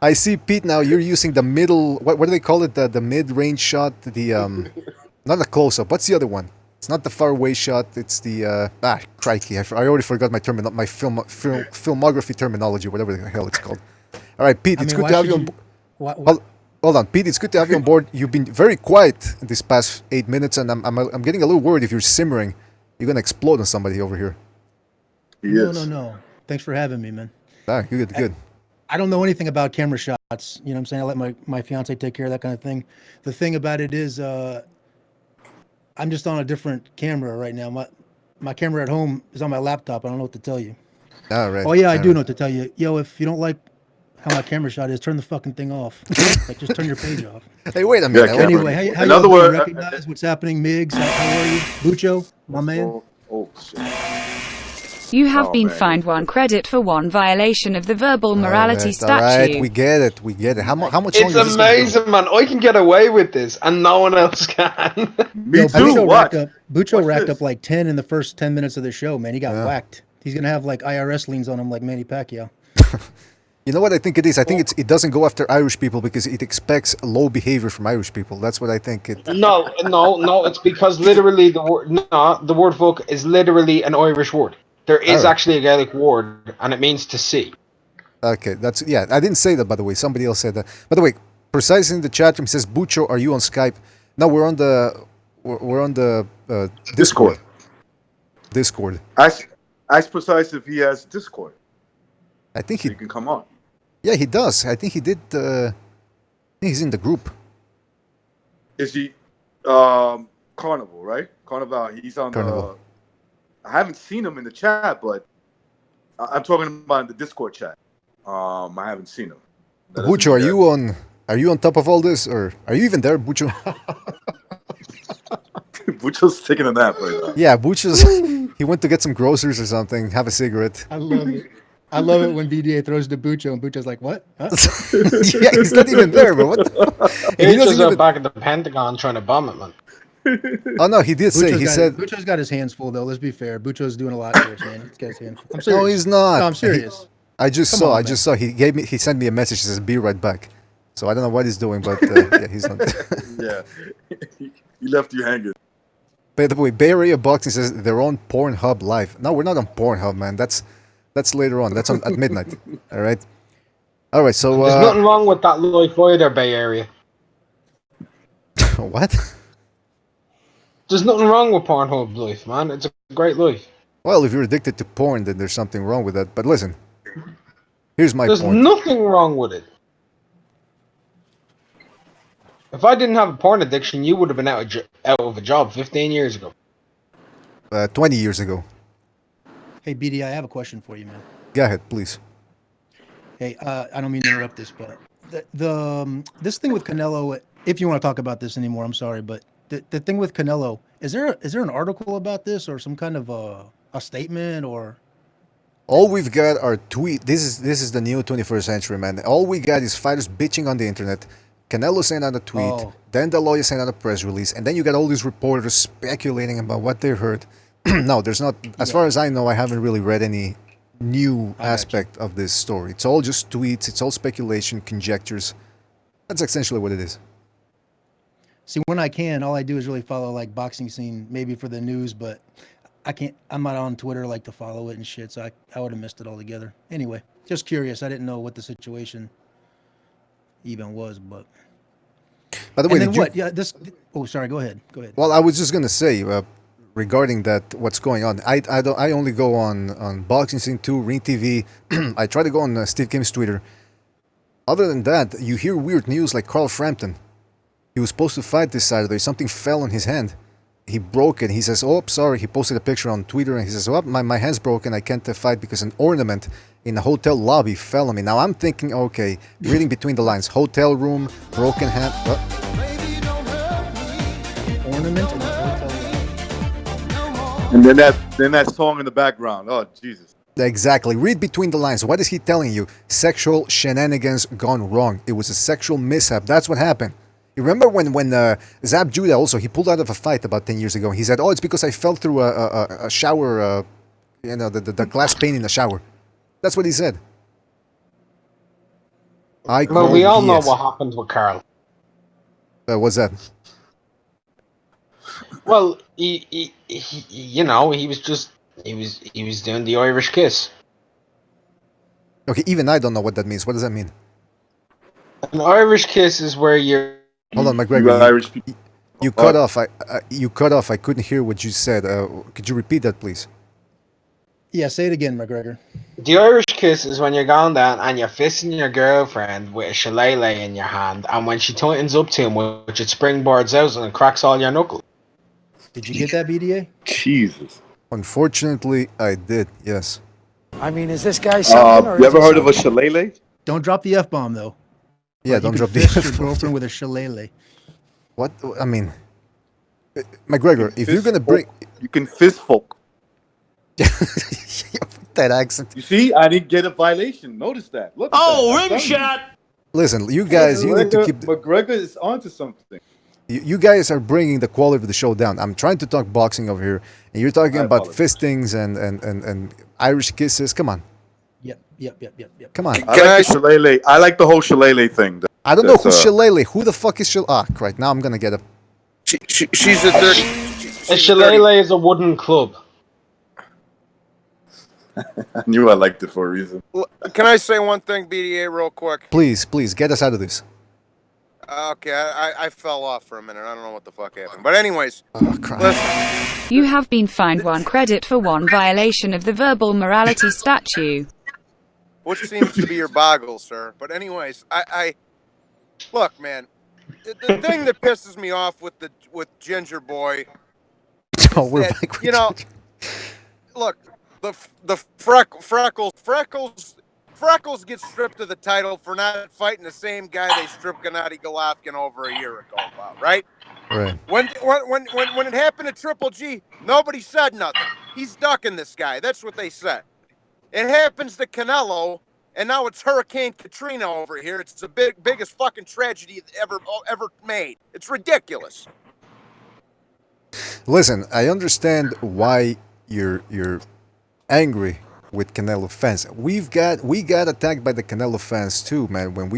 I see Pete now. You're using the middle. What do they call it? The mid-range shot. The not the close-up. What's the other one? It's not the far-away shot. It's the crikey! I already forgot my filmography terminology, whatever the hell it's called. All right, Pete. It's good to have you on board. Hold on, Pete. It's good to have you on board. You've been very quiet this past 8 minutes, and I'm getting a little worried if you're simmering. You're gonna explode on somebody over here. No. Thanks for having me, man. Good. I don't know anything about camera shots. You know what I'm saying? I let my fiance take care of that kind of thing. The thing about it is, I'm just on a different camera right now. My camera at home is on my laptop. I don't know what to tell you. All right. Oh yeah, I do know what to tell you. Yo, if you don't like how my camera shot is, turn the fucking thing off. Like, just turn your page off. Hey, wait a minute. Anyway, how you doing? Recognize what's happening, Migs? How are you, Bucho, my man? Oh shit. You have been fined 1 credit for 1 violation of the verbal morality statute. All right, we get it. How much It's longer is this gonna go? amazing, man. I can get away with this, and no one else can. Me too. Bucho racked up like 10 in the first 10 minutes of the show, man. He got whacked. He's gonna have like IRS liens on him like Manny Pacquiao. You know what I think it is? I think it doesn't go after Irish people because it expects low behavior from Irish people. That's what I think. No. It's because literally the word fuck is literally an Irish word. There is actually a Gaelic word, and it means to see. Okay, I didn't say that, by the way. Somebody else said that. By the way, Precise in the chat room says, "Bucho, are you on Skype?" No, we're on the Discord. Discord. Ask Precise if he has Discord. I think he can come on. Yeah, he does. I think he did. I think he's in the group. Is he Carneval, right? Carneval. He's on Carneval. I haven't seen him in the chat, but I'm talking about in the Discord chat. I haven't seen him. Bucho, are you on top of all this, or are you even there, Bucho? Bucho's taking a nap right now. Yeah, Bucho's. He went to get some groceries or something, have a cigarette. I love it. I love it when BDA throws to Bucho and Bucho's like, "What?" Huh? Yeah, he's not even there, bro. What the He just got back at the Pentagon trying to bomb it, man. Oh no, he did say. He said Bucho's got his hands full, though. Let's be fair. Bucho's doing a lot for us, man. He's got his hands full. I'm serious. No, he's not. No, I'm serious. I just saw. He sent me a message. He says, "Be right back." So I don't know what he's doing, but yeah, he's not. Yeah, he left you hanging. By the way, Bay Area Boxing says they're on Pornhub Live. No, we're not on Pornhub, man. That's later on. That's at midnight. All right. So there's nothing wrong with that life either, Bay Area. What? There's nothing wrong with Pornhub life, man. It's a great life. Well, if you're addicted to porn, then there's something wrong with that. But listen, here's my There's point. nothing wrong with it. If I didn't have a porn addiction, you would have been out of a job 15 years ago. 20 years ago. Hey, BD, I have a question for you, man. Go ahead, please. Hey, I don't mean to interrupt this, but this thing with Canelo, if you want to talk about this anymore, I'm sorry, but the thing with Canelo, is there an article about this or some kind of a statement or? All we've got are tweets. This is the new 21st century, man. All we got is fighters bitching on the internet. Canelo sent out a tweet, then the lawyer sent out a press release, and then you got all these reporters speculating about what they heard. No, there's not. As far as I know, I haven't really read any new aspect of this story. It's all just tweets. It's all speculation, conjectures. That's essentially what it is. See, when I can, all I do is really follow like boxing scene, maybe for the news, but I can't. I'm not on Twitter like to follow it and shit, so I would have missed it altogether. Anyway, just curious. I didn't know what the situation even was, but. By the way, and then what? Yeah, this. Oh, sorry. Go ahead. Go ahead. Well, I was just gonna say regarding that, what's going on. I only go on Boxing Scene 2, Ring TV. I try to go on Steve Kim's Twitter. Other than that, you hear weird news like Carl Frampton. He was supposed to fight this Saturday. Something fell on his hand. he broke it. He says, "Oh, sorry." He posted a picture on Twitter and he says, "Oh, my hand's broken. I can't fight because an ornament in a hotel lobby fell on me." Now I'm thinking, okay, reading between the lines, hotel room, broken hand. What? Ornament in the hotel lobby. And then that song in the background. Oh Jesus. Exactly. Read between the lines. What is he telling you? Sexual shenanigans gone wrong. It was a sexual mishap. That's what happened. You remember when Zab Judah also, he pulled out of a fight about 10 years ago. He said, "Oh, it's because I fell through a shower, the glass pane in the shower." That's what he said. Well, we all know what happened with Carl. What's that? Well, he was doing the Irish kiss. Okay, even I don't know what that means. What does that mean? An Irish kiss is where you're. Hold on, McGregor. You cut off. You cut off. I couldn't hear what you said. Could you repeat that, please? Yeah, say it again, McGregor. The Irish kiss is when you're going down and you're fisting your girlfriend with a shillelagh in your hand, and when she tightens up too much, it springboards out and it cracks all your knuckles. Did you get that, BDA? Jesus. Unfortunately, I did. Yes. I mean, is this guy something? Or You ever is he heard of a something? shillelagh? Don't drop the F-bomb, though. Yeah, Like, don't you drop can the fist your F-bomb. girlfriend with a shillelagh. What? I mean, McGregor, if you're gonna bring, you can fist folk. that accent. You see, I didn't get a violation. Notice that. Look. At ring shot. Listen, you guys, you need to keep. McGregor is onto something. You guys are bringing the quality of the show down. I'm trying to talk boxing over here, and you're talking about fistings and Irish kisses. Come on. Yep. Come on. I like the whole shillelagh thing. I don't know who's shillelagh. Who the fuck is shillelagh? Ah, right now I'm gonna get a. She's a dirty. A shillelagh is a wooden club. I knew I liked it for a reason. Can I say one thing, BDA, real quick? Please, get us out of this. Okay, I fell off for a minute. I don't know what the fuck happened. But anyways, listen. You have been fined 1 credit for 1 violation of the verbal morality statute. Which seems to be your boggle, sir. But anyways, I look, man. The thing that pisses me off with Ginger Boy, oh, we're that, back with you know, look, the Freckles gets stripped of the title for not fighting the same guy they stripped Gennady Golovkin over a year ago about, right? Right. When it happened to Triple G, nobody said nothing. He's ducking this guy. That's what they said. It happens to Canelo, and now it's Hurricane Katrina over here. It's the biggest fucking tragedy ever made. It's ridiculous. Listen, I understand why you're angry with Canelo fans. We got attacked by the Canelo fans too, man. When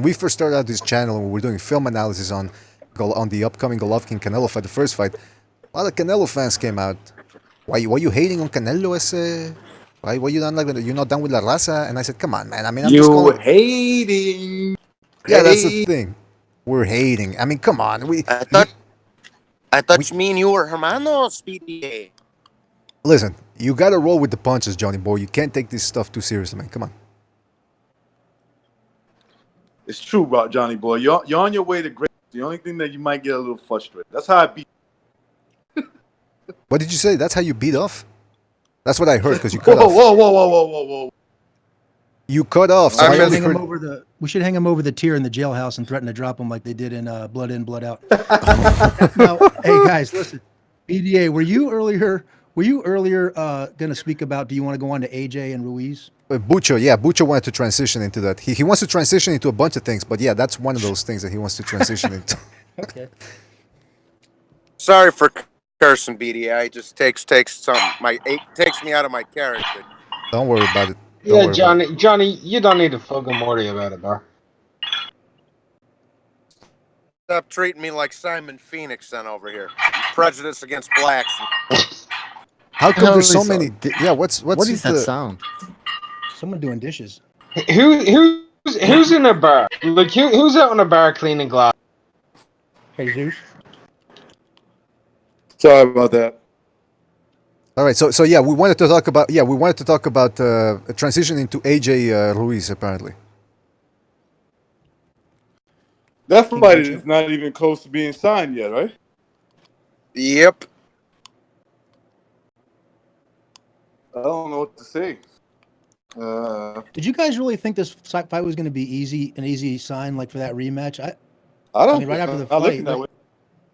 we first started out this channel and we were doing film analysis on the upcoming Golovkin Canelo fight, the first fight, a lot of Canelo fans came out. Why you hating on Canelo? Why you you're not done with La Raza? And I said, come on, man. I mean, I'm just calling. Hating. Yeah, that's the thing. We're hating. I mean, come on. I thought you mean you were hermanos, BDA. Listen, you gotta roll with the punches, Johnny boy. You can't take this stuff too seriously, man. Come on. It's true, bro, Johnny boy. You're on your way to great. The only thing that you might get a little frustrated. That's how I beat. What did you say? That's how you beat off? That's what I heard because you cut off. Whoa. You cut off. So we should hang him over the tier in the jailhouse and threaten to drop him like they did in Blood In, Blood Out. Now, hey guys, listen. BDA, were you earlier going to speak about, do you want to go on to AJ and Ruiz? Bucho wanted to transition into that. He wants to transition into a bunch of things, but yeah, that's one of those things that he wants to transition into. Okay. Sorry for cursing, BDA. It just takes me out of my character. Don't worry about it. Yeah, Johnny, you don't need to fucking worry about it, bro. Stop treating me like Simon Phoenix then over here. Prejudice against blacks. How come there's so many? What is that sound? Someone doing dishes. Who's in a bar? Like who's out in a bar cleaning glass? Jesus. Sorry about that. All right, so yeah, we wanted to talk about a transition into AJ Ruiz apparently. That fight is not even close to being signed yet, right? Yep. I don't know what to say. Did you guys really think this fight was going to be an easy sign, like for that rematch? I don't. I mean, right after the I'm fight, looking that way.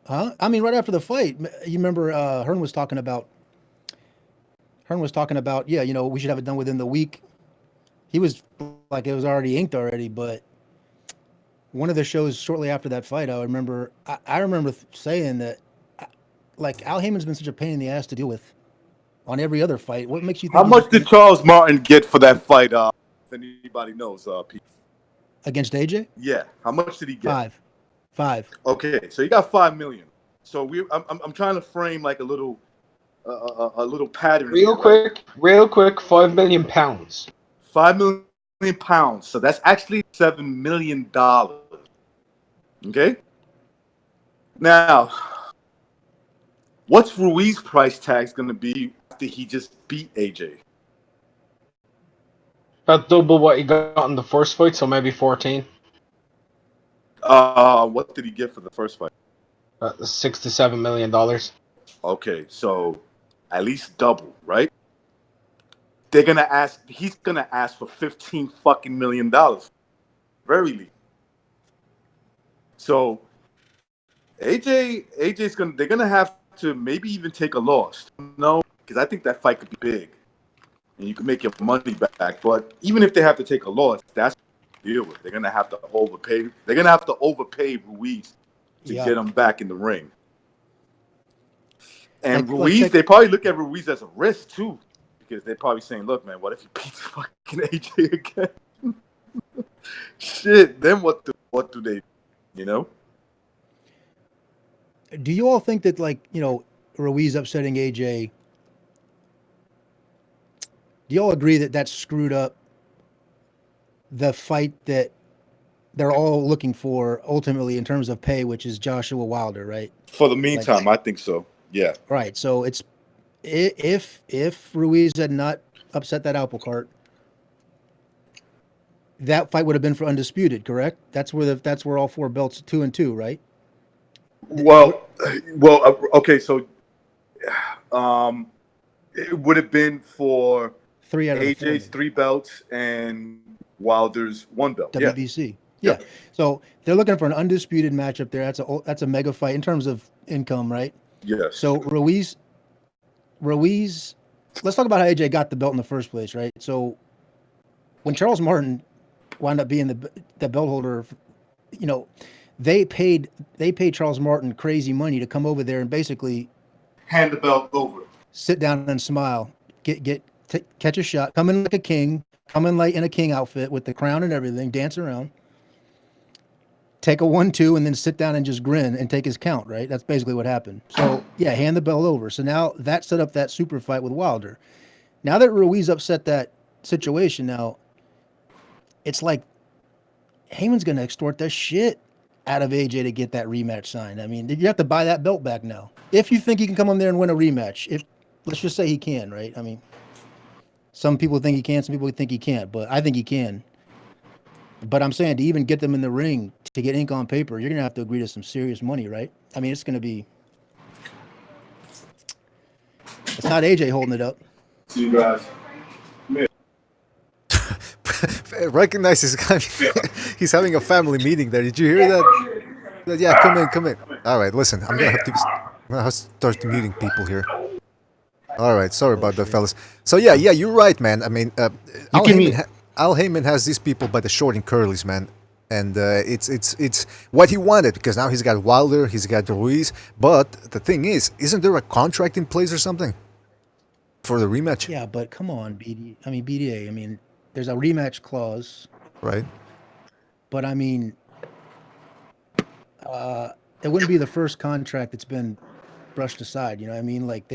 huh? I mean, right after the fight, you remember Hearn was talking about. Yeah, you know, we should have it done within the week. He was like it was already inked already, but one of the shows shortly after that fight, I remember saying that, like, Al Heyman's been such a pain in the ass to deal with on every other fight. What makes you think How he's much just did gonna, Charles Martin get for that fight? If anybody knows, Pete. against AJ? Yeah. How much did he get? Five. Okay, so he got $5 million. So I'm trying to frame like a little pattern here, right? Real quick, £5 million. £5 million. So that's actually $7 million. Okay. Now, what's Ruiz's price tag going to be after he just beat AJ? About double what he got in the first fight, so maybe 14. What did he get for the first fight? $6 to $7 million. Okay, so at least double, right? He's gonna ask for $15 fucking million. Very legal. So they're gonna have to maybe even take a loss. No, because I think that fight could be big. And you can make your money back. But even if they have to take a loss, that's what they deal with. They're gonna have to overpay. They're gonna have to overpay Ruiz to get him back in the ring. And Ruiz, they probably look at Ruiz as a risk too, because they're probably saying, "Look, man, what if he beats fucking AJ again? Shit, then what do they, you know?" Do you all think that, like, you know, Ruiz upsetting AJ? Do you all agree that that screwed up the fight that they're all looking for ultimately in terms of pay, which is Joshua Wilder, right? For the meantime, I think so. Yeah. Right. So it's if Ruiz had not upset that apple cart, that fight would have been for undisputed, correct? That's where all four belts 2-2, right? Well, okay. So, it would have been for 3 out of AJ's 3 belts and Wilder's 1 belt. WBC. Yeah. Yeah. So they're looking for an undisputed matchup there. That's a mega fight in terms of income, right? Yes. So Ruiz, let's talk about how AJ got the belt in the first place, right? So when Charles Martin wound up being the belt holder, you know, they paid Charles Martin crazy money to come over there and basically hand the belt over, sit down and smile, catch a shot, come in like a king, come in like in a king outfit with the crown and everything, dance around, take a 1-2, and then sit down and just grin and take his count, right? That's basically what happened. So, yeah, hand the belt over. So now that set up that super fight with Wilder. Now that Ruiz upset that situation, now it's like Heyman's going to extort the shit out of AJ to get that rematch signed. I mean, you have to buy that belt back now. If you think he can come on there and win a rematch, let's just say he can, right? I mean, some people think he can, some people think he can't, but I think he can. But I'm saying to even get them in the ring, to get ink on paper, you're going to have to agree to some serious money, right? I mean, it's going to be... It's not AJ holding it up. See you guys. Recognize he's having a family meeting there. Did you hear that? Yeah, come in. All right, listen, I'm gonna have to start muting people here. All right, sorry about that, fellas. So yeah, you're right, man. I mean, Al Heyman has these people by the short and curlies, man. And it's what he wanted, because now he's got Wilder, he's got Ruiz. But the thing is, isn't there a contract in place or something for the rematch? Yeah, but come on, BDA. I mean, there's a rematch clause, right? But I mean, it wouldn't be the first contract that's been brushed aside. You know what I mean? Like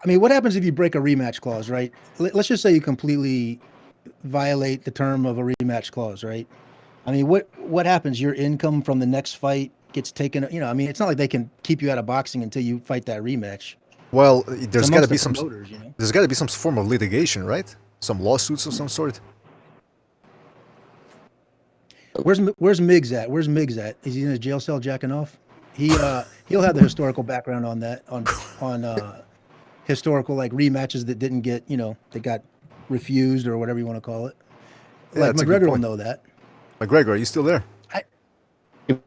what happens if you break a rematch clause, right? Let's just say you completely violate the term of a rematch clause, right? I mean, what happens? Your income from the next fight gets taken. You know, I mean, it's not like they can keep you out of boxing until you fight that rematch. Well, there's got to be you know? There's got to be some form of litigation, right? Some lawsuits of some sort. Where's Miggs at? Is he in a jail cell jacking off? He'll have the historical background on that on historical like rematches that didn't get that got refused or whatever you want to call it. Yeah, Like that's a good McGregor will point. know that. McGregor, are you still there?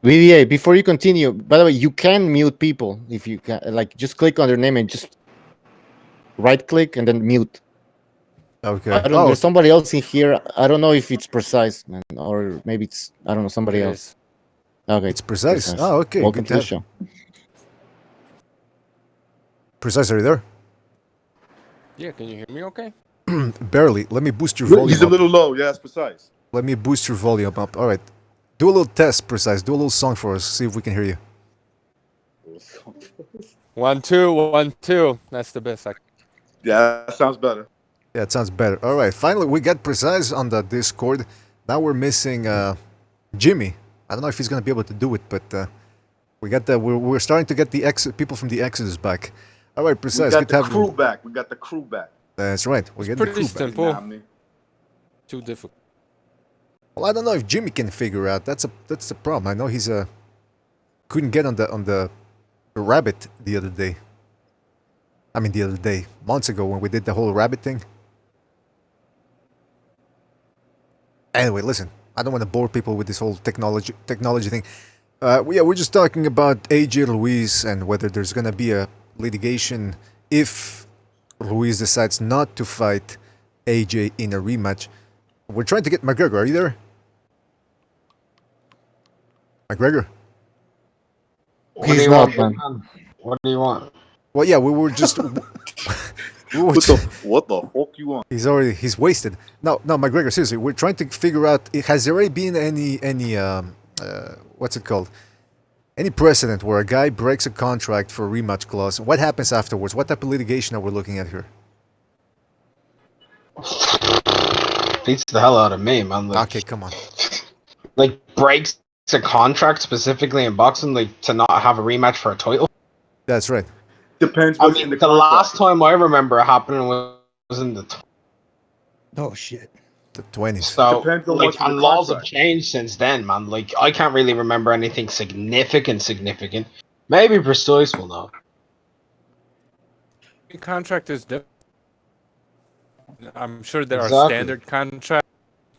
BDA, before you continue, by the way, you can mute people if you can. Like, just click on their name and just right click and then mute. Okay. I don't, there's somebody else in here. I don't know if it's precise, man, or maybe it's somebody It else. Okay, It's precise. Oh, okay. Welcome Good to the have show. Precise, are you there? Yeah, can you hear me okay? Barely. Let me boost your volume He's a up. little low. Yeah, it's precise. Let me boost your volume up. All right. Do a little test, Precise. Do a little song for us. See if we can hear you. 1 2 1 2. That's the best. Yeah, that sounds better. Yeah, it sounds better. All right. Finally, we got Precise on the Discord. Now we're missing Jimmy. I don't know if he's gonna be able to do it, but we got the we're starting to get the people from the Exodus back. All right, Precise. We got Good to the have crew you. back. We got the crew back. That's right. We're getting the Pretty crew back. simple. Nah, I mean, Too difficult. Well, I don't know if Jimmy can figure out. That's the problem. I know he's couldn't get on the rabbit the other day. I mean, the other day, months ago when we did the whole rabbit thing. Anyway, listen. I don't want to bore people with this whole technology thing. We're just talking about AJ Ruiz and whether there's gonna be a litigation if Ruiz decides not to fight AJ in a rematch. We're trying to get McGregor. Are you there? McGregor? What do you want, man? What do you want? Well, yeah, we were just. what the fuck you want? He's wasted. No, McGregor, seriously, we're trying to figure out. Has there already been any what's it called? Any precedent where a guy breaks a contract for a rematch clause? What happens afterwards? What type of litigation are we looking at here? Beats the hell out of me, man. Like, okay, come on. Like breaks a contract specifically in boxing, like to not have a rematch for a title. That's right. Depends I what's mean, in the the contract. last time I remember it happening was in the. Oh shit. The 20s. So, Depends on like, what's in and the laws have contract. changed since then, man. Like, I can't really remember anything significant. Maybe Precise will know. The contract is different. I'm sure there are Exactly. standard contracts.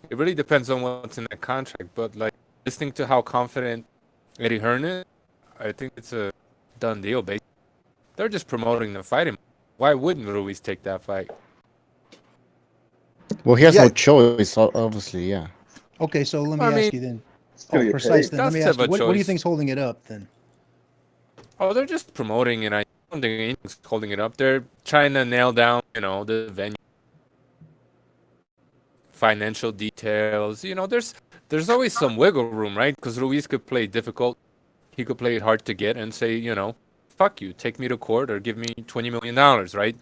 It really depends on what's in that contract. But like listening to how confident Eddie Hearn is, I think it's a done deal. Basically, they're just promoting the fight. Why wouldn't Ruiz take that fight? Well, he has no choice, obviously. Yeah. Okay, so let me I mean, ask you then. gonna Oh, get Precise. paid. Then let me Does ask have you. a What do you choice. think's holding it up then? Oh, they're just promoting it. I don't think anything's holding it up. They're trying to nail down, the venue, financial details. There's always some wiggle room, right? Because Ruiz could play difficult. He could play it hard to get and say, fuck you, take me to court or give me $20 million, right?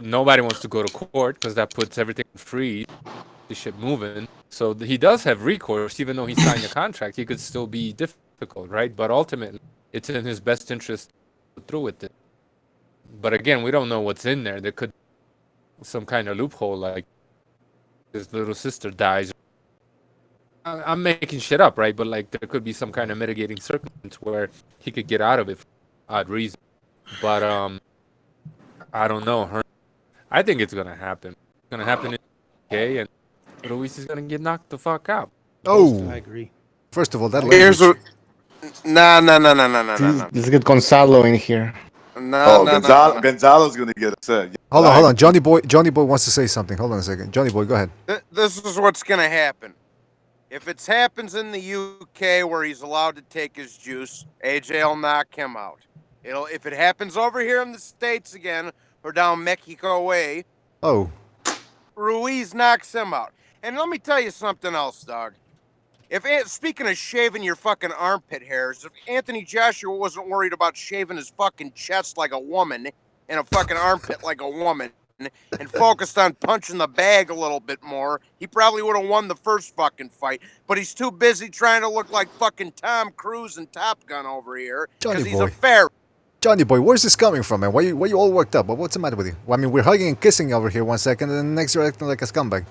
Nobody wants to go to court because that puts everything free, the shit moving. So he does have recourse, even though he signed a contract. He could still be difficult, right? But ultimately, it's in his best interest to go through with it. But again, we don't know what's in there. There could be some kind of loophole, like his little sister dies. I'm making shit up, right? But like there could be some kind of mitigating circumstance where he could get out of it for odd reason. But I don't know. I think it's gonna happen. It's gonna happen in the UK, and Ruiz is gonna get knocked the fuck out. Oh, I agree. First of all, that Here's language. No. Let's get Gonzalo in here. No. Gonzalo's gonna get upset. Hold on. Johnny Boy wants to say something. Hold on a second. Johnny Boy, go ahead. This is what's gonna happen. If it happens in the UK where he's allowed to take his juice, AJ will knock him out. If it happens over here in the States again or down Mexico way, Oh. Ruiz knocks him out. And let me tell you something else, dog. Speaking of shaving your fucking armpit hairs, if Anthony Joshua wasn't worried about shaving his fucking chest like a woman and a fucking armpit like a woman and focused on punching the bag a little bit more, he probably would have won the first fucking fight. But he's too busy trying to look like fucking Tom Cruise and Top Gun over here because he's a fair. Johnny Boy, where's this coming from, man? Why you all worked up? What's the matter with you? Well, I mean, we're hugging and kissing over here 1 second, and then next you're acting like a scumbag.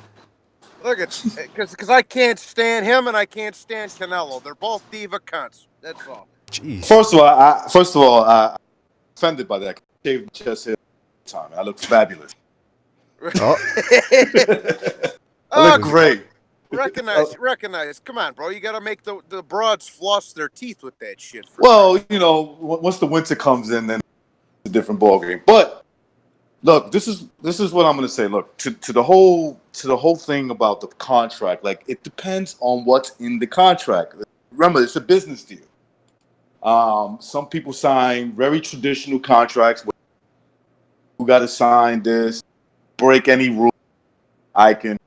Look at because I can't stand him and I can't stand Canelo. They're both diva cunts. That's all. Jeez. First of all, I'm offended by that. I shaved chest hair time. I look fabulous. Oh. I look great. Recognize. Come on, bro. You got to make the broads floss their teeth with that shit. Well, you know, once the winter comes in, then it's a different ballgame. But look, this is what I'm going to say. Look, to the whole thing about the contract. Like, it depends on what's in the contract. Remember, it's a business deal. Some people sign very traditional contracts. Who got to sign this? Break any rule. I can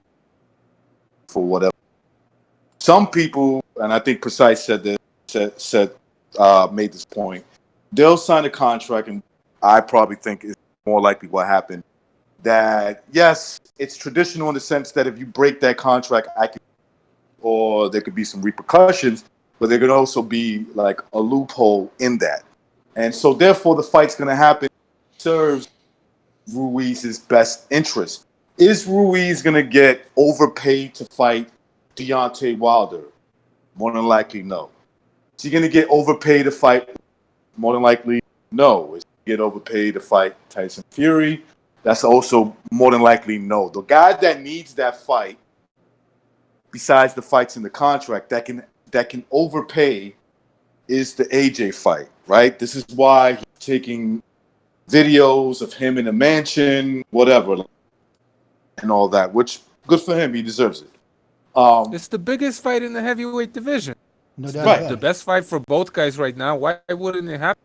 for whatever. Some people, and I think Precise said this, made this point. They'll sign a contract, and I probably think it's more likely what happened. That yes, it's traditional in the sense that if you break that contract, or there could be some repercussions, but there could also be like a loophole in that, and so therefore the fight's going to happen. Serves Ruiz's best interest. Is Ruiz going to get overpaid to fight Deontay Wilder? More than likely, no. Is he going to get overpaid to fight? More than likely, no. Is he going to get overpaid to fight Tyson Fury? That's also more than likely, no. The guy that needs that fight, besides the fights in the contract, that can overpay is the AJ fight, right? This is why he's taking videos of him in a mansion, whatever, and all that, which good for him. He deserves it. It's the biggest fight in the heavyweight division. No doubt. Right. The best fight for both guys right now. Why wouldn't it happen?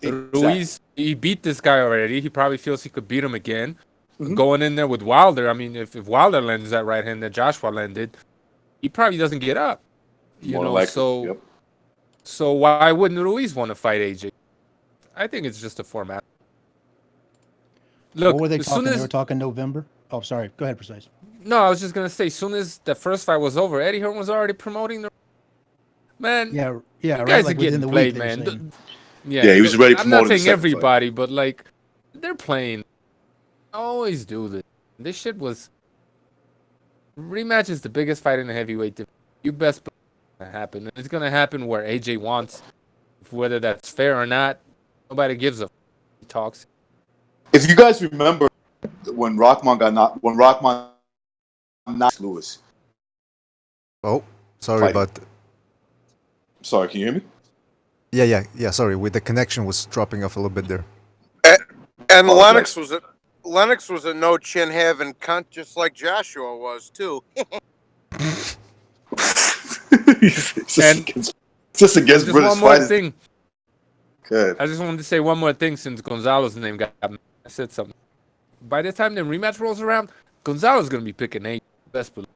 Exactly. Ruiz, he beat this guy already. He probably feels he could beat him again. Mm-hmm. Going in there with Wilder, I mean, if Wilder lands that right hand that Joshua landed, he probably doesn't get up. So why wouldn't Ruiz want to fight AJ? I think it's just a format. Look, what were they talking? They were talking November. Oh, sorry. Go ahead, Precise. No, I was just gonna say, as soon as the first fight was over, Eddie Hearn was already promoting the man. Yeah, you right. guys Like are getting the played, week, man. Yeah, he was ready. I'm not saying everybody, but like they're playing. I always do this. This shit was rematch is the biggest fight in the heavyweight division. You best believe it's gonna happen. And it's gonna happen where AJ wants, whether that's fair or not. Nobody gives a f. He talks. If you guys remember when Rockman knocked Lewis. Oh, sorry about that. Sorry, can you hear me? Yeah. Sorry, the connection was dropping off a little bit there. And Lennox was a no chin having cunt, just like Joshua was too. just against British one more fighters. thing. Good. I just wanted to say one more thing since Gonzalo's name got. I said something. By the time the rematch rolls around, Gonzalo's gonna be picking AJ. Best believe.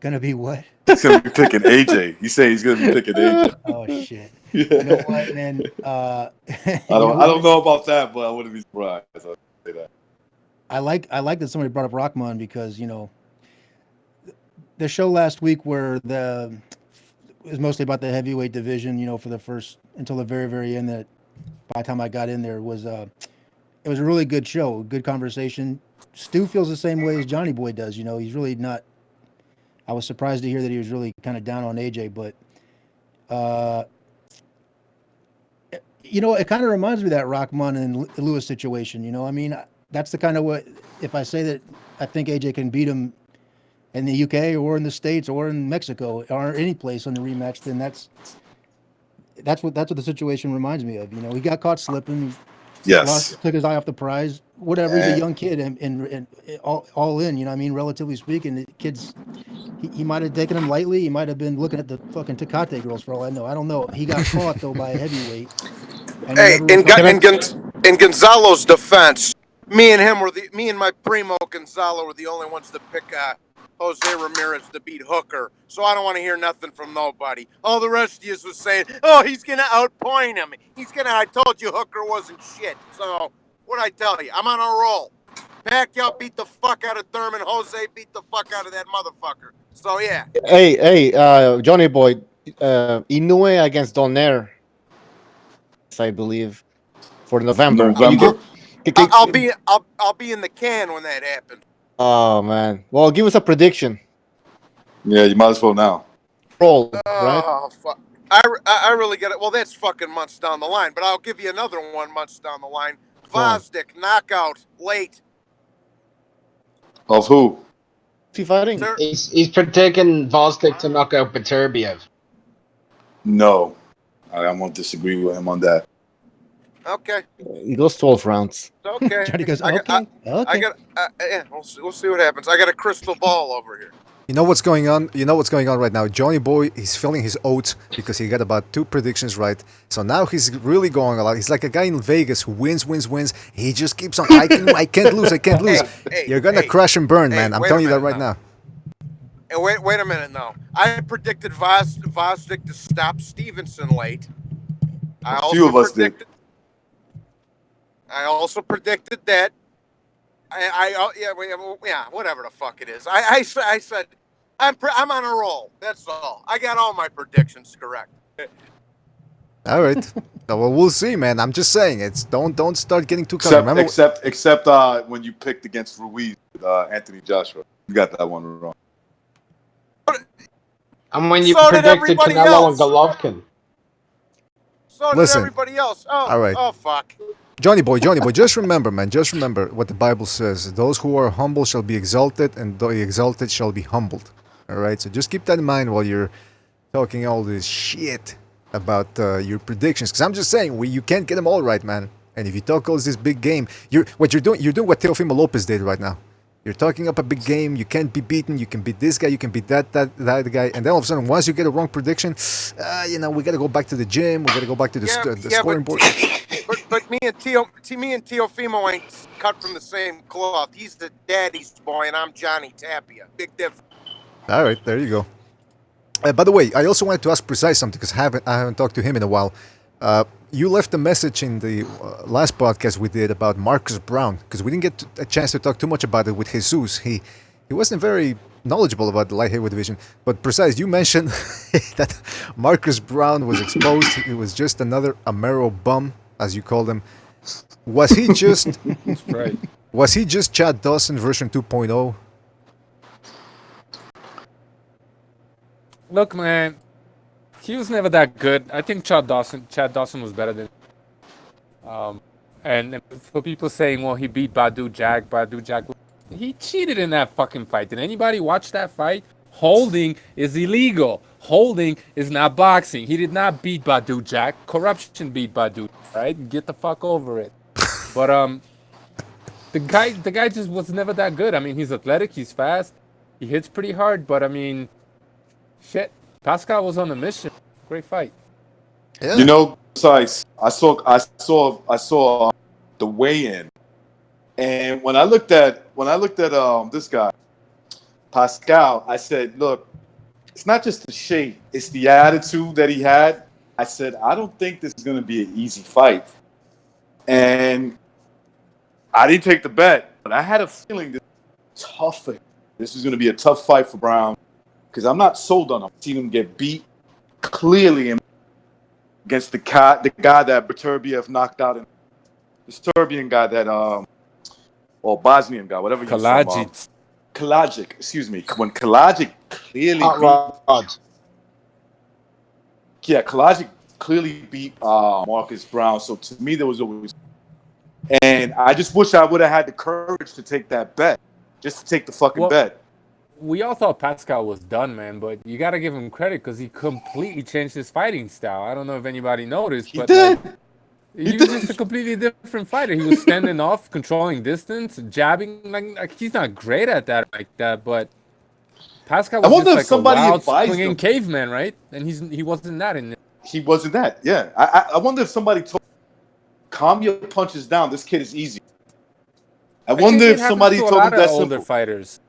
Gonna be what? He's gonna be picking AJ. You say he's gonna be picking AJ. Oh shit! Yeah. You know what, man? I don't know about that, but I wouldn't be surprised. I'll say that. I like that somebody brought up Rockman because the show last week where it was mostly about the heavyweight division. For the first until the very very end. That by the time I got in there was it was a really good show, good conversation. Stu feels the same way as Johnny Boy does. He's really not. I was surprised to hear that he was really kind of down on AJ, but it kind of reminds me of that Rockman and Lewis situation. I mean, that's the kind of what if I say that I think AJ can beat him in the UK or in the States or in Mexico or any place on the rematch, then that's what the situation reminds me of. He got caught slipping. Yes. Took his eye off the prize. Whatever. He's a young kid and all in. Relatively speaking, the kids. He might have taken him lightly. He might have been looking at the fucking Tecate girls for all I know. I don't know. He got caught though by a heavyweight. Hey, in Gonzalo's defense, me and my primo Gonzalo were the only ones to pick Jose Ramirez to beat Hooker. So I don't want to hear nothing from nobody. All the rest of you was saying, oh, he's going to outpoint him. I told you Hooker wasn't shit. So what'd I tell you? I'm on a roll. Pacquiao beat the fuck out of Thurman. Jose beat the fuck out of that motherfucker. So yeah. Hey, Johnny Boy, Inoue against Donaire, I believe, for November. I'll be in the can when that happens. Oh man. Well, give us a prediction. Yeah, you might as well now. Roll, right? Oh, fuck. I really get it. Well, that's fucking months down the line, but I'll give you another one months down the line. Vosdik, knockout, late. Of who? Is he fighting? He's predicting Vosdik to knock out Beterbiev. No. I won't disagree with him on that. Okay. He goes 12 rounds. Okay. Johnny goes, I okay. got. Yeah, we'll see what happens. I got a crystal ball over here. You know what's going on? You know what's going on right now? Johnny Boy, he's filling his oats because he got about 2 predictions right. So now he's really going a lot. He's like a guy in Vegas who wins. He just keeps on, I can't lose. You're going to crash and burn, man. I'm telling you that right now. And wait a minute now. I predicted Vosdik to stop Stevenson late. A few of us did. I also predicted that. Yeah, whatever the fuck it is. I said I'm on a roll. That's all. I got all my predictions correct. All right. Well, we'll see, man. I'm just saying, don't start getting too caught. Except when you picked against Ruiz with Anthony Joshua, you got that one wrong. And when you So did predicted everybody Canelo else. and Golovkin. So did Listen. everybody else. Oh, All right. Oh fuck. Johnny boy, just remember, man, just remember what the Bible says. Those who are humble shall be exalted, and the exalted shall be humbled. All right, so just keep that in mind while you're talking all this shit about your predictions. Because I'm just saying, you can't get them all right, man. And if you talk all this big game, you're doing what Teofimo Lopez did right now. You're talking up a big game. You can't be beaten. You can beat this guy. You can beat that guy. And then all of a sudden, once you get a wrong prediction, we got to go back to the gym. We got to go back to the scoring board. But me and Teofimo ain't cut from the same cloth. He's the daddy's boy, and I'm Johnny Tapia. Big difference. All right, there you go. By the way, I also wanted to ask Precise something because I haven't talked to him in a while. You left a message in the last podcast we did about Marcus Brown because we didn't get a chance to talk too much about it with Jesus. He wasn't very knowledgeable about the light heavyweight division. But Precise, you mentioned that Marcus Brown was exposed. He was just another Amero bum, as you called him. Was he just? That's right. Was he just Chad Dawson version 2.0? Look, man, he was never that good. I think Chad Dawson was better than. And for people saying, well, he beat Badu Jack, he cheated in that fucking fight. Did anybody watch that fight? Holding is illegal. Holding is not boxing. He did not beat Badu Jack. Corruption beat Badu. Right? Get the fuck over it. But the guy just was never that good. I mean, he's athletic. He's fast. He hits pretty hard. But I mean, shit. Pascal was on a mission. Great fight. Yeah. You know, besides, I saw the weigh-in, and when I looked at this guy, Pascal, I said, look, it's not just the shape, it's the attitude that he had. I said, I don't think this is going to be an easy fight. And I didn't take the bet, but I had a feeling this was tough. This was going to be a tough fight for Brown because I'm not sold on him. I've seen him get beat clearly against the guy that Beterbiev knocked out, and the Serbian guy that, or Bosnian guy, whatever you say. Kalajic, excuse me. When Kalajic clearly Kalajic clearly beat Marcus Brown. So to me, there was always, and I just wish I would have had the courage to take that bet, just to take the fucking bet. We all thought Pascal was done, man, but you got to give him credit because he completely changed his fighting style. I don't know if anybody noticed, but did. He was just a completely different fighter. He was standing off, controlling distance, jabbing. Like he's not great at that like that, but Pascal was just like a wild swinging caveman, right? And he wasn't that in it. He wasn't that, yeah. I wonder if somebody told him, calm your punches down. This kid is easy. I wonder if somebody told him that older fighters.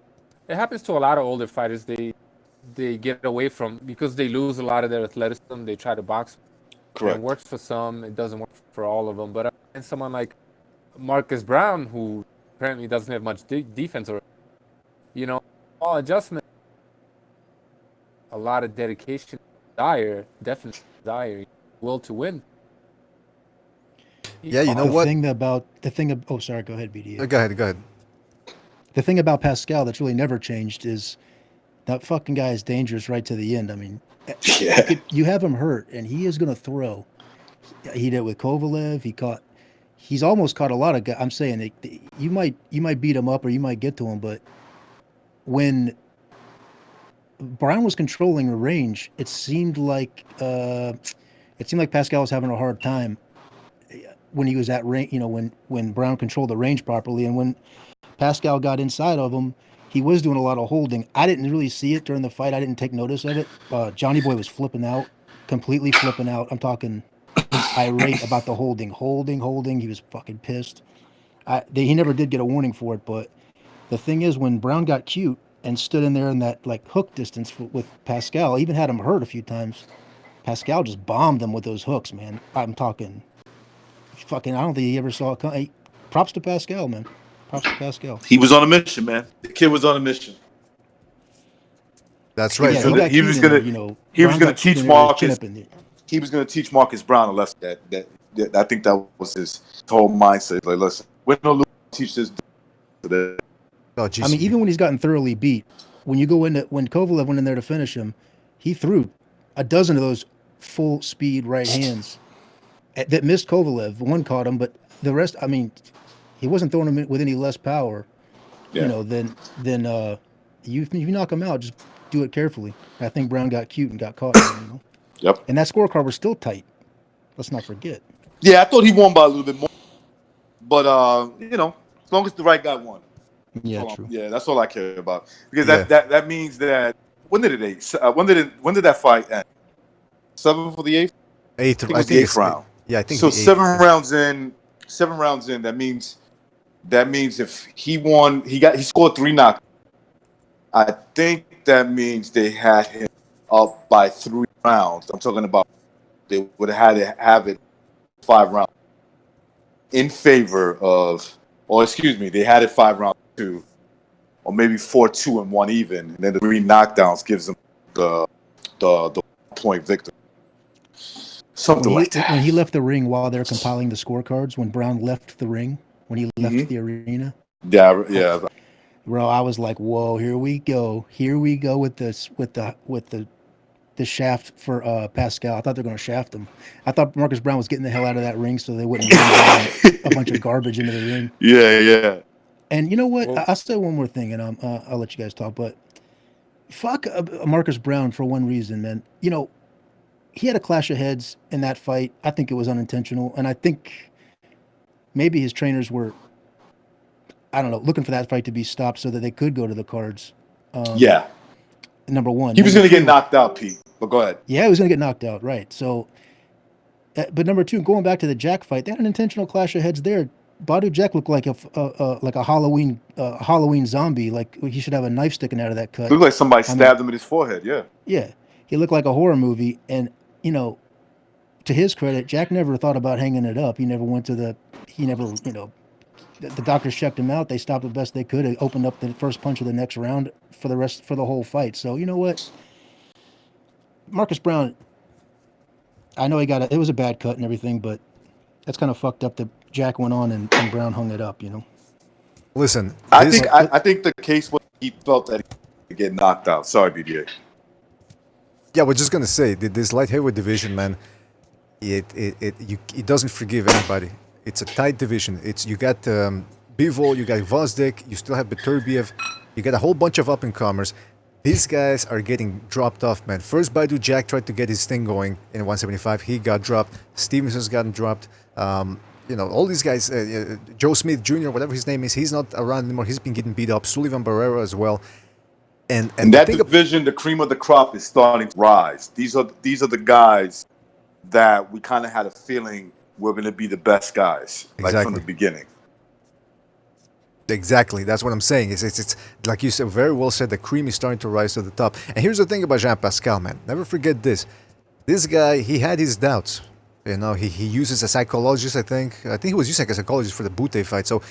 It happens to a lot of older fighters. They get away from because they lose a lot of their athleticism. They try to box. Correct. It works for some. It doesn't work for all of them. But and someone like Marcus Brown, who apparently doesn't have much defense, or all adjustment, a lot of dedication, definitely desire, will to win. Yeah, you know what? Oh, sorry. Go ahead, BDA. Go ahead. The thing about Pascal that's really never changed is That fucking guy is dangerous right to the end. I mean, Yeah. you have him hurt, and he is going to throw. He did it with Kovalev. He's almost caught a lot of guys. I'm saying you might beat him up or you might get to him, but when Brown was controlling the range, it seemed like Pascal was having a hard time when he was at range. You know, when Brown controlled the range properly, and when Pascal got inside of him, he was doing a lot of holding. I didn't really see it during the fight. I didn't take notice of it. Johnny Boy was flipping out, completely flipping out. I'm talking irate about the holding. He was fucking pissed. He never did get a warning for it, but the thing is, when Brown got cute and stood in there in that like hook distance with Pascal, even had him hurt a few times, Pascal just bombed him with those hooks, man. I'm talking fucking, I don't think he ever saw it. Hey, props to Pascal, man. Props to Pascal. He was on a mission, man. The kid was on a mission. That's right. Yeah, he was gonna teach Marcus. He was gonna teach Marcus Brown a lesson. That I think that was his whole mindset. Like, listen, win or lose, teach this. Oh, geez. I mean, even when he's gotten thoroughly beat, when Kovalev went in there to finish him, he threw a dozen of those full speed right hands that missed Kovalev. One caught him, but the rest, I mean, he wasn't throwing them with any less power, you know, than if you knock him out, just do it carefully. I think Brown got cute and got caught. You know? Yep. And that scorecard was still tight. Let's not forget. Yeah, I thought he won by a little bit more, but you know, as long as the right guy won. Yeah, true. Yeah, that's all I care about, because that means that when did that fight end? 7 for the 8th. I think the 8th round. Yeah, I think so. The 7 rounds in. 7 rounds in. That means if he won, he scored 3 knockouts. I think that means they had him up by 3 rounds. I'm talking about they would have had to have it 5 rounds in favor of, or excuse me, they had it 5 rounds 2, or maybe 4-2 and 1 even, and then the 3 knockdowns gives them the point victory. Something like that. When he left the ring while they're compiling the scorecards, when Brown left the ring, when he left the arena. Yeah. Bro, I was like, whoa, here we go with this, with the shaft for Pascal. I thought they were going to shaft him. I thought Marcus Brown was getting the hell out of that ring so they wouldn't run a bunch of garbage into the ring. Yeah. And you know what? I'll say one more thing, and I'll let you guys talk. But fuck Marcus Brown for one reason, man. You know, he had a clash of heads in that fight. I think it was unintentional, and I think maybe his trainers were, I don't know, looking for that fight to be stopped so that they could go to the cards. Yeah. Number one. He was going to get knocked out, Pete. But go ahead. Yeah, he was going to get knocked out, right. So, but number 2, going back to the Jack fight, they had an intentional clash of heads there. Badu Jack looked like a Halloween zombie. Like he should have a knife sticking out of that cut. Looked like somebody stabbed him in his forehead, yeah. Yeah. He looked like a horror movie. And, you know, to his credit, Jack never thought about hanging it up. He never, the doctors checked him out. They stopped the best they could. It opened up the first punch of the next round for the whole fight. So, you know what? Marcus Brown, I know it was a bad cut and everything, but that's kind of fucked up that Jack went on and Brown hung it up, you know? Listen, I think the case was he felt that he could get knocked out. Sorry, BDA. Yeah, we're just gonna say this light heavyweight division, man. It doesn't forgive anybody. It's a tight division. You got Bivol, you got Vosdek, you still have Beterbiev, you got a whole bunch of up and comers. These guys are getting dropped off, man. First, Badu Jack tried to get his thing going in 175. He got dropped. Stevenson's gotten dropped. You know, all these guys, Joe Smith Jr., whatever his name is, he's not around anymore. He's been getting beat up. Sullivan Barrera as well. And that division, the cream of the crop is starting to rise. These are the guys that we kind of had a feeling were going to be the best guys, like from the beginning. Exactly, that's what I'm saying. It's like you said, very well said. The cream is starting to rise to the top. And here's the thing about Jean Pascal, man. Never forget this. This guy, he had his doubts. You know, he uses a psychologist. I think he was using a psychologist for the Bute fight. So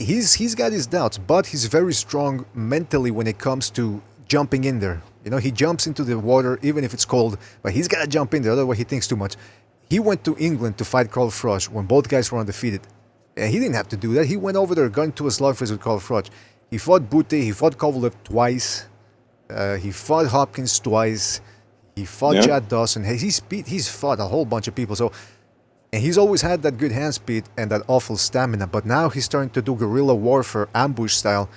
he's got his doubts, but he's very strong mentally when it comes to jumping in there. You know, he jumps into the water even if it's cold, but he's got to jump in there. Otherwise, he thinks too much. He went to England to fight Carl Froch when both guys were undefeated. And he didn't have to do that. He went over there, got into a slugfest with Carl Froch. He fought Bute, he fought Kovalev twice. He fought Hopkins twice. He fought Yeah. Chad Dawson. He's fought a whole bunch of people. So, and he's always had that good hand speed and that awful stamina. But now he's starting to do guerrilla warfare, ambush style,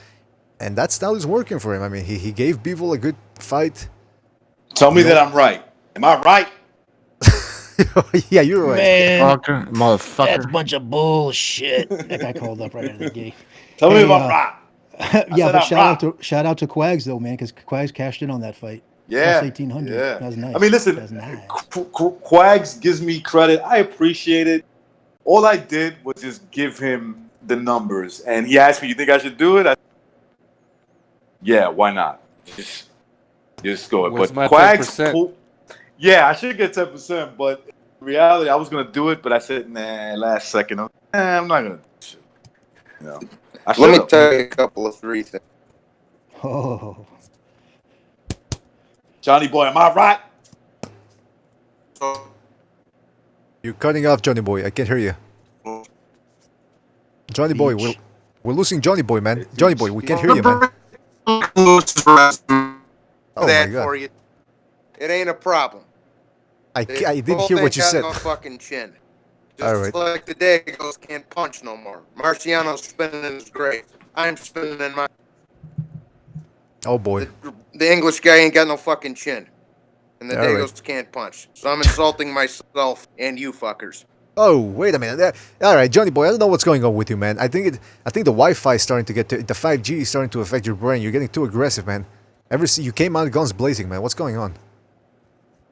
and that style is working for him. I mean, he gave Bivol a good fight. Tell me that I'm right. Am I right? Yeah, you're right. Man, Motherfucker. that's a bunch of bullshit. That guy called up right out of the gate. Tell me if I'm right. Yeah, but shout out to Quags though, man, because Quags cashed in on that fight. Yeah, Plus 1800. yeah. That was nice. I mean, listen, That was nice. Quags gives me credit. I appreciate it. All I did was just give him the numbers, and he asked me, "You think I should do it?" Yeah, why not? Just go it. Where's But my Quags, 10%? yeah, I should get 10%, but in reality, I was gonna do it, but I said, nah, last second, I'm not gonna do shit. You know, Let me tell you a couple of 3 things. Oh. Johnny boy, am I right? You're cutting off, Johnny Boy. I can't hear you. Johnny Boy, we're losing Johnny Boy, man. Johnny Boy, we can't hear you, man. Oh my God. For you. It ain't a problem. I didn't hear what you said. No fucking chin. All Just right. like the Dagos can't punch no more. Marciano's spinning in his grave. I'm spinning in my. Oh boy. The English guy ain't got no fucking chin, and the All right. Dagos can't punch. So I'm insulting myself and you fuckers. Oh, wait a minute. All right, Johnny Boy, I don't know what's going on with you, man. I think the Wi-Fi is starting to get the 5G is starting to affect your brain. You're getting too aggressive, man. You came out guns blazing, man. What's going on?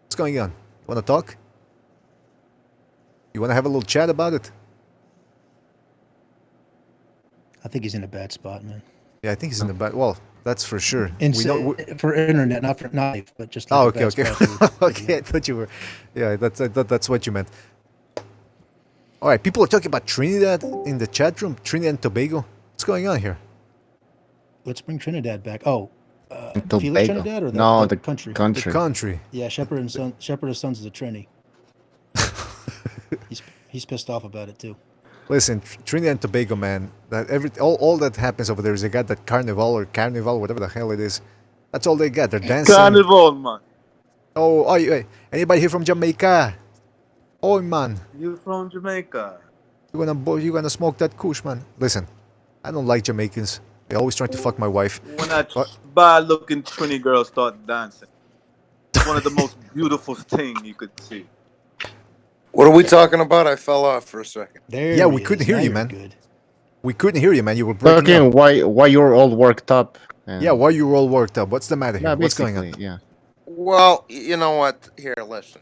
What's going on? You want to talk? You want to have a little chat about it? I think he's in a bad spot, man. Yeah, I think he's in a bad. Well, that's for sure. For internet, not for life, but just. Oh, Like a okay, bad okay. spot for- Okay, I thought you were. Yeah, that's what you meant. All right, people are talking about Trinidad in the chat room. Trinidad and Tobago. What's going on here? Let's bring Trinidad back. Oh, Tobago. Felix Trinidad or the country? Country. The country. Yeah, Shepherd and Sons is a Trini. he's pissed off about it too. Listen, Trinidad and Tobago, man. That all that happens over there is they got that Carneval, whatever the hell it is. That's all they got. They're dancing. Carnival, man. Oh, hey, anybody here from Jamaica? Oh, man. You from Jamaica? You gonna smoke that kush, man? Listen, I don't like Jamaicans. They always trying to fuck my wife. When that bad-looking Trini girl start dancing, it's one of the most beautiful things you could see. What are we talking about? I fell off for a second. Yeah, we couldn't hear you, man. We couldn't hear you, man. You were breaking Talking up. why you're all worked up. Yeah, why you were all worked up? What's the matter here? Yeah, What's going on? basically, yeah. Well, you know what? Here, listen.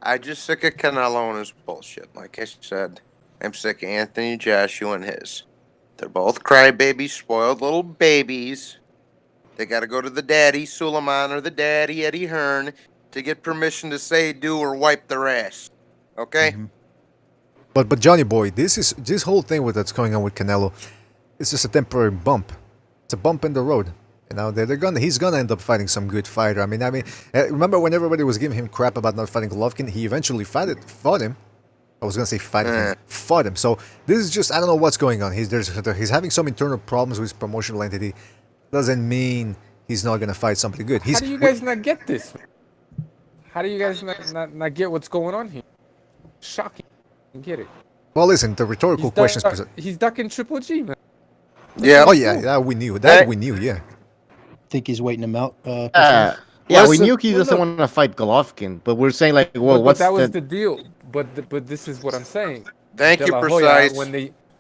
I just sick of Canelo and his bullshit. Like I said, I'm sick of Anthony Joshua and his. They're both crybabies, spoiled little babies. They got to go to the daddy Suleiman or the daddy Eddie Hearn to get permission to say, do, or wipe their ass. Okay? Mm-hmm. But Johnny Boy, this whole thing that's going on with Canelo, it's just a temporary bump. It's a bump in the road. You know, he's gonna end up fighting some good fighter. I mean, remember when everybody was giving him crap about not fighting Golovkin? He eventually fought him. I was gonna say fought him. So this is just, I don't know what's going on. He's having some internal problems with his promotional entity. Doesn't mean he's not gonna fight somebody good. How do you guys not get this? How do you guys not get what's going on here? Shocking. I get it. Well, listen, the rhetorical questions. He's ducking Triple G, man. Yeah. Oh yeah, that we knew. We knew. Yeah. Think he's waiting him out. Yeah, we knew he doesn't want to fight Golovkin, but we're saying like, well, but that was the deal. But this is what I'm saying. Thank you, La Precise.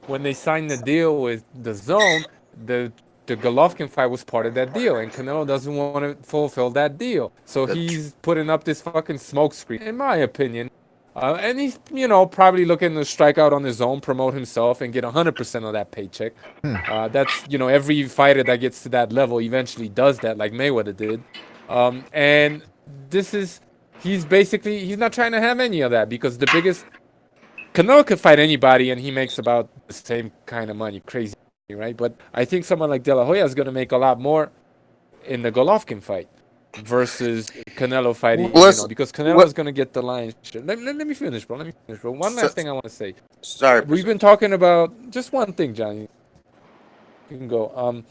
When they signed the deal with the Zone, the Golovkin fight was part of that deal, and Canelo doesn't want to fulfill that deal, so he's putting up this fucking smokescreen, in my opinion. And he's, probably looking to strike out on his own, promote himself, and get 100% of that paycheck. That's, every fighter that gets to that level eventually does that, like Mayweather did. And he's not trying to have any of that, because Canelo could fight anybody, and he makes about the same kind of money. Crazy, right? But I think someone like De La Hoya is going to make a lot more in the Golovkin fight versus Canelo fighting, because Canelo is going to get the lion's share. Let me finish, bro. One last thing I want to say. Sorry. We've been talking about just one thing, Johnny. You can go.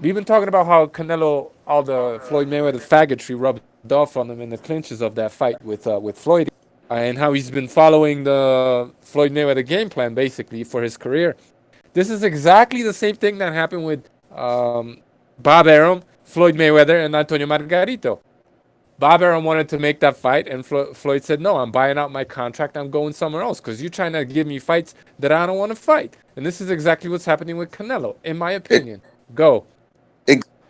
we've been talking about how Canelo, all the Floyd Mayweather faggotry rubbed off on him in the clinches of that fight with Floyd, and how he's been following the Floyd Mayweather game plan basically for his career. This is exactly the same thing that happened with Bob Arum, Floyd Mayweather, and Antonio Margarito. Bob Arum wanted to make that fight, and Floyd said, no, I'm buying out my contract. I'm going somewhere else because you're trying to give me fights that I don't want to fight. And this is exactly what's happening with Canelo, in my opinion. Go.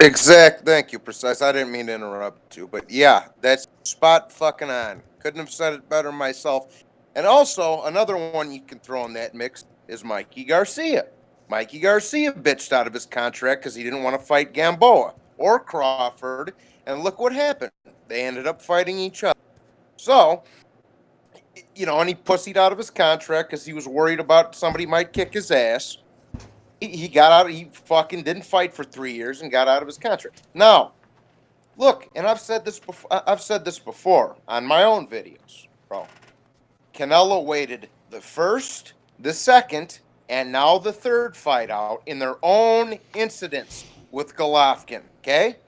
Exact. Thank you, Precise. I didn't mean to interrupt you, but yeah, that's spot fucking on. Couldn't have said it better myself. And also, another one you can throw in that mix is Mikey Garcia. Mikey Garcia bitched out of his contract because he didn't want to fight Gamboa or Crawford, and look what happened. They ended up fighting each other. So, you know, and he pussied out of his contract because he was worried about somebody might kick his ass. He got out. He fucking didn't fight for 3 years and got out of his contract. Now, look, and I've said this before on my own videos, bro. Canelo waited the first, the second, and now the third fight out in their own incidents with Golovkin. Okay.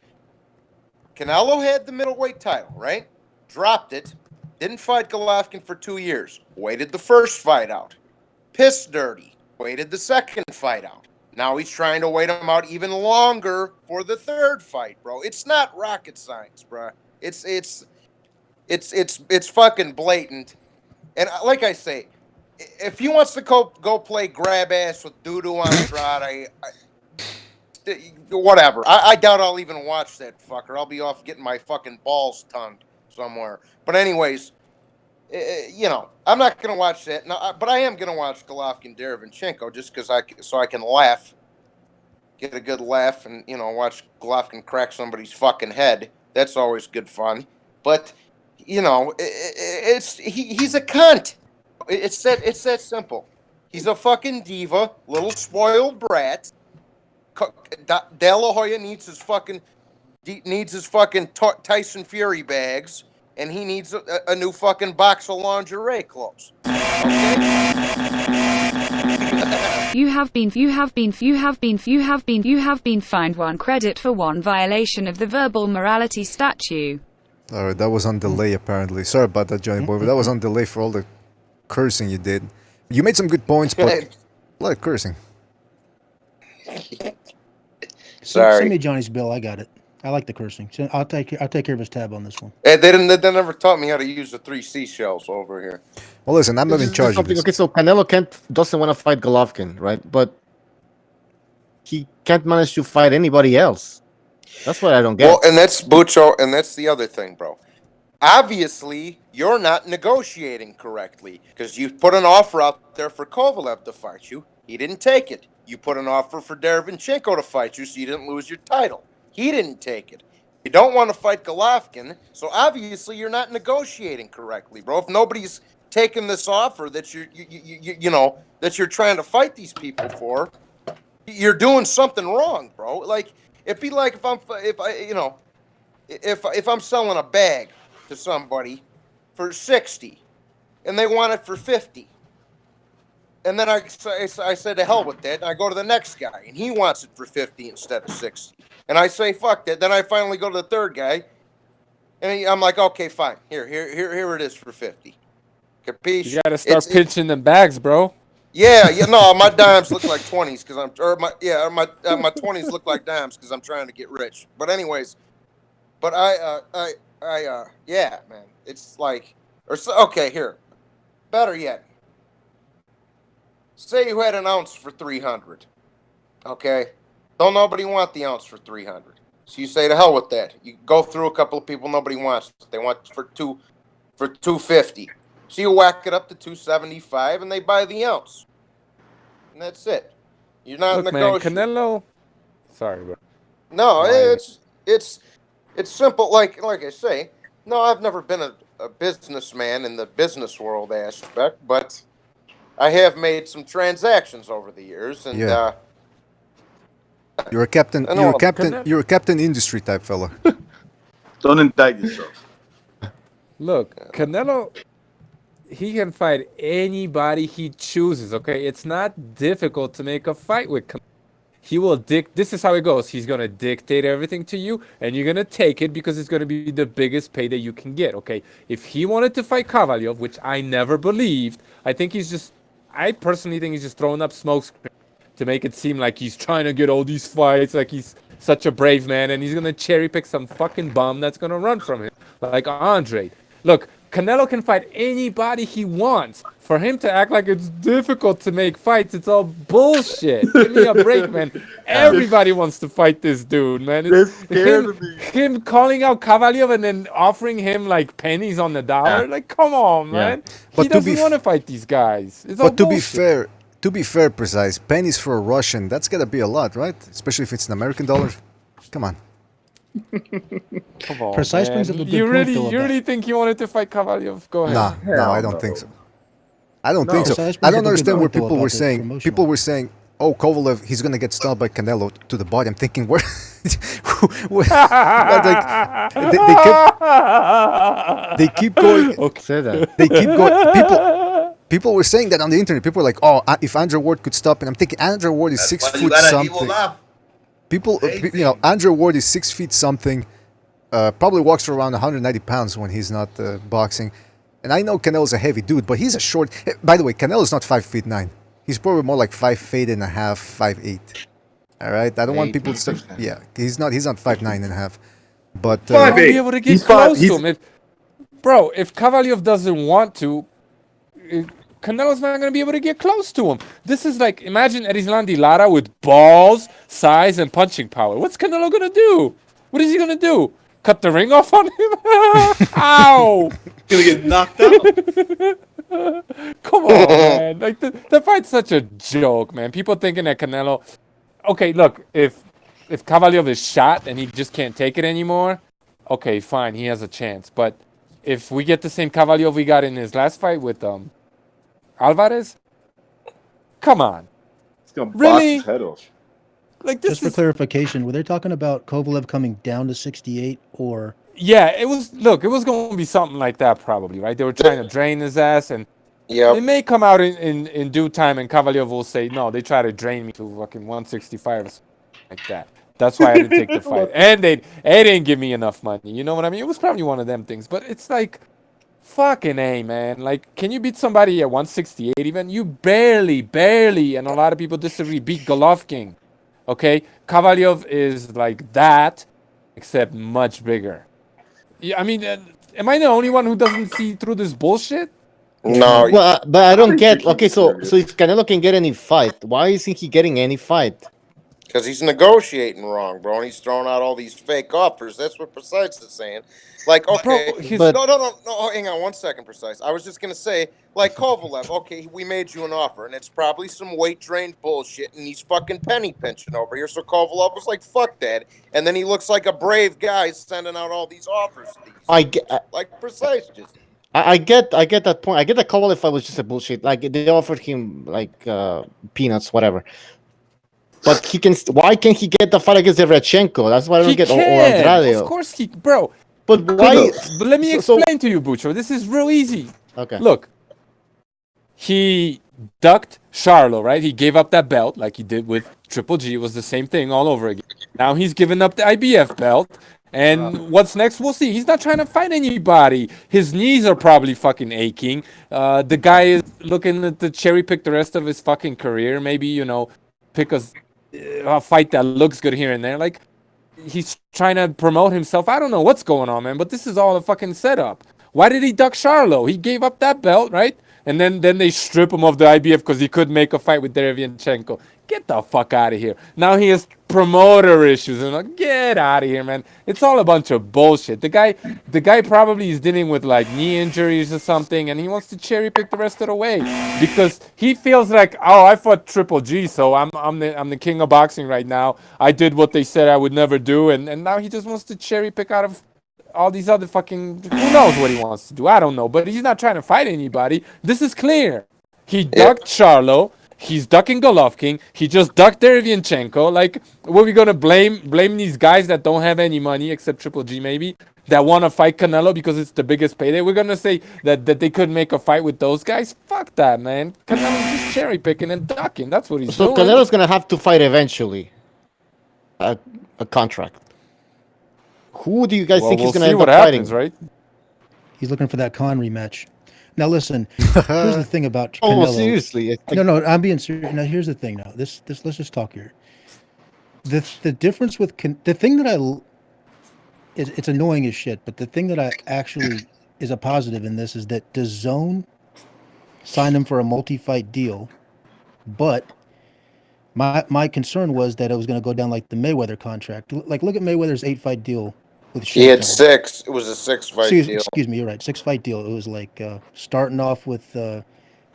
Canelo had the middleweight title, right? Dropped it. Didn't fight Golovkin for 2 years. Waited the first fight out. Pissed dirty. Waited the second fight out. Now he's trying to wait him out even longer for the third fight, bro. It's not rocket science, bro. It's fucking blatant. And like I say, if he wants to go play grab ass with Dudu Andrade, whatever. I doubt I'll even watch that fucker. I'll be off getting my fucking balls tongued somewhere. But anyways, you know, I'm not gonna watch that. No, but I am gonna watch Golovkin Derevyanchenko just because so I can laugh, get a good laugh, and you know, watch Golovkin crack somebody's fucking head. That's always good fun. But you know, he's a cunt. It's that simple. He's a fucking diva, little spoiled brat. De La Hoya needs his fucking Tyson Fury bags, and he needs a new fucking box of lingerie clothes. Okay? You have been fined 1 credit for 1 violation of the verbal morality statute. Alright, that was on delay apparently. Sorry about that, Johnny Boy, but that was on delay for all the cursing you did. You made some good points, but a lot of cursing. Sorry. Send me Johnny's bill. I got it. I like the cursing. So I'll take care of his tab on this one. Hey, they never taught me how to use the 3 seashells over here. Well, listen, I'm not in charge of this. Okay, so Canelo doesn't want to fight Golovkin, right? But he can't manage to fight anybody else. That's what I don't get. Well, and that's Bucho, and that's the other thing, bro. Obviously, you're not negotiating correctly because you put an offer out there for Kovalev to fight you. He didn't take it. You put an offer for Derevyanchenko to fight you so you didn't lose your title. He didn't take it. You don't want to fight Golovkin, so obviously you're not negotiating correctly, bro. If nobody's taking this offer that that you're trying to fight these people for, you're doing something wrong, bro. Like it'd be like if I'm selling a bag to somebody for 60 and they want it for 50. And then I said, to hell with that. And I go to the next guy, and he wants it for 50 instead of 60. And I say, fuck that. Then I finally go to the third guy, and I'm like, okay, fine. Here it is for 50. Capiche? You gotta start pinching them bags, bro. Yeah. No, my dimes look like 20s because my 20s look like dimes because I'm trying to get rich. But anyways, yeah, man. It's like, okay, here. Better yet. Say you had an ounce for 300, okay? Don't nobody want the ounce for 300. So you say, to hell with that. You go through a couple of people, nobody wants it. They want it for 250. So you whack it up to 275, and they buy the ounce. And that's it. You're not negotiating. Man, Canelo. Sorry, bro. No, it's simple. Like I say, no, I've never been a businessman in the business world aspect, but I have made some transactions over the years, and you're a captain. You're a captain industry type fella. Don't indict yourself. Look, Canelo, he can fight anybody he chooses. Okay, it's not difficult to make a fight with Canelo. he will this is how it goes. He's gonna dictate everything to you, and you're gonna take it because it's gonna be the biggest payday you can get. Okay, if he wanted to fight Kovalev, which I never believed, I personally think he's just throwing up smoke to make it seem like he's trying to get all these fights, like he's such a brave man, and he's gonna cherry pick some fucking bum that's gonna run from him, like Andre. Look, Canelo can fight anybody he wants. For him to act like it's difficult to make fights, it's all bullshit. Give me a break, man. Everybody wants to fight this dude, man. It's him calling out Kovalev and then offering him like pennies on the dollar. Like, come on, man. But he doesn't want to fight these guys. It's all But to bullshit. be fair, Precise, pennies for a Russian, that's gotta be a lot, right? Especially if it's an American dollar. Come on. Come on, Precise man. brings up a good You point, really, though, you about- really think he wanted to fight Kovalev? Go ahead. No, I don't think so. I don't think so. Precise I brings don't up a good understand where point, though, people about were the saying. promotional. People were saying, "Oh, Kovalev, he's gonna get stopped by Canelo to the body." I'm thinking, where? They keep going. Okay. Say that. They keep going. People were saying that on the internet. People were like, "Oh, if Andre Ward could stop," and I'm thinking, Andre Ward is 6 foot something. People, Andre Ward is 6 feet something. Probably walks for around 190 pounds when he's not boxing. And I know Canelo's a heavy dude, but he's a short. By the way, Canelo's not 5'9". He's probably more like 5'8 and a half, 5'8". All right, I don't want people to start. Yeah, he's not 5'9 and a half. But He won't be able to get close to him. If Kovalev doesn't want to, Canelo's not going to be able to get close to him. This is like, imagine Erislandy Lara with balls, size, and punching power. What's Canelo going to do? What is he going to do? Cut the ring off on him? Ow! Gonna get knocked out. Come on, man. Like, the fight's such a joke, man. People thinking that Canelo... Okay, look, if Kovalev is shot and he just can't take it anymore, okay, fine, he has a chance. But if we get the same Kovalev we got in his last fight with Alvarez, come on. He's gonna box Really? his head off. Like, this Just for is... clarification, were they talking about Kovalev coming down to 68 or? Yeah, it was going to be something like that probably, right? They were trying to drain his ass, and it may come out in due time, and Kovalev will say, no, they try to drain me to fucking 165 or something like that. That's why I didn't take the fight. And they didn't give me enough money. You know what I mean? It was probably one of them things. But it's like, fucking A, man. Like, can you beat somebody at 168 even? You barely, and a lot of people disagree, beat Golovkin. Okay? Kovalev is like that, except much bigger. Yeah, I mean, am I the only one who doesn't see through this bullshit? No. Well, but I don't get. Okay, so if Canelo can get any fight, why isn't he getting any fight? Because he's negotiating wrong, bro, and he's throwing out all these fake offers. That's what Precise is saying. Like, okay, no, hang on 1 second, Precise. I was just gonna say, like Kovalev, okay, we made you an offer, and it's probably some weight drained bullshit, and he's fucking penny pinching over here. So Kovalev was like, "Fuck that," and then he looks like a brave guy sending out all these offers. Like Precise just. I get that point. I get that Kovalev fight was just a bullshit. Like they offered him like peanuts, whatever. But he can. Why can't he get the fight against Evrechenko? That's why I don't get. Or Andrade. Of course he, bro. But why? But let me explain to you, Bucho. This is real easy. Okay. Look, he ducked Charlo, right? He gave up that belt like he did with Triple G. It was the same thing all over again. Now he's giving up the IBF belt. And what's next? We'll see. He's not trying to fight anybody. His knees are probably fucking aching. The guy is looking to cherry pick the rest of his fucking career. Maybe, pick a fight that looks good here and there. Like, he's trying to promote himself. I don't know what's going on, man, but this is all a fucking setup. Why did he duck Charlo? He gave up that belt, right? And then they strip him of the IBF because he couldn't make a fight with Derevyanchenko. Get the fuck out of here. Now he has promoter issues. And like, get out of here, man. It's all a bunch of bullshit. The guy probably is dealing with like knee injuries or something, and he wants to cherry pick the rest of the way because he feels like, oh, I fought Triple G, so I'm the king of boxing right now. I did what they said I would never do, and now he just wants to cherry pick out of all these other fucking... Who knows what he wants to do? I don't know, but he's not trying to fight anybody. This is clear. He ducked Charlo. He's ducking Golovkin. He just ducked Derevyanchenko. Like, were we gonna blame these guys that don't have any money except Triple G maybe that want to fight Canelo because it's the biggest payday? We're gonna say that they couldn't make a fight with those guys? Fuck that, man. Canelo's just cherry picking and ducking. That's what he's doing. So Canelo's gonna have to fight eventually. a contract. Who do you guys think we'll he's going to see end what up happens, fighting? right? He's looking for that Khan rematch. Now listen, here's the thing about Oh, Canelo. well, seriously. It's like- No, I'm being serious. Now here's the thing. Now this let's just talk here. The difference with the thing that it's annoying as shit, but the thing that I actually is a positive in this is that DAZN signed him for a multi-fight deal, but my concern was that it was going to go down like the Mayweather contract. Like, look at Mayweather's 8-fight deal with He had Showtime. 6. It was a 6-fight deal. Excuse me, you're right. 6-fight deal. It was like starting off with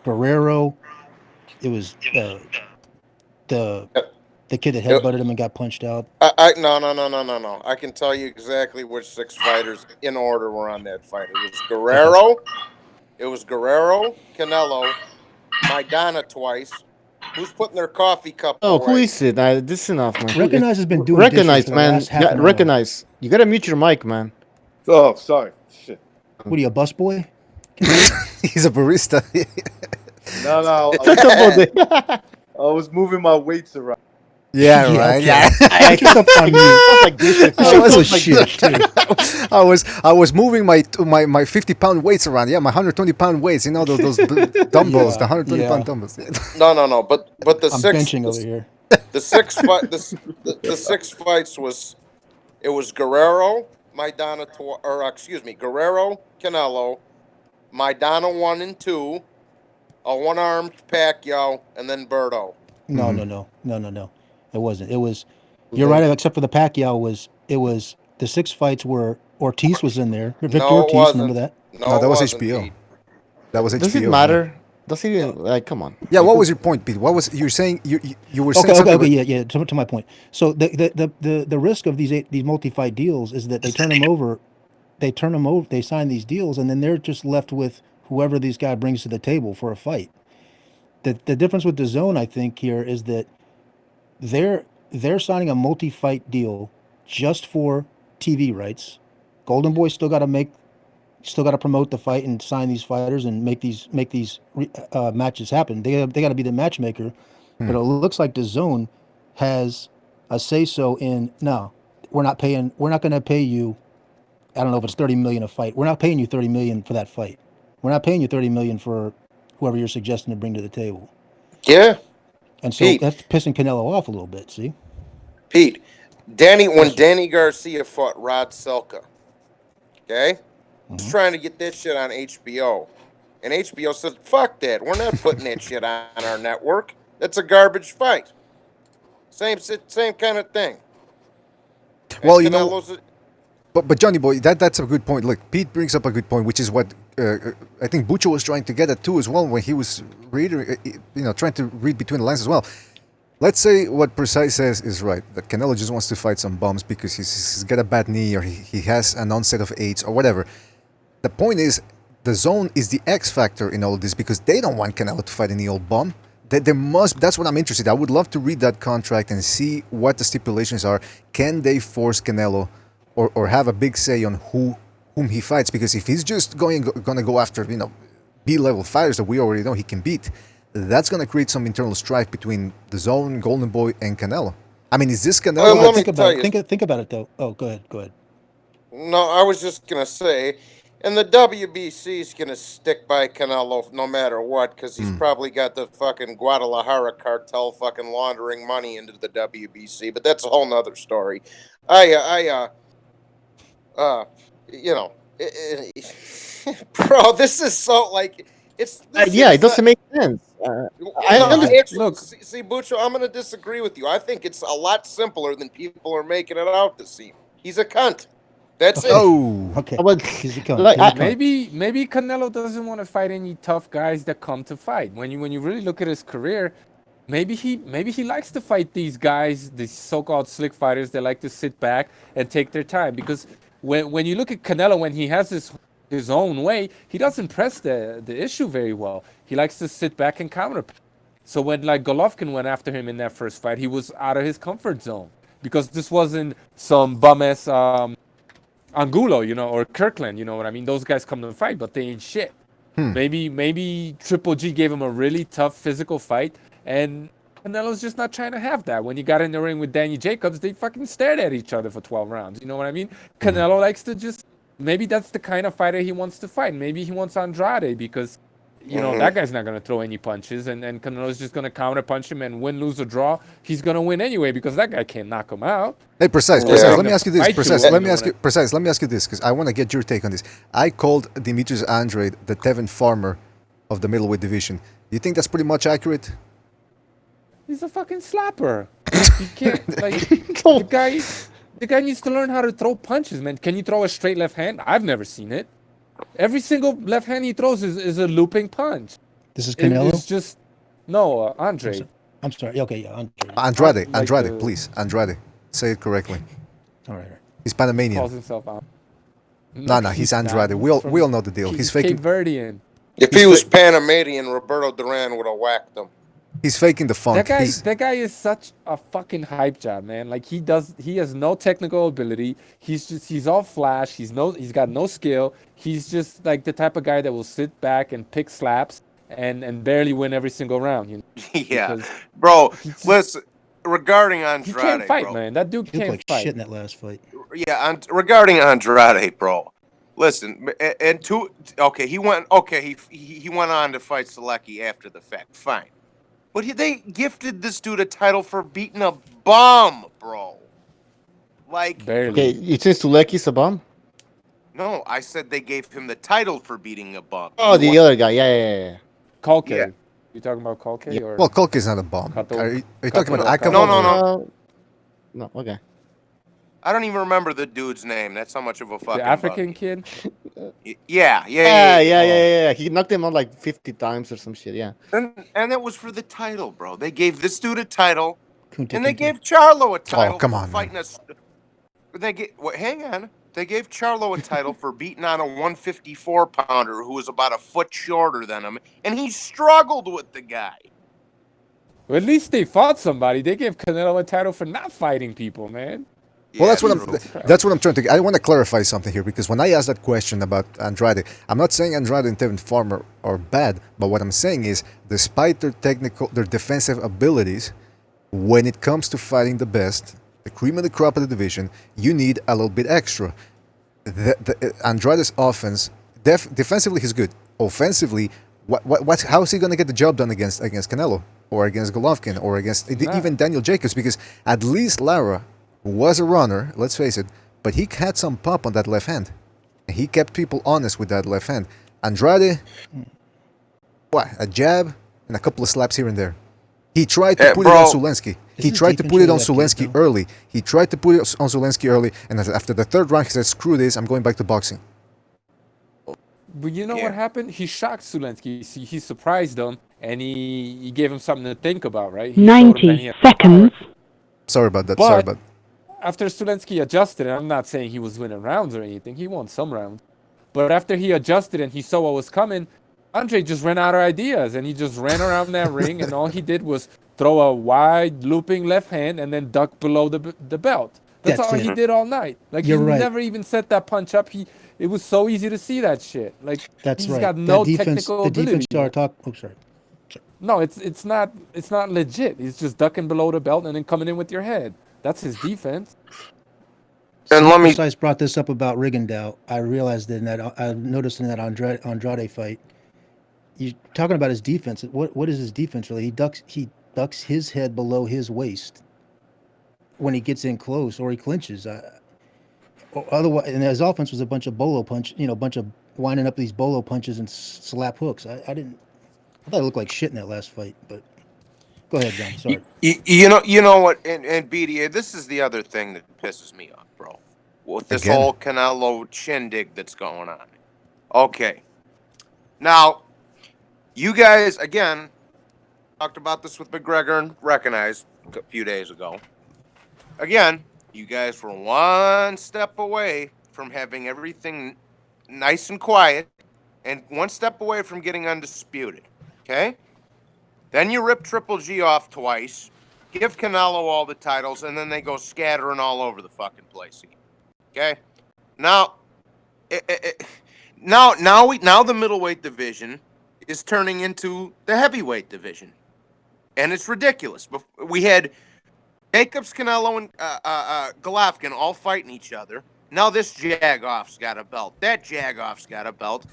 Guerrero. It was the kid that headbutted him and got punched out. No. I can tell you exactly which 6 fighters in order were on that fight. It was Guerrero. It was Guerrero, Canelo, Maidana twice. Who's putting their coffee cup away? Who is it? This is enough, man. Recognize has been doing Recognize, dishes for the man. last half Yeah, an hour. recognize. You gotta mute your mic, man. Oh, sorry. Shit. What are you, a busboy? He's a barista. No. I was moving my weights around. Yeah, Yeah, right. okay. Yeah. Put yourself on mute. Like this. That was shit, too. I was moving my 50-pound weights around. Yeah, my 120-pound weights. You know those dumbbells, the 120-pound dumbbells. No. But the I'm 6 benching over here. The 6 fight the 6 fights was Guerrero, Maidana Guerrero, Canelo, Maidana 1 and 2, a one-armed Pacquiao, and then Berto. No. It wasn't. It was. You're right, except for the Pacquiao it was the 6 fights where Ortiz was in there. Victor Ortiz, wasn't. remember that? No, that was wasn't, HBO. Pete. That was HBO. Does it matter? Does it even, like, come on. Yeah, what was your point, Pete? What was you're saying? You were saying Okay, something. yeah. To my point. So the risk of these multi-fight deals is that they turn them over. They sign these deals, and then they're just left with whoever these guy brings to the table for a fight. The difference with DAZN, I think, here is that they're signing a multi-fight deal just for TV rights. Golden Boy still got to promote the fight and sign these fighters and make these matches happen. They got to be the matchmaker. But it looks like DAZN has a say so in we're not going to pay you. I don't know if it's $30 million a fight. We're not paying you $30 million for that fight. We're not paying you $30 million for whoever you're suggesting to bring to the table. Yeah. And so Pete. that's pissing Canelo off a little bit. See, Pete, when Danny Garcia fought Rod Selka, okay, was trying to get that shit on HBO, and HBO said, "Fuck that, we're not putting that shit on our network. That's a garbage fight." Same kind of thing. Well, And you know. Canelo's But Johnny Boy, that's a good point. Look, Pete brings up a good point, which is what I think Bucho was trying to get at too as well when he was trying to read between the lines as well. Let's say what Precise says is right, that Canelo just wants to fight some bums because he's got a bad knee or he has an onset of AIDS or whatever. The point is, DAZN is the X factor in all of this because they don't want Canelo to fight any old bum. That's what I'm interested in. I would love to read that contract and see what the stipulations are. Can they force Canelo or have a big say on whom he fights? Because if he's just going to go after B-level fighters that we already know he can beat, that's going to create some internal strife between DAZN, Golden Boy, and Canelo. I mean, is this Canelo? Think about it though. Oh, go ahead. No, I was just gonna say, and the WBC is gonna stick by Canelo no matter what, because he's probably got the fucking Guadalajara cartel fucking laundering money into the WBC. But that's a whole nother story. Bro, this is so like it's. It doesn't make sense. I understand. Look, see, Bucho, I'm going to disagree with you. I think it's a lot simpler than people are making it out to seem. He's a cunt. That's it. Oh, okay. He's a cunt. Maybe Canelo doesn't want to fight any tough guys that come to fight. When you really look at his career, maybe he likes to fight these guys, these so-called slick fighters that like to sit back and take their time. Because when you look at Canelo, when he has his own way, he doesn't press the issue very well. He likes to sit back and counter. So when like Golovkin went after him in that first fight, he was out of his comfort zone because this wasn't some bum-ass Angulo, or Kirkland, you know what I mean? Those guys come to fight, but they ain't shit. Maybe Triple G gave him a really tough physical fight, and Canelo's just not trying to have that. When he got in the ring with Danny Jacobs, they fucking stared at each other for 12 rounds. You know what I mean? Canelo likes to just, maybe that's the kind of fighter he wants to fight. Maybe he wants Andrade because, you know, that guy's not going to throw any punches. And Canelo's just going to counter punch him and win, lose, or draw. He's going to win anyway because that guy can't knock him out. Hey, Precise. Yeah. Let me ask you this. Fight Precise. you, Let me you ask you. wanna- Precise. Let me ask you this because I want to get your take on this. I called Demetrius Andrade the Tevin Farmer of the middleweight division. Do you think that's pretty much accurate? He's a fucking slapper. He can't, like, the guy needs to learn how to throw punches, man. Can you throw a straight left hand? I've never seen it. Every single left hand he throws is a looping punch. This is Canelo? It's just, no, Andre. I'm sorry. Okay, yeah, Andrade. Like Andrade, the- please. Andrade. Say it correctly. All right. He's Panamanian. Calls himself out. No, he's Andrade. We all know the deal. He's faking. Cape Verdean. If he was Panamanian, Roberto Duran would have whacked him. He's faking the funk. That guy is such a fucking hype job, man. Like he has no technical ability. He's all flash. He's got no skill. He's just like the type of guy that will sit back and pick slaps and barely win every single round. You know? Yeah, Because bro. Listen, regarding Andrade, he can't fight, bro. man. That dude He looked can't like fight. shit in that last fight. Yeah, regarding Andrade, bro. Listen, he went on to fight Selecki after the fact. Fine. But they gifted this dude a title for beating a bum, bro. Like, barely. Okay, it says Tuleki's a bum? No, I said they gave him the title for beating a bum. Oh, the other guy. Yeah. Kolke. Yeah. You talking about Kolke or? Well, Kolke's not a bomb. Kato- Are you talking about Kato- Akava? No, okay. I don't even remember the dude's name. That's how much of a fucking The African kid? Yeah. He knocked him out like 50 times or some shit, yeah. And it was for the title, bro. They gave this dude a title, Kunta and they Kinte. gave Charlo a title. come for on, fighting hang on. They gave Charlo a title for beating on a 154 pounder who was about a foot shorter than him, and he struggled with the guy. Well, at least they fought somebody. They gave Canelo a title for not fighting people, man. Well, that's what I'm trying to. I want to clarify something here because when I asked that question about Andrade, I'm not saying Andrade and Tevin Farmer are bad, but what I'm saying is, despite their defensive abilities, when it comes to fighting the best, the cream of the crop of the division, you need a little bit extra. Andrade's offense, defensively, he's good. Offensively, how is he going to get the job done against Canelo or against Golovkin or against even Daniel Jacobs? Because at least Lara was a runner, let's face it, but he had some pop on that left hand. And he kept people honest with that left hand. Andrade, a jab and a couple of slaps here and there. He tried to put it on Zulensky. He tried to put it on Zulensky early. And after the third round, he said, screw this, I'm going back to boxing. But you know what happened? He shocked Zulensky. He surprised him, and he gave him something to think about, right? He showed him that he had seconds. power. Sorry about that. But after Zulensky adjusted, and I'm not saying he was winning rounds or anything. He won some rounds. But after he adjusted and he saw what was coming, Andre just ran out of ideas, and he just ran around that ring, and all he did was throw a wide looping left hand and then duck below the belt. That's all he did all night. Like, he never even set that punch up. It was so easy to see that shit. Like, he's got no technical ability. No, it's not legit. He's just ducking below the belt and then coming in with your head. That's his defense. And let me. Precise brought this up about Rigondeaux. I realized I noticed in that Andrade fight. You're talking about his defense. What is his defense really? He ducks his head below his waist when he gets in close or he clinches. Otherwise, and his offense was a bunch of bolo punch. A bunch of winding up these bolo punches and slap hooks. I thought it looked like shit in that last fight. But go ahead, John. Sorry. You know what? And BDA, this is the other thing that pisses me off, bro. With this whole Canelo shindig that's going on. Okay. Now, you guys, again, talked about this with McGregor and recognized a few days ago. Again, you guys were one step away from having everything nice and quiet and one step away from getting undisputed. Okay? Then you rip Triple G off twice, give Canelo all the titles, and then they go scattering all over the fucking place again. Okay? Now, now the middleweight division is turning into the heavyweight division. and it's ridiculous. We had Jacobs, Canelo, and Golovkin all fighting each other. Now this Jagoff's got a belt. That Jagoff's got a belt.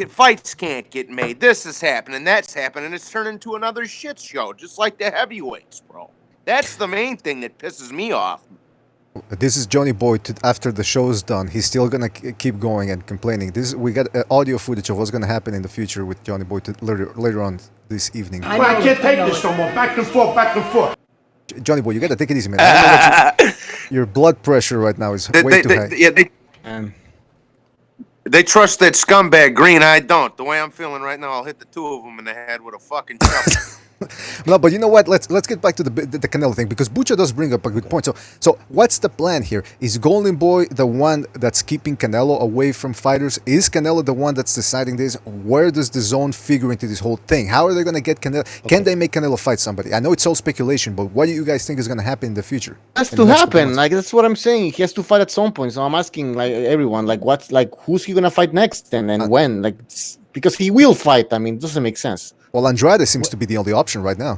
Fights can't get made. This is happening. That's happening. It's turned into another shit show, just like the heavyweights, bro. That's the main thing that pisses me off. This is Johnny Boy. After the show is done, he's still gonna keep going and complaining. We got audio footage of what's gonna happen in the future with Johnny Boy later on this evening. I can't take this no more. Back and forth, back and forth. Johnny Boy, you gotta take it easy, man. I know your blood pressure right now is way too high. They trust that scumbag Green. I don't. The way I'm feeling right now, I'll hit the two of them in the head with a fucking shovel. No, but you know what? Let's get back to the Canelo thing, because Bucha does bring up a good point. So what's the plan here? Is Golden Boy the one that's keeping Canelo away from fighters? Is Canelo the one that's deciding this? Where does the zone figure into this whole thing? How are they going to get Canelo? Okay. Can they make Canelo fight somebody? I know it's all speculation, but what do you guys think is going to happen in the future? It has to happen. Like, that's what I'm saying. He has to fight at some point. So I'm asking like everyone, like, who's he going to fight next and when? Like, because he will fight. I mean, it doesn't make sense. Well, Andrade seems to be the only option right now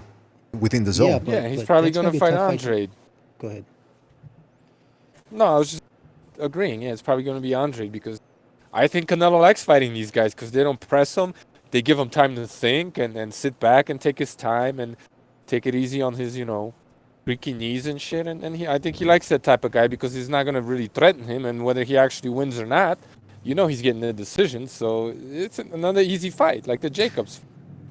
within the zone. Yeah, he's probably going to fight Andre. Go ahead. No, I was just agreeing. Yeah, it's probably going to be Andre, because I think Canelo likes fighting these guys because they don't press him. They give him time to think and sit back and take his time and take it easy on his, creaky knees and shit. And I think he likes that type of guy because he's not going to really threaten him. And whether he actually wins or not, he's getting the decision. So it's another easy fight, like the Jacobs.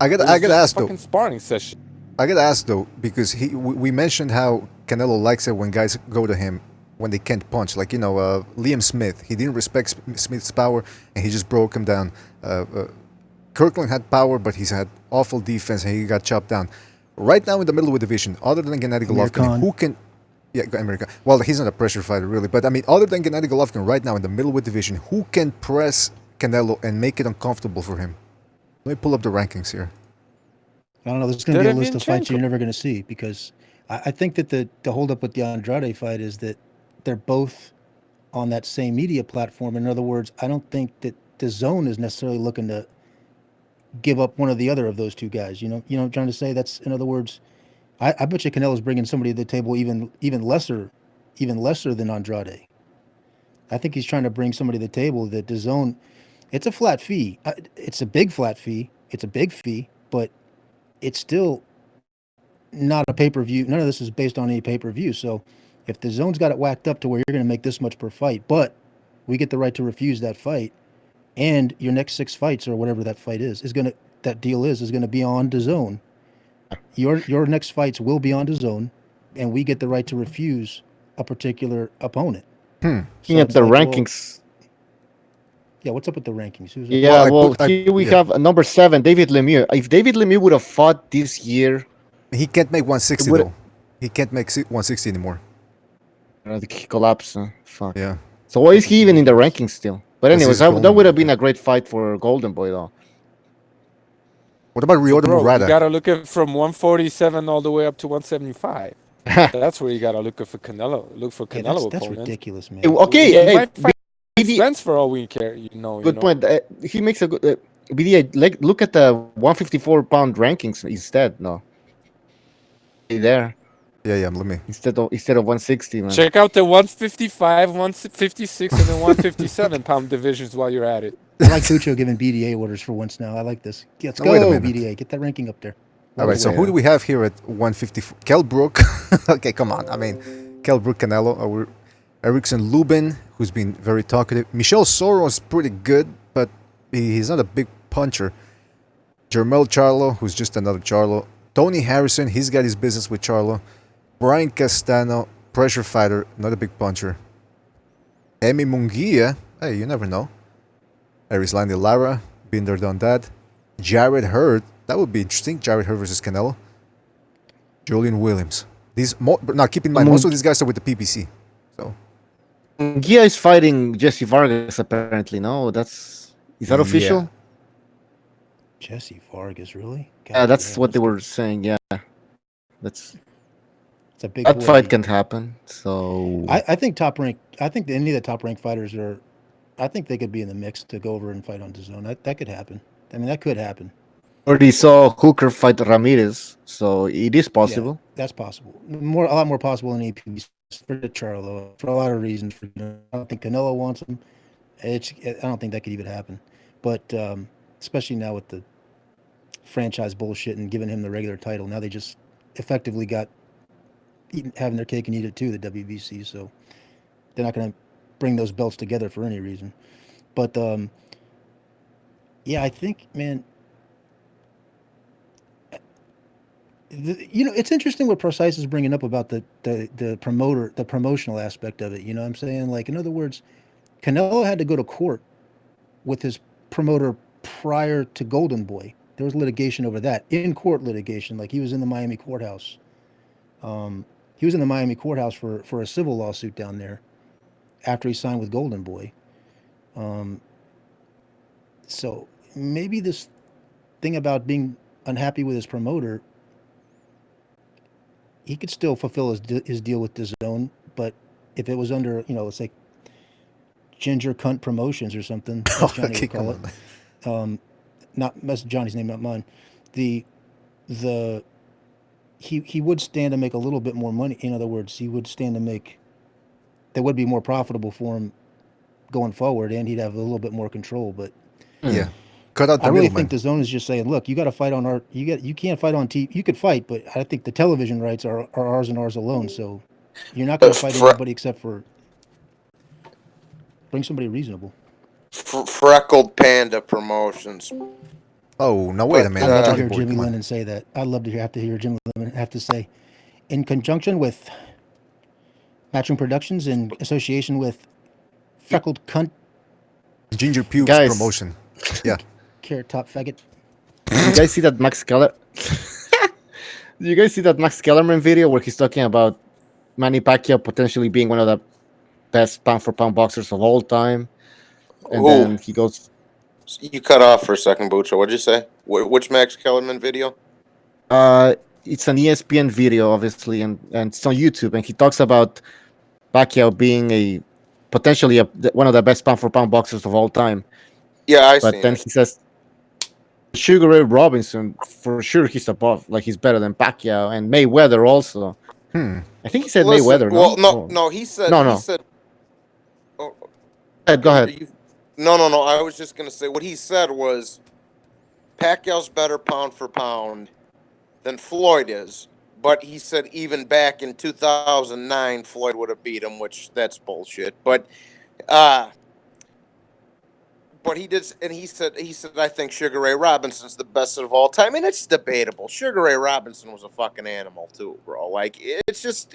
I gotta ask though. Sparring session. I gotta ask though, because we mentioned how Canelo likes it when guys go to him when they can't punch. Like Liam Smith, he didn't respect Smith's power and he just broke him down. Kirkland had power, but he's had awful defense and he got chopped down. Right now in the middleweight division, other than Gennady Golovkin, who can? Yeah, America. Well, he's not a pressure fighter really, but I mean, other than Gennady Golovkin, right now in the middleweight division, who can press Canelo and make it uncomfortable for him? Let me pull up the rankings here. I don't know. There's going to be a list of fights you're never going to see, because I think that the holdup with the Andrade fight is that they're both on that same media platform. In other words, I don't think that the zone is necessarily looking to give up one or the other of those two guys. You know what I'm trying to say? That's, in other words, I bet you Canelo's bringing somebody to the table even lesser than Andrade. I think he's trying to bring somebody to the table that the zone. It's a flat fee. It's a big flat fee. It's a big fee, but it's still not a pay-per-view. None of this is based on any pay-per-view. So if the zone's got it whacked up to where you're going to make this much per fight, but we get the right to refuse that fight, and your next 6 fights or whatever that fight is going to be on the zone. Your next fights will be on the zone, and we get the right to refuse a particular opponent. Looking at the rankings. Yeah, what's up with the rankings? Here we have number 7, David Lemieux. If David Lemieux would have fought this year, he can't make 160 though. He can't make 160 anymore. The collapse. Fuck. Yeah. So why is he even in the rankings still? But anyways, that would have been a great fight for Golden Boy though. What about Ryota Murata? You gotta look at from 147 all the way up to 175. That's where you gotta look for Canelo. Look for Canelo that's opponents. ridiculous, man. Okay, Spence for all we care, Good point. He makes a good BDA. Look at the 154-pound rankings instead. No, there. Yeah. Let me. Instead of 160, man. Check out the 155, 156, and the 157-pound divisions while you're at it. I like Pucho giving BDA orders for once now. I like this. Let's go, BDA. Get that ranking up there. All right. So who do we have here at 154? Kell Brook. Okay, come on. I mean, Kell Brook, Canelo. Erickson Lubin, who's been very talkative. Michel Soro is pretty good, but he's not a big puncher. Jermel Charlo, who's just another Charlo. Tony Harrison, he's got his business with Charlo. Brian Castano, pressure fighter, not a big puncher. Emi Munguia, hey, you never know. Erislandy Lara, been there, done that. Jared Hurd, that would be interesting. Jared Hurd versus Canelo. Julian Williams. Now keep in mind, most of these guys are with the PBC. So. Gia is fighting Jesse Vargas apparently. No, is that official? Jesse Vargas, really? God, that's what they were saying. Yeah, it's a big fight can happen. So I think any of the top ranked fighters I think they could be in the mix to go over and fight on DAZN. That could happen. I mean, that could happen. already saw Hooker fight Ramirez, so it is possible. Yeah, that's possible. A lot more possible than APBC for the Charlo for a lot of reasons. I don't think Canelo wants him. I don't think that could even happen. But especially now with the franchise bullshit and giving him the regular title, now they just effectively got having their cake and eat it too. The WBC, so they're not going to bring those belts together for any reason. But yeah, I think, man. It's interesting what Precise is bringing up about the promotional aspect of it. You know what I'm saying? Like, in other words, Canelo had to go to court with his promoter prior to Golden Boy. There was litigation over that, in-court litigation. Like, he was in the Miami courthouse. He was in the Miami courthouse for a civil lawsuit down there after he signed with Golden Boy. So maybe this thing about being unhappy with his promoter, he could still fulfill his deal with DAZN, but if it was under, let's say Ginger Cunt Promotions or something, as Johnny would call it. That's Johnny's name, not mine. He would stand to make a little bit more money. In other words, he would stand to make that would be more profitable for him going forward, and he'd have a little bit more control. But yeah, cut out the I really middleman. think DAZN is just saying, look, you got to fight on our. You can't fight on TV. You could fight, but I think the television rights are ours and ours alone. So you're not going to fight anybody except for bring somebody reasonable. Freckled Panda Promotions. Oh, now wait a minute. I'd love to hear Jimmy Lennon say that. I'd love to have to hear Jimmy Lennon have to say, in conjunction with Matchroom Productions, in association with Freckled Cunt Ginger Pubes Promotion. Yeah. Carrot Top Faggot. You guys see that Max Keller? You guys see that Max Kellerman video where he's talking about Manny Pacquiao potentially being one of the best pound-for-pound boxers of all time? And then he goes... You cut off for a second, Bucho. What'd you say? Which Max Kellerman video? It's an ESPN video, obviously, and it's on YouTube. And he talks about Pacquiao being potentially one of the best pound-for-pound boxers of all time. Yeah, But then he says, Sugar Ray Robinson, for sure he's above, like he's better than Pacquiao and Mayweather also. I think he said Mayweather. Well, no, no, he said. No. He said. Oh, go ahead. No. I was just gonna say what he said was, Pacquiao's better pound for pound than Floyd is, but he said even back in 2009, Floyd would have beat him, which that's bullshit. But he did, and he said, I think Sugar Ray Robinson's the best of all time, and it's debatable. Sugar Ray Robinson was a fucking animal too, bro. Like, it's just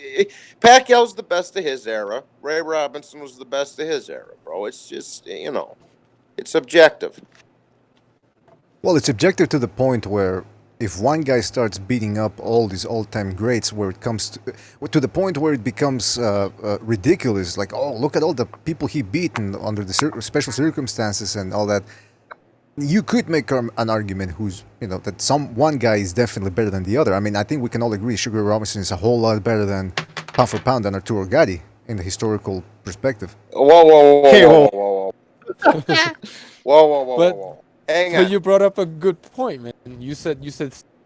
Pacquiao's the best of his era. Ray Robinson was the best of his era, bro. It's just it's subjective. Well, it's subjective to the point where if one guy starts beating up all these all-time greats, where it comes to the point where it becomes ridiculous, like, oh, look at all the people he beat under the special circumstances and all that. You could make an argument that one guy is definitely better than the other. I mean, I think we can all agree Sugar Ray Robinson is a whole lot better than pound for pound than Arturo Gatti in the historical perspective. Whoa. Whoa. Hang on. But you brought up a good point, man. You said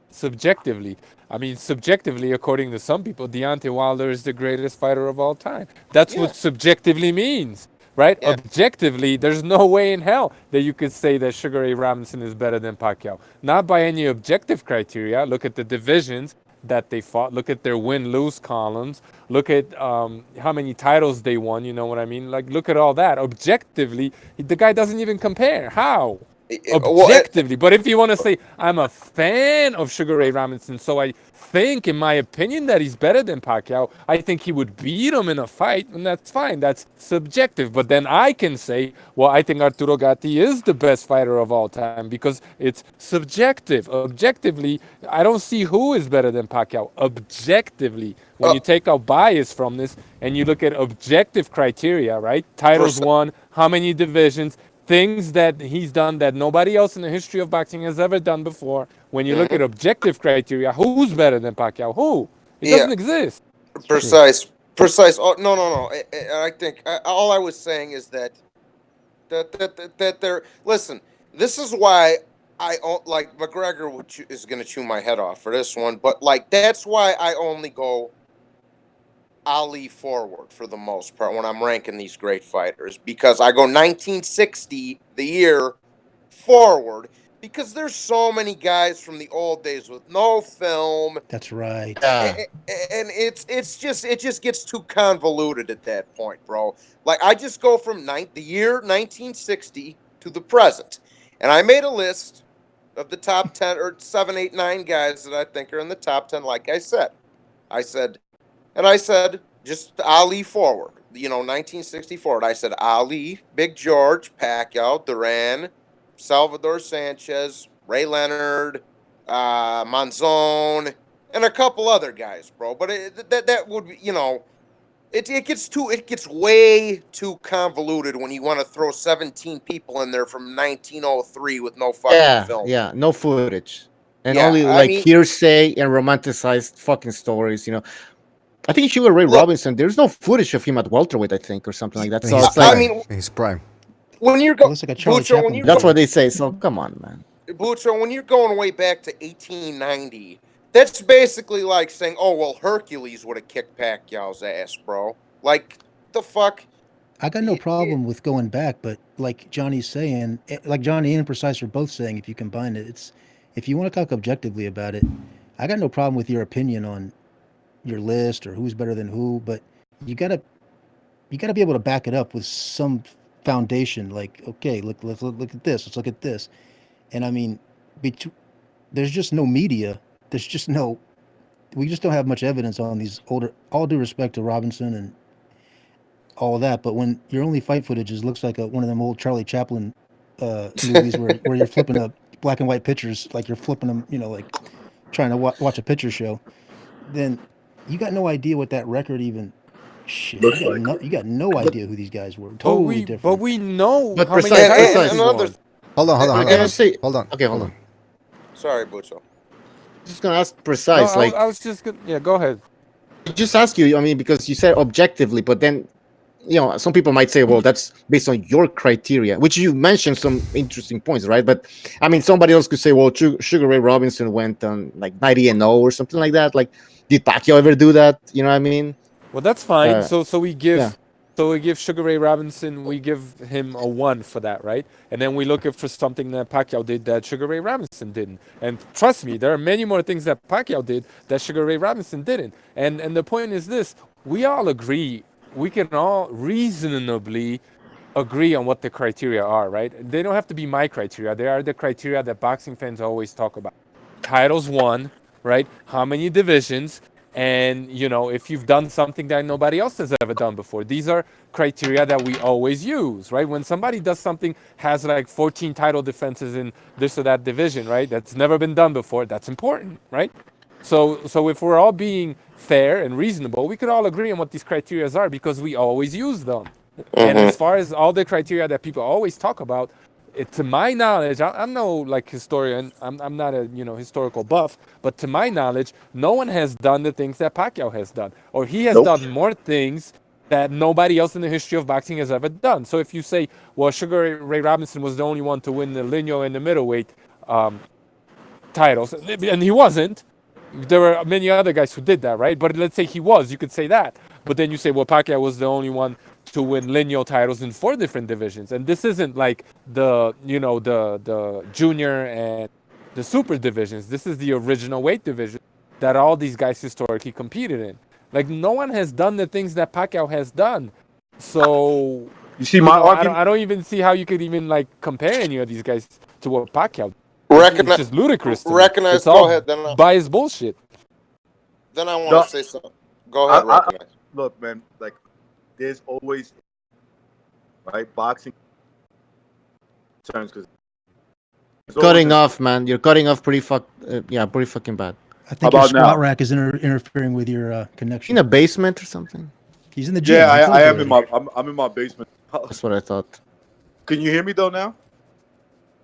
subjectively. I mean, subjectively, according to some people, Deontay Wilder is the greatest fighter of all time. That's what subjectively means, right? Yeah. Objectively, there's no way in hell that you could say that Sugar Ray Robinson is better than Pacquiao. Not by any objective criteria. Look at the divisions that they fought. Look at their win-lose columns. Look at how many titles they won. You know what I mean? Like, look at all that. Objectively, the guy doesn't even compare. How? Objectively. But if you want to say, I'm a fan of Sugar Ray Robinson, so I think, in my opinion, that he's better than Pacquiao, I think he would beat him in a fight, and that's fine. That's subjective. But then I can say, well, I think Arturo Gatti is the best fighter of all time because it's subjective. Objectively, I don't see who is better than Pacquiao. Objectively, when you take out bias from this and you look at objective criteria, right? Titles won, how many divisions, things that he's done that nobody else in the history of boxing has ever done before. When you look at objective criteria, who's better than Pacquiao? Who? It doesn't exist. Precise. Oh, no. I think all I was saying is that they're... Listen, this is why like McGregor is going to chew my head off for this one, but like that's why I only go Ali forward for the most part when I'm ranking these great fighters, because I go 1960 the year forward, because there's so many guys from the old days with no film. That's right. And it just gets too convoluted at that point, bro. Like I just go from the year 1960 to the present, and I made a list of the top 10 or 7, 8, 9 guys that I think are in the top 10. Like I said just Ali forward, 1960 forward. I said Ali, Big George, Pacquiao, Duran, Salvador Sanchez, Ray Leonard, Monzon, and a couple other guys, bro. But that would be, it gets way too convoluted when you want to throw 17 people in there from 1903 with no fucking film. Yeah, no footage. And Yeah, only I like mean- hearsay and romanticized fucking stories, I think Sugar Ray Robinson, there's no footage of him at welterweight, I think, or something like that. So it's like, He's prime. When you're going, looks like a Charlie Chaplin. That's what they say. So come on, man. Bucho, when you're going way back to 1890, that's basically like saying, "Oh well, Hercules would have kicked Pacquiao's ass, bro." Like the fuck. I got no problem with going back, but like Johnny's saying, like Johnny and Precise are both saying, if you combine it, it's if you want to talk objectively about it, I got no problem with your opinion on your list or who's better than who, but you gotta be able to back it up with some foundation. Like, okay, let's look at this. Let's look at this. And I mean, there's just no media. There's just no. We just don't have much evidence on these older. All due respect to Robinson and all of that, but when your only fight footage looks like one of them old Charlie Chaplin movies where you're flipping up black and white pictures, like you're flipping them, like trying to watch a picture show, then you got no idea what that record even. Shit, you got no idea who these guys were. Totally different. But we know But how many Precise, titles Precise. he's Another- won. Hold on. hold Hold on. Sorry, Bucho. Just gonna ask Precise, No, I was just gonna, yeah, go ahead. just ask you. I mean, because you said objectively, but then, some people might say, well, that's based on your criteria, which you mentioned some interesting points, right? But I mean, somebody else could say, well, Sugar Ray Robinson went on like 90-0 or something like that. Like, did Pacquiao ever do that? You know what I mean? Well, that's fine. So we give yeah. So we give Sugar Ray Robinson, we give him a 1 for that, right? And then we look for something that Pacquiao did that Sugar Ray Robinson didn't. And trust me, there are many more things that Pacquiao did that Sugar Ray Robinson didn't. And the point is this: we all agree. We can all reasonably agree on what the criteria are, right? They don't have to be my criteria. They are the criteria that boxing fans always talk about. Titles won, right? How many divisions? And, if you've done something that nobody else has ever done before. These are criteria that we always use, right? When somebody does something, has like 14 title defenses in this or that division, right? That's never been done before. That's important, right? So if we're all being fair and reasonable, we could all agree on what these criteria are because we always use them. And as far as all the criteria that people always talk about, to my knowledge, I'm no like historian. I'm not a historical buff, but to my knowledge, no one has done the things that Pacquiao has done, or he has done more things that nobody else in the history of boxing has ever done. So if you say, well, Sugar Ray Robinson was the only one to win the lineal and the middleweight titles, and he wasn't. There were many other guys who did that, right? But let's say he was, you could say that. But then you say, well, Pacquiao was the only one to win lineal titles in 4 different divisions. And this isn't like the junior and the super divisions. This is the original weight division that all these guys historically competed in. Like, no one has done the things that Pacquiao has done. So, you see my argument? I don't even see how you could even like compare any of these guys to what Pacquiao did. It's just ludicrous to me. It's all go ahead. Then biased bullshit. Then I want to say something. Go ahead, recognize. Look, man, like, there's always, right, boxing terms, because Cutting off, man. You're cutting off pretty fucking bad. I think your squat rack is interfering with your connection. In a basement or something? He's in the gym. Yeah, I am I'm in my basement. That's what I thought. Can you hear me though now?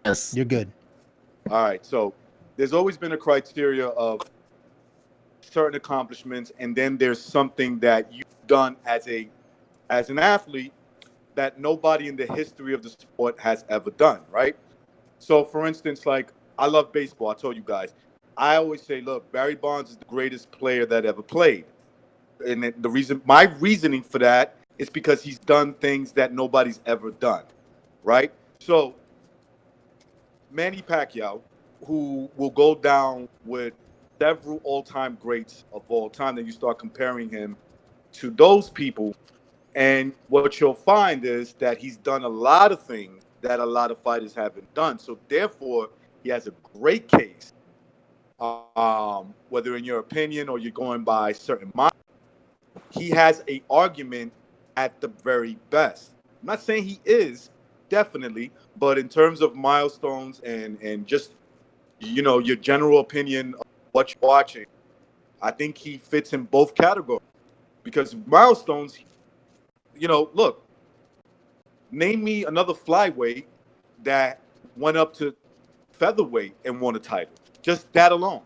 Yes. You're good. All right, so there's always been a criteria of certain accomplishments, and then there's something that you've done as an athlete that nobody in the history of the sport has ever done, right? So, for instance, like I love baseball. I told you guys. I always say, look, Barry Bonds is the greatest player that ever played. And my reasoning for that is because he's done things that nobody's ever done, right? So Manny Pacquiao, who will go down with several all-time greats of all time, then you start comparing him to those people, and what you'll find is that he's done a lot of things that a lot of fighters haven't done. So therefore, he has a great case. Whether in your opinion or you're going by certain minds, he has an argument at the very best. I'm not saying he is, definitely, but in terms of milestones and just, your general opinion of what you're watching, I think he fits in both categories. Because milestones, look, name me another flyweight that went up to featherweight and won a title. Just that alone.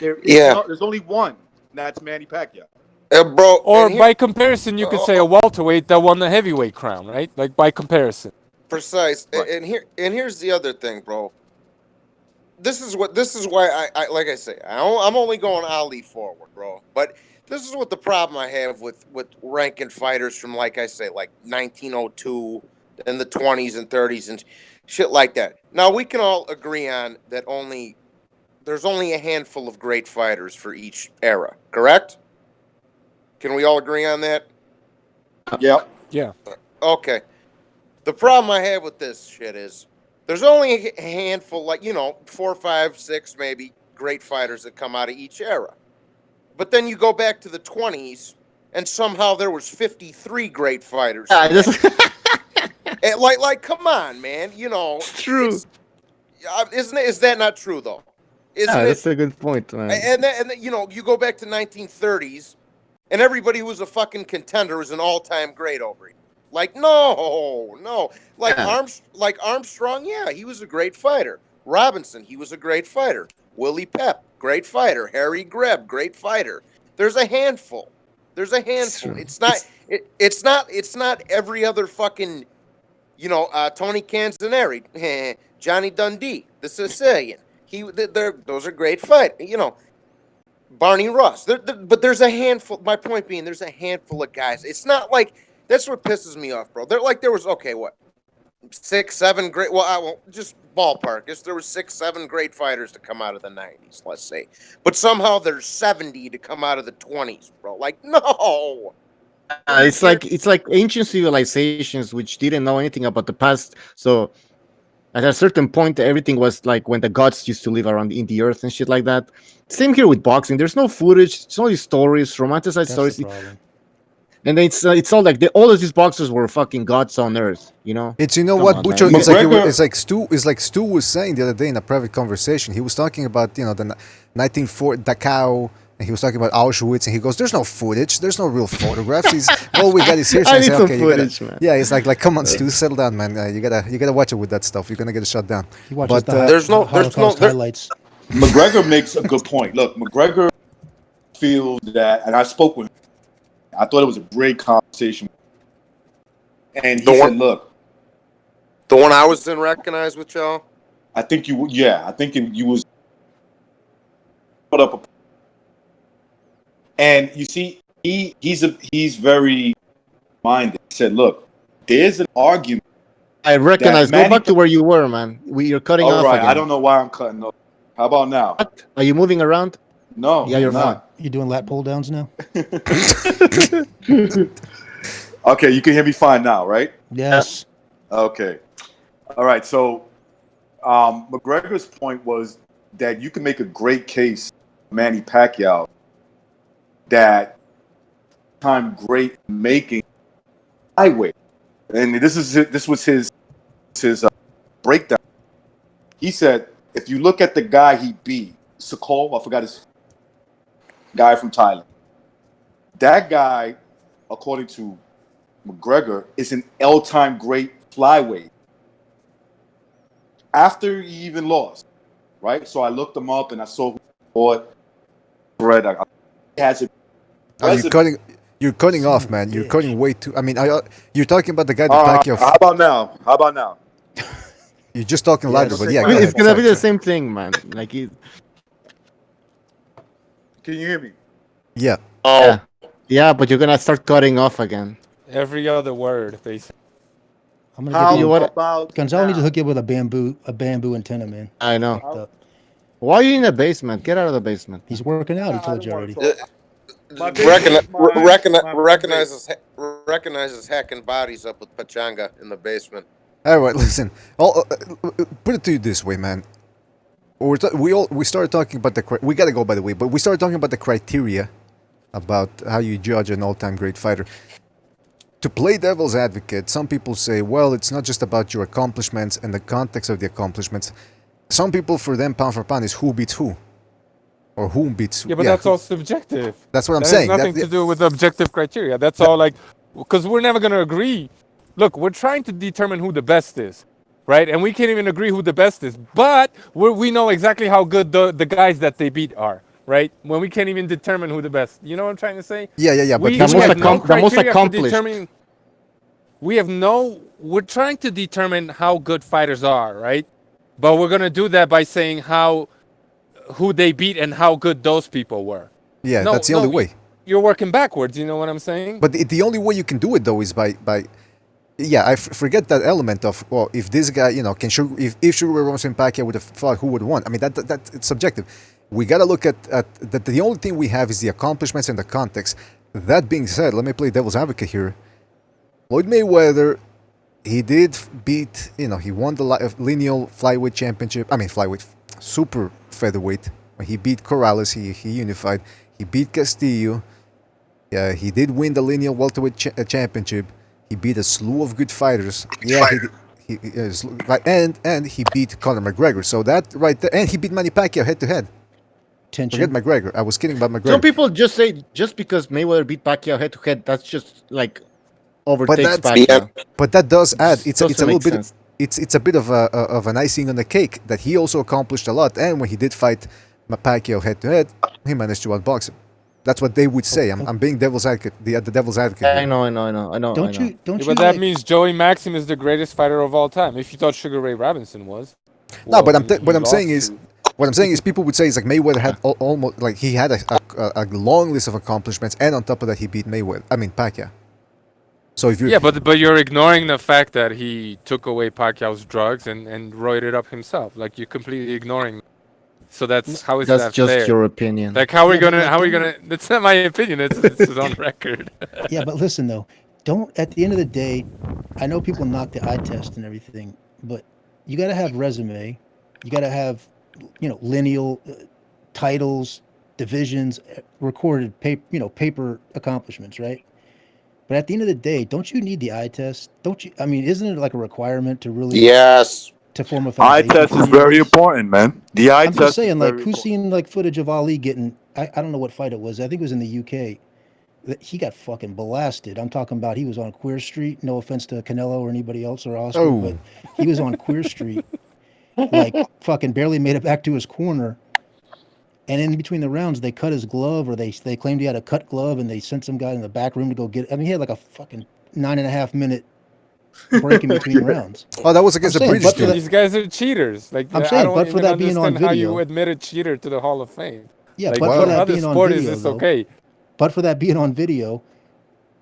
There's only one. That's Manny Pacquiao. Bro. Or by comparison, you could say a welterweight that won the heavyweight crown, right? Like by comparison. Precise. Right. And here's the other thing, bro. This is why I like I say, I'm only going Ali forward, bro. But this is what the problem I have with ranking fighters from, like I say, like 1902 and the 20s and 30s and shit like that. Now we can all agree on that there's only a handful of great fighters for each era, correct? Can we all agree on that? Yep. Yeah. Okay. The problem I have with this shit is there's only a handful, 4, 5, 6 maybe great fighters that come out of each era. But then you go back to the 20s, and somehow there was 53 great fighters. Like, come on, man. True. Is that not true though? That's a good point, man. And then, you go back to 1930s, and everybody who was a fucking contender was an all-time great over it. Like, no. Like Armstrong, yeah, he was a great fighter. Robinson, he was a great fighter. Willie Pep, great fighter. Harry Greb, great fighter. There's a handful. It's not every other fucking, Tony Canzoneri, Johnny Dundee, the Sicilian. Those are great fighters. Barney Russ. But there's a handful. My point being, there's a handful of guys. It's not like that's what pisses me off, bro. There was 6, 7 great. Well, I won't just ballpark. There was 6, 7 great fighters to come out of the 90s, let's say. But somehow there's 70 to come out of the 20s, bro. Like, no. It's like ancient civilizations which didn't know anything about the past. So at a certain point, everything was like when the gods used to live around in the earth and shit like that. Same here with boxing. There's no footage. It's only stories, romanticized stories. And it's all like all of these boxers were fucking gods on earth, It's what Bucho. It's like Stu was saying the other day in a private conversation. He was talking about the 1940 Dachau, and he was talking about Auschwitz, and he goes, "There's no footage. There's no real photographs. All we got is here." I need some footage, man. Yeah, it's like come on, Stu, settle down, man. You gotta watch it with that stuff. You're gonna get shut down. He watches there's no highlights. McGregor makes a good point. Look, McGregor feels that, and I spoke with him. I thought it was a great conversation. And he said, look. The one I was in recognized with y'all? I think you was put up. And you see, he's very minded. He said, look, there's an argument. I recognize. Go back to where you were, man. You're cutting off again. I don't know why I'm cutting off. How about now? What? Are you moving around? No. Yeah, you're not. You doing lat pull downs now? Okay, you can hear me fine now, right? Yes. Okay. All right. So, McGregor's point was that you can make a great case, Manny Pacquiao, that time great making highway, and this was his breakdown. He said, if you look at the guy he beat, Sakol, I forgot his guy from Thailand. That guy, according to McGregor, is an all-time great flyweight. After he even lost, right? So I looked him up and I saw who he fought. Fred, he has it. You're cutting off, man. You're cutting way too. I mean, you're talking about the guy that Pacquiao. How about now? You're just talking louder, but yeah, go it's ahead. gonna be the Sorry. same thing, man. Like Can you hear me? Yeah. Yeah. Yeah, but you're gonna start cutting off again. Every other word, basically. I'm gonna get You you. what? About Gonzalo needs to hook you up with a bamboo antenna, man. I know. Fucked up. Why are you in the basement? Get out of the basement. He's working out. He told you already. Recognizes hacking bodies up with pachanga in the basement. All right, listen. Put it to you this way, man. We started talking about we gotta go, by the way, but we started talking about the criteria about how you judge an all-time great fighter. To play devil's advocate, some people say, well, it's not just about your accomplishments and the context of the accomplishments. Some people, for them, pound for pound is who beats who, or whom beats who. Yeah, but that's all subjective. That's what I'm that saying. Has nothing to do with objective criteria. That's all like, because we're never gonna agree. Look, we're trying to determine who the best is, right? And we can't even agree who the best is. But we know exactly how good the guys that they beat are, right? When we can't even determine who the best. You know what I'm trying to say? Yeah. But We have no criteria for determining. We're trying to determine how good fighters are, right? But we're gonna do that by saying who they beat and how good those people were. Yeah, that's the only way. You're working backwards. You know what I'm saying? But the only way you can do it though is by. Yeah, I forget that element of, well, if this guy, if Sugar Ray Robinson Pacquiao would have fought, who would have won? I mean, that it's subjective. We got to look at that. The only thing we have is the accomplishments and the context. That being said, let me play devil's advocate here. Floyd Mayweather, he did beat, he won the lineal flyweight championship. I mean, flyweight, super featherweight. He beat Corrales. He unified. He beat Castillo. Yeah, he did win the lineal welterweight championship. He beat a slew of good fighters. Yeah, and he beat Conor McGregor. So that right there, and he beat Manny Pacquiao head to head. Forget McGregor. I was kidding about McGregor. Some people just say just because Mayweather beat Pacquiao head to head, that's just like overtakes Pacquiao. But that does add. It's a little bit. Sense. It's a bit of an icing on the cake that he also accomplished a lot. And when he did fight Pacquiao head to head, he managed to outbox him. That's what they would say. I'm being devil's advocate. The devil's advocate. I know. Don't you? But that means Joey Maxim is the greatest fighter of all time. If you thought Sugar Ray Robinson was. No, but what I'm saying is people would say is like Mayweather had almost like he had a long list of accomplishments, and on top of that he beat Pacquiao. So if you but you're ignoring the fact that he took away Pacquiao's drugs and roided up himself. Like you're completely ignoring. So that's how is that fair? That's just your opinion. Like how are we gonna? That's not my opinion. It's on record. Yeah, but listen though, at the end of the day, I know people knock the eye test and everything, but you got to have resume, you got to have, lineal titles, divisions, recorded paper accomplishments, right? But at the end of the day, don't you need the eye test? Don't you? I mean, isn't it like a requirement to really? Yes. To form a eye foundation? test is very important, man. The eye I'm test. just saying, is like, very who's important. seen like footage of Ali getting? I don't know what fight it was. I think it was in the UK. He got fucking blasted. I'm talking about he was on Queer Street. No offense to Canelo or anybody else or Oscar, but he was on Queer Street, like fucking barely made it back to his corner. And in between the rounds, they cut his glove, or they claimed he had a cut glove, and they sent some guy in the back room to go get it. I mean, he had like a fucking 9.5 minute break in between rounds. Oh, that was against the British dude. These guys are cheaters. Like I'm saying, I don't but for even that being on understand how video, you admit a cheater to the Hall of Fame. Yeah, like, but for that other being on sport video, is this though, okay? But for that being on video,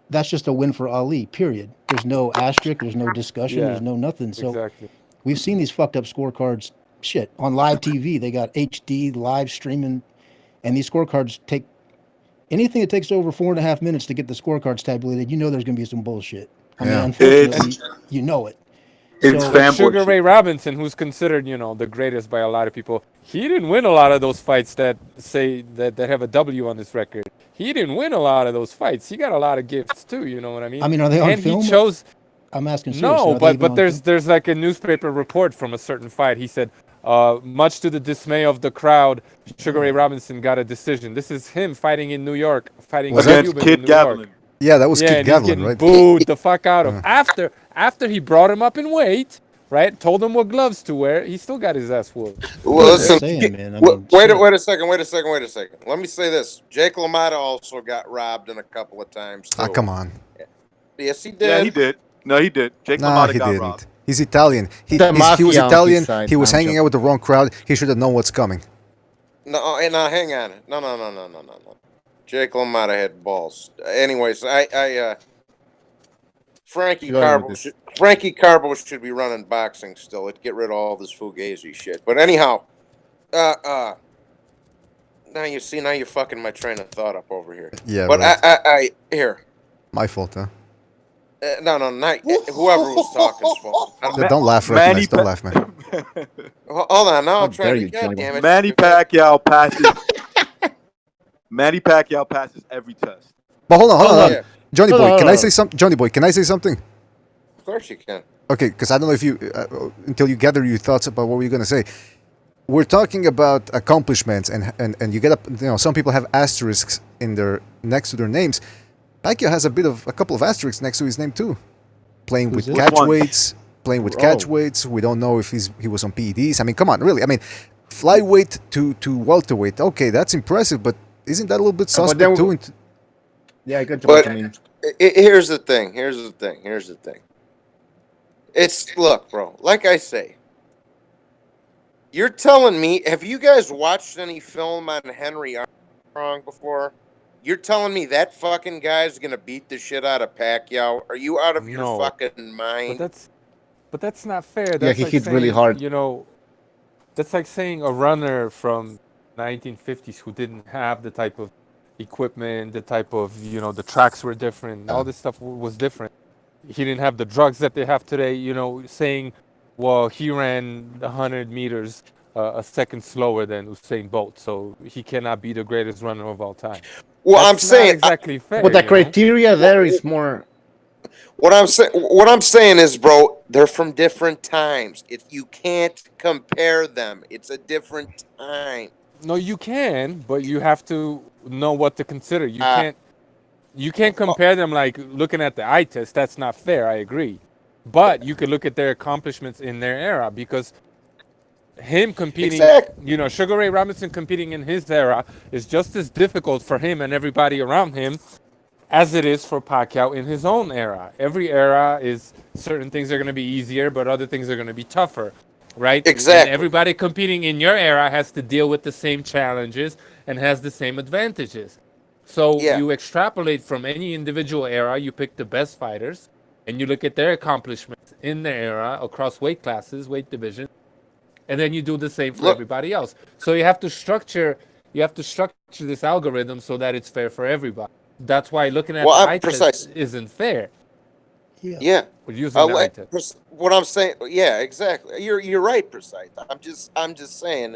that's just a win for Ali. Period. There's no asterisk. There's no discussion. Yeah, there's no nothing. So exactly. We've seen these fucked up scorecards. Shit, on live TV, they got HD live streaming, and these scorecards take anything that takes over 4.5 minutes to get the scorecards tabulated. You know there's going to be some bullshit. I mean, unfortunately, you know it. It's Sugar Ray Robinson, who's considered, the greatest by a lot of people. He didn't win a lot of those fights that say that have a W on his record. He didn't win a lot of those fights. He got a lot of gifts too. You know what I mean? I mean, are they on film? He chose. I'm asking seriously. No, but there's like a newspaper report from a certain fight. He said, much to the dismay of the crowd, Sugar Ray Robinson got a decision. This is him fighting in New York, fighting against Kid Gavilan. Yeah, that was Kid Gavilan, getting right? Booed the fuck out of. After he brought him up in weight, right? Told him what gloves to wear. He still got his ass whooped. Well, listen, wait a second. Let me say this: Jake LaMotta also got robbed in a couple of times. Too. Come on. Yes, he did. Yeah, he did. No, he did. Jake LaMotta got robbed. He's Italian. He was mafia on his Italian. side. He was I'm hanging joking. out with the wrong crowd. He should have known what's coming. No, hang on. No. Jake LaMotta had balls. Anyways, Frankie Carbo should be running boxing still. It'd get rid of all this fugazi shit. But anyhow, now you're fucking my train of thought up over here. Yeah, but right. Here. My fault, huh? No, not whoever was talking's fault. Don't laugh, recognize. Don't laugh, man. Hold on, now I'm trying to. God damn it. Manny Pacquiao passes. Manny Pacquiao passes every test. But hold on. Yeah. Johnny boy, can I say something? Johnny boy, can I say something? Of course you can. Okay, because I don't know if you until you gather your thoughts about what we're gonna say. We're talking about accomplishments, and you get up. You know, some people have asterisks in their next to their names. Pacquiao has a couple of asterisks next to his name too. Playing with catch weights, We don't know if he was on PEDs. I mean, come on, really. I mean, flyweight to welterweight. Okay, that's impressive, but isn't that a little bit suspect too? Yeah, I got But what you mean. Here's the thing. Look, bro. Like I say, you're telling me. Have you guys watched any film on Henry Armstrong before? You're telling me that fucking guy's gonna beat the shit out of Pacquiao? Are you out of your fucking mind? But that's not fair. That's Yeah, he like hit saying, really hard. You know, that's like saying a runner from 1950s who didn't have the type of equipment, the type of, the tracks were different. All this stuff was different. He didn't have the drugs that they have today, saying, well, he ran 100 meters a second slower than Usain Bolt, so he cannot be the greatest runner of all time. Well, That's I'm saying not exactly fair. But the criteria there is more. What I'm saying is, bro, they're from different times. You can't compare them. It's a different time. No, you can, but you have to know what to consider. You can't compare them like looking at the eye test. That's not fair. I agree. But you could look at their accomplishments in their era, because him competing, Sugar Ray Robinson competing in his era is just as difficult for him and everybody around him as it is for Pacquiao in his own era. Every era is, certain things are going to be easier, but other things are going to be tougher, right? Exactly. And everybody competing in your era has to deal with the same challenges and has the same advantages. So you extrapolate from any individual era, you pick the best fighters, and you look at their accomplishments in their era across weight classes, weight divisions, and then you do the same for everybody else. So you have to structure this algorithm so that it's fair for everybody. That's why looking at the eye test isn't fair. Yeah. Using the eye test. What I'm saying, yeah, exactly. You're right, Precise. I'm just saying.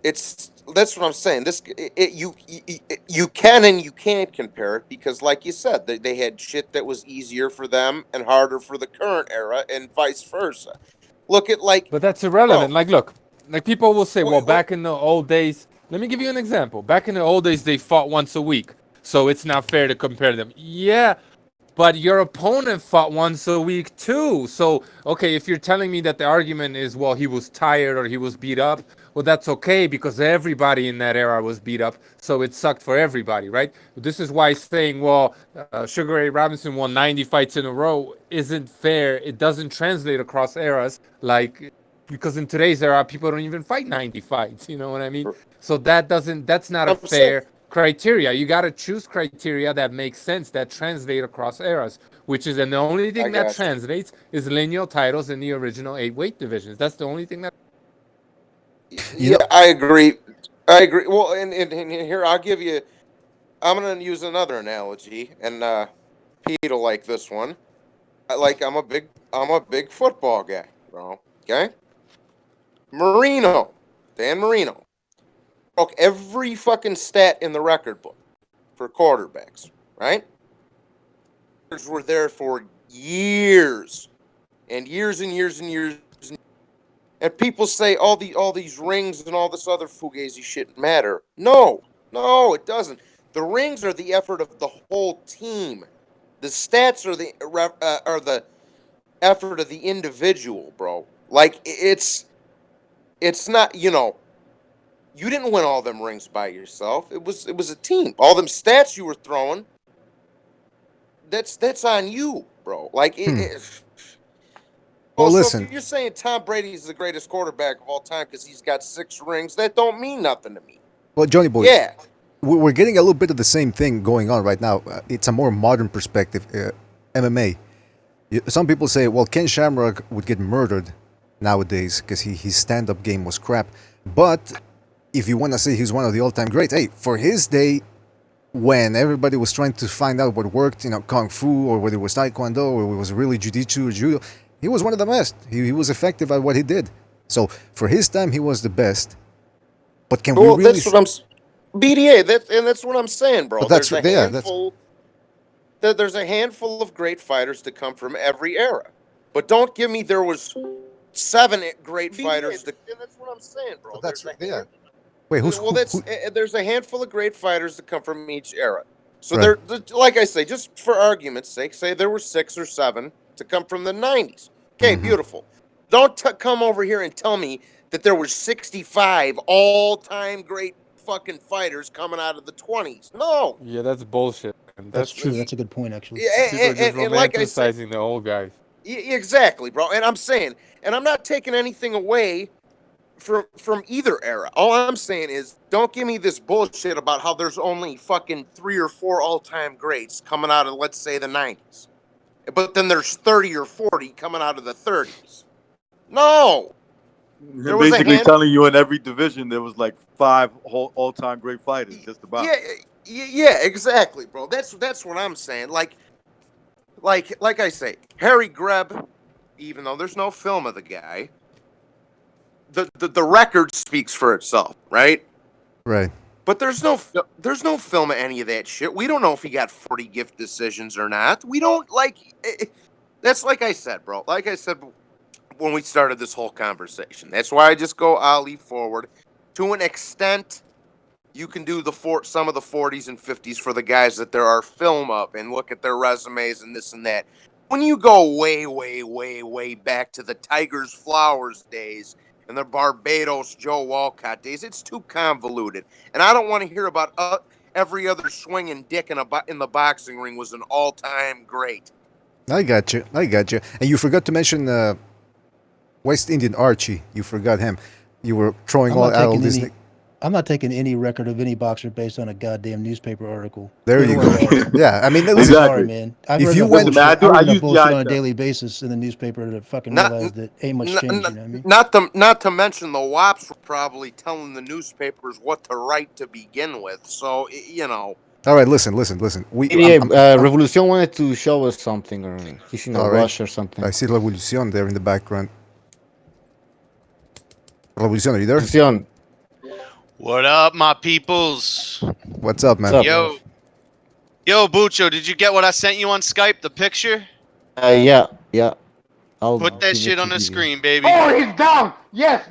That's what I'm saying. You can and you can't compare it, because, like you said, they had shit that was easier for them and harder for the current era, and vice versa. Look at But that's irrelevant. Look, people will say, well, back in the old days. Let me give you an example. Back in the old days, they fought once a week, so it's not fair to compare them. Yeah, but your opponent fought once a week too. So, okay, if you're telling me that the argument is, well, he was tired or he was beat up, well, that's okay, because everybody in that era was beat up, so it sucked for everybody, right? This is why saying, well, Sugar Ray Robinson won 90 fights in a row isn't fair. It doesn't translate across eras, because in today's era, people don't even fight 90 fights, you know what I mean? So that's not a fair criteria. You got to choose criteria that make sense, that translate across eras, and the only thing that translates is lineal titles in the original 8 weight divisions. That's the only thing that. Yeah, I agree. Well, and here I'm going to use another analogy, and Pete will like this one. I'm a big football guy, bro. Okay, Dan Marino broke every fucking stat in the record book for quarterbacks, right? Were there for years and years and years and years. And people say all these rings and all this other fugazi shit matter. No, it doesn't. The rings are the effort of the whole team. The stats are the effort of the individual, bro. Like, it's not, you didn't win all them rings by yourself. It was a team. All them stats you were throwing, that's on you, bro. Like, Well, So listen. if you're saying Tom Brady is the greatest quarterback of all time because he's got 6 rings, that don't mean nothing to me. Well, Johnny Boy. Yeah. We're getting a little bit of the same thing going on right now. It's a more modern perspective. MMA. Some people say, well, Ken Shamrock would get murdered nowadays because his stand-up game was crap. But if you want to say he's one of the all-time greats, hey, for his day, when everybody was trying to find out what worked, kung fu or whether it was taekwondo or it was really jiu-jitsu or judo, he was one of the best. He was effective at what he did. So for his time, he was the best. But can we really? That's what I'm. BDA. That's what I'm saying, bro. But that's There's a handful. There's a handful of great fighters to come from every era, but don't give me there was 7 great fighters. And that's what I'm saying, bro. That's Wait, there's a handful of great fighters that come from each era. So Right. like I say, just for argument's sake, say there were 6 or 7 to come from the 90s. Okay, beautiful. Don't come over here and tell me that there were 65 all-time great fucking fighters coming out of the 20s. No. Yeah, that's bullshit. Man. That's true. That's a good point, actually. People are just and like I said, romanticizing the old guys. Exactly, bro. And I'm saying, and I'm not taking anything away from either era. All I'm saying is, don't give me this bullshit about how there's only fucking 3 or 4 all-time greats coming out of, let's say, the 90s. But then there's 30 or 40 coming out of the 30s. No. They're basically telling you in every division there was like 5 all-time great fighters, just about. Yeah, exactly, bro. That's what I'm saying. Like I say, Harry Greb, even though there's no film of the guy, the record speaks for itself, right? Right. But there's no film of any of that shit. We don't know if he got 40 gift decisions or not. We don't that's like I said, bro. Like I said when we started this whole conversation. That's why I just go Ali forward. To an extent, you can do some of the 40s and 50s for the guys that there are film of and look at their resumes and this and that. When you go way, way, way, way back to the Tigers Flowers days and the Barbados Joe Walcott days, it's too convoluted. And I don't want to hear about every other swinging dick in the boxing ring was an all-time great. I got you. And you forgot to mention West Indian Archie. You forgot him. You were throwing all this. I'm not taking any record of any boxer based on a goddamn newspaper article. There you go. Yeah, I mean, I'm sorry, man. If you went, I read bullshit on a daily basis in the newspaper to fucking realize that ain't much change. You know what I mean? Not to mention the WAPs were probably telling the newspapers what to write to begin with. So All right, listen. Revolucion wanted to show us something, or he's in a rush or something. I see Revolucion there in the background. Revolucion, are you there? Revolucion. What up, my peoples? What's up, man? Yo, Bucho, did you get what I sent you on Skype? The picture? Yeah. I'll put that shit on the screen, baby. Oh, he's down. Yes.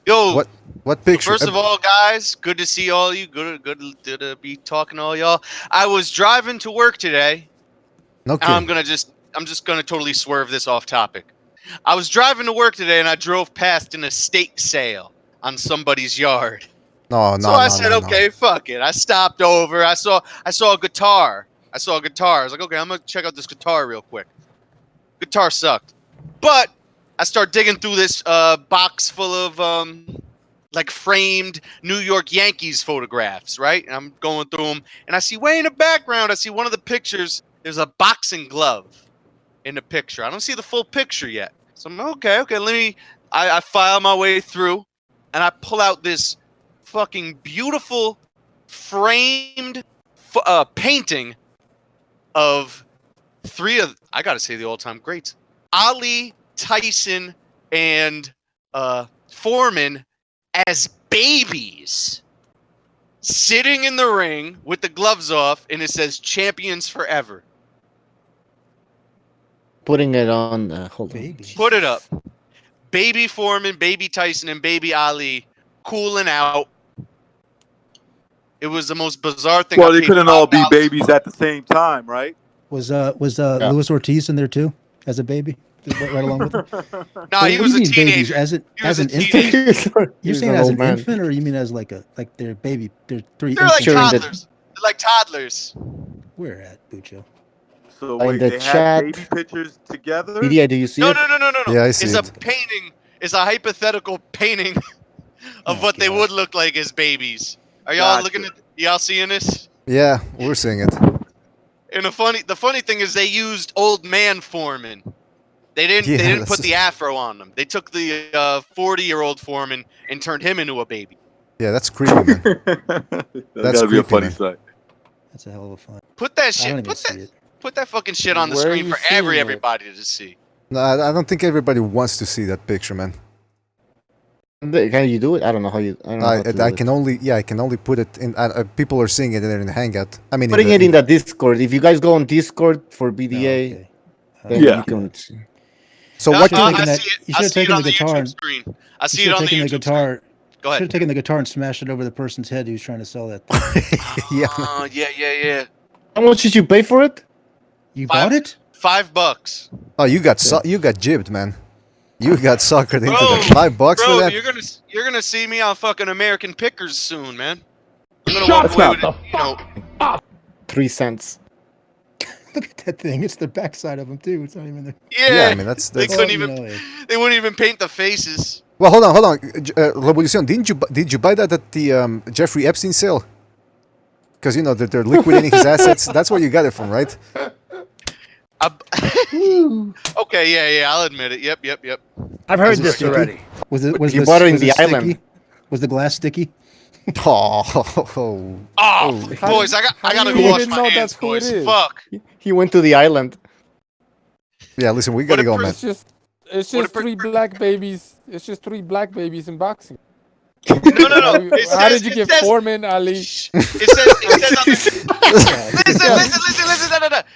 Yo, what picture? First of all, guys, good to see all you. Good to be talking to all y'all. I was driving to work today. Okay. I'm just gonna totally swerve this off topic. I was driving to work today, and I drove past an estate sale on somebody's yard. So I said, okay, fuck it. I stopped over. I saw a guitar. I was like, okay, I'm gonna check out this guitar real quick. Guitar sucked, but I start digging through this box full of like framed New York Yankees photographs, right? And I'm going through them, and I see way in the background, I see one of the pictures. There's a boxing glove in the picture. I don't see the full picture yet. So I'm okay. I file my way through, and I pull out this fucking beautiful framed painting of 3 of, I gotta say, the all-time greats. Ali, Tyson, and Foreman as babies sitting in the ring with the gloves off, and it says champions forever. Putting it on. Hold on. Put it up. Baby Foreman, baby Tyson, and baby Ali cooling out. It was the most bizarre thing. Well, they couldn't all be babies at the same time, right? Was Luis Ortiz in there too as a baby? Right along with him? No, he was a teenager. As an infant? You're saying as an infant, or you mean as like their baby? They're 3. They're like toddlers. They're like toddlers. Where at, Bucho? So In wait, the they chat. had baby pictures together? BDA, do you see No, it? no, no, no, no, no. Yeah, I see It's a it. painting. It's a hypothetical painting of what they would look like as babies. Are y'all looking at? Y'all seeing this? Yeah, we're seeing it. And the funny thing is they used old man Foreman. They didn't Yeah, they didn't that's- put the afro on them. They took the 40-year-old Foreman and turned him into a baby. Yeah, that's creepy, man. That's gotta be a creepy, funny man. sight. That's a hell of a fun. Put that I shit. don't even see it. Put that fucking shit on the Where are screen you for seeing it? everybody to see. No, I don't think everybody wants to see that picture, man. Can you do it? I don't know how you. I don't know how to do I it. can only, yeah, I can only put it in. People are seeing it there in the Hangout. I mean, Putting it in the Discord. If you guys go on Discord for BDA, then Yeah. you can. See. So No, what? no, can- I see it. You I should have see it taken on the the guitar. YouTube screen. I You see should it have on the taken YouTube the guitar. Go ahead. Should have taken the guitar and smashed it over the person's head who's trying to sell that thing. Yeah. Yeah. How much did you pay for it? You bought it? $5. Oh, you got jibbed, man. You got suckered into Bro, that. $5 for bro, that? you're gonna see me on fucking American Pickers soon, man. I'm gonna Shut walk away with the it, you know. 3 cents. Look at that thing. It's the backside of them too. It's not even the. Yeah, I mean, that's- they that's- couldn't You even. know, They wouldn't even paint the faces. Well, hold on. Revolution, did you buy that at the Jeffrey Epstein sale? Because you know that they're liquidating his assets. That's where you got it from, right? Okay, yeah, I'll admit it. Yep. I've heard Was it this sticky? already. Was it? Was You the, bought it in was the sticky? island. Was the glass sticky? Oh, Boys, I gotta do you go wash even my know hands, that's who it boys. is? Fuck. He went to the island. Yeah, listen, we gotta go, man. It's just three black babies. It's just three black babies in boxing. No. How did you get Foreman, Ali? It says listen. No.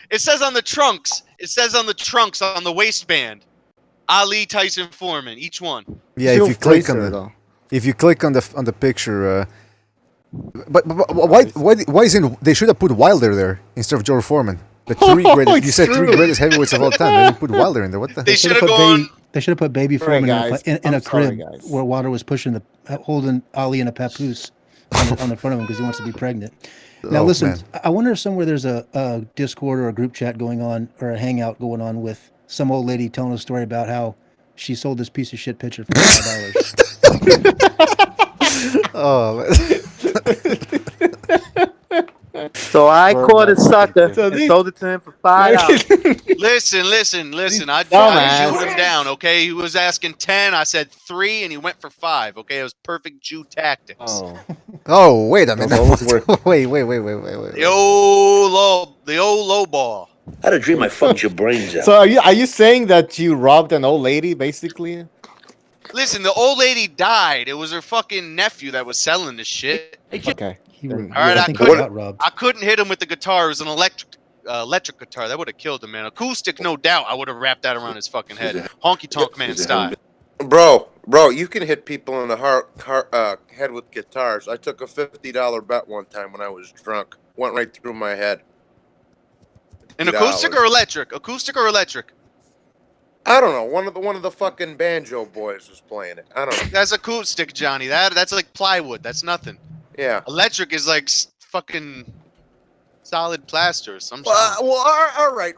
It says on the trunks. It says on the trunks on the waistband. Ali, Tyson, Foreman, each one. Yeah, if you click on the picture, but why isn't they should have put Wilder there instead of George Foreman? The three greatest. You said three greatest heavyweights of all time. They didn't put Wilder in there. What the? They heck? should have gone. They should have put Baby Sorry, Foreman guys. in I'm a sorry, crib guys. where Wilder was pushing holding Ali in a papoose on the front of him because he wants to be pregnant. Now Oh, listen, man. I wonder if somewhere there's a Discord or a group chat going on or a hangout going on with some old lady telling a story about how she sold this piece of shit picture for $5. Oh, So I caught a sucker and sold it to him for $5. Listen. I Dumbass. shoot him down. Okay, he was asking 10. I said 3, and he went for 5. Okay, it was perfect Jew tactics. Oh, wait a minute. Those were- Wait. The old low ball. I had a dream I fucked your brains out. So are you saying that you robbed an old lady, basically? Listen, the old lady died. It was her fucking nephew that was selling this shit. Okay. All right, I couldn't hit him with the guitar. It was an electric guitar. That would have killed him, man. Acoustic, no doubt. I would have wrapped that around his fucking head, honky tonk man style. Bro, you can hit people in the head with guitars. I took a $50 bet one time when I was drunk. Went right through my head. An acoustic or electric? Acoustic or electric? I don't know. One of the fucking banjo boys was playing it. I don't know. That's acoustic, Johnny. That's like plywood. That's nothing. Yeah. Electric is like fucking solid plaster or some shit. All right,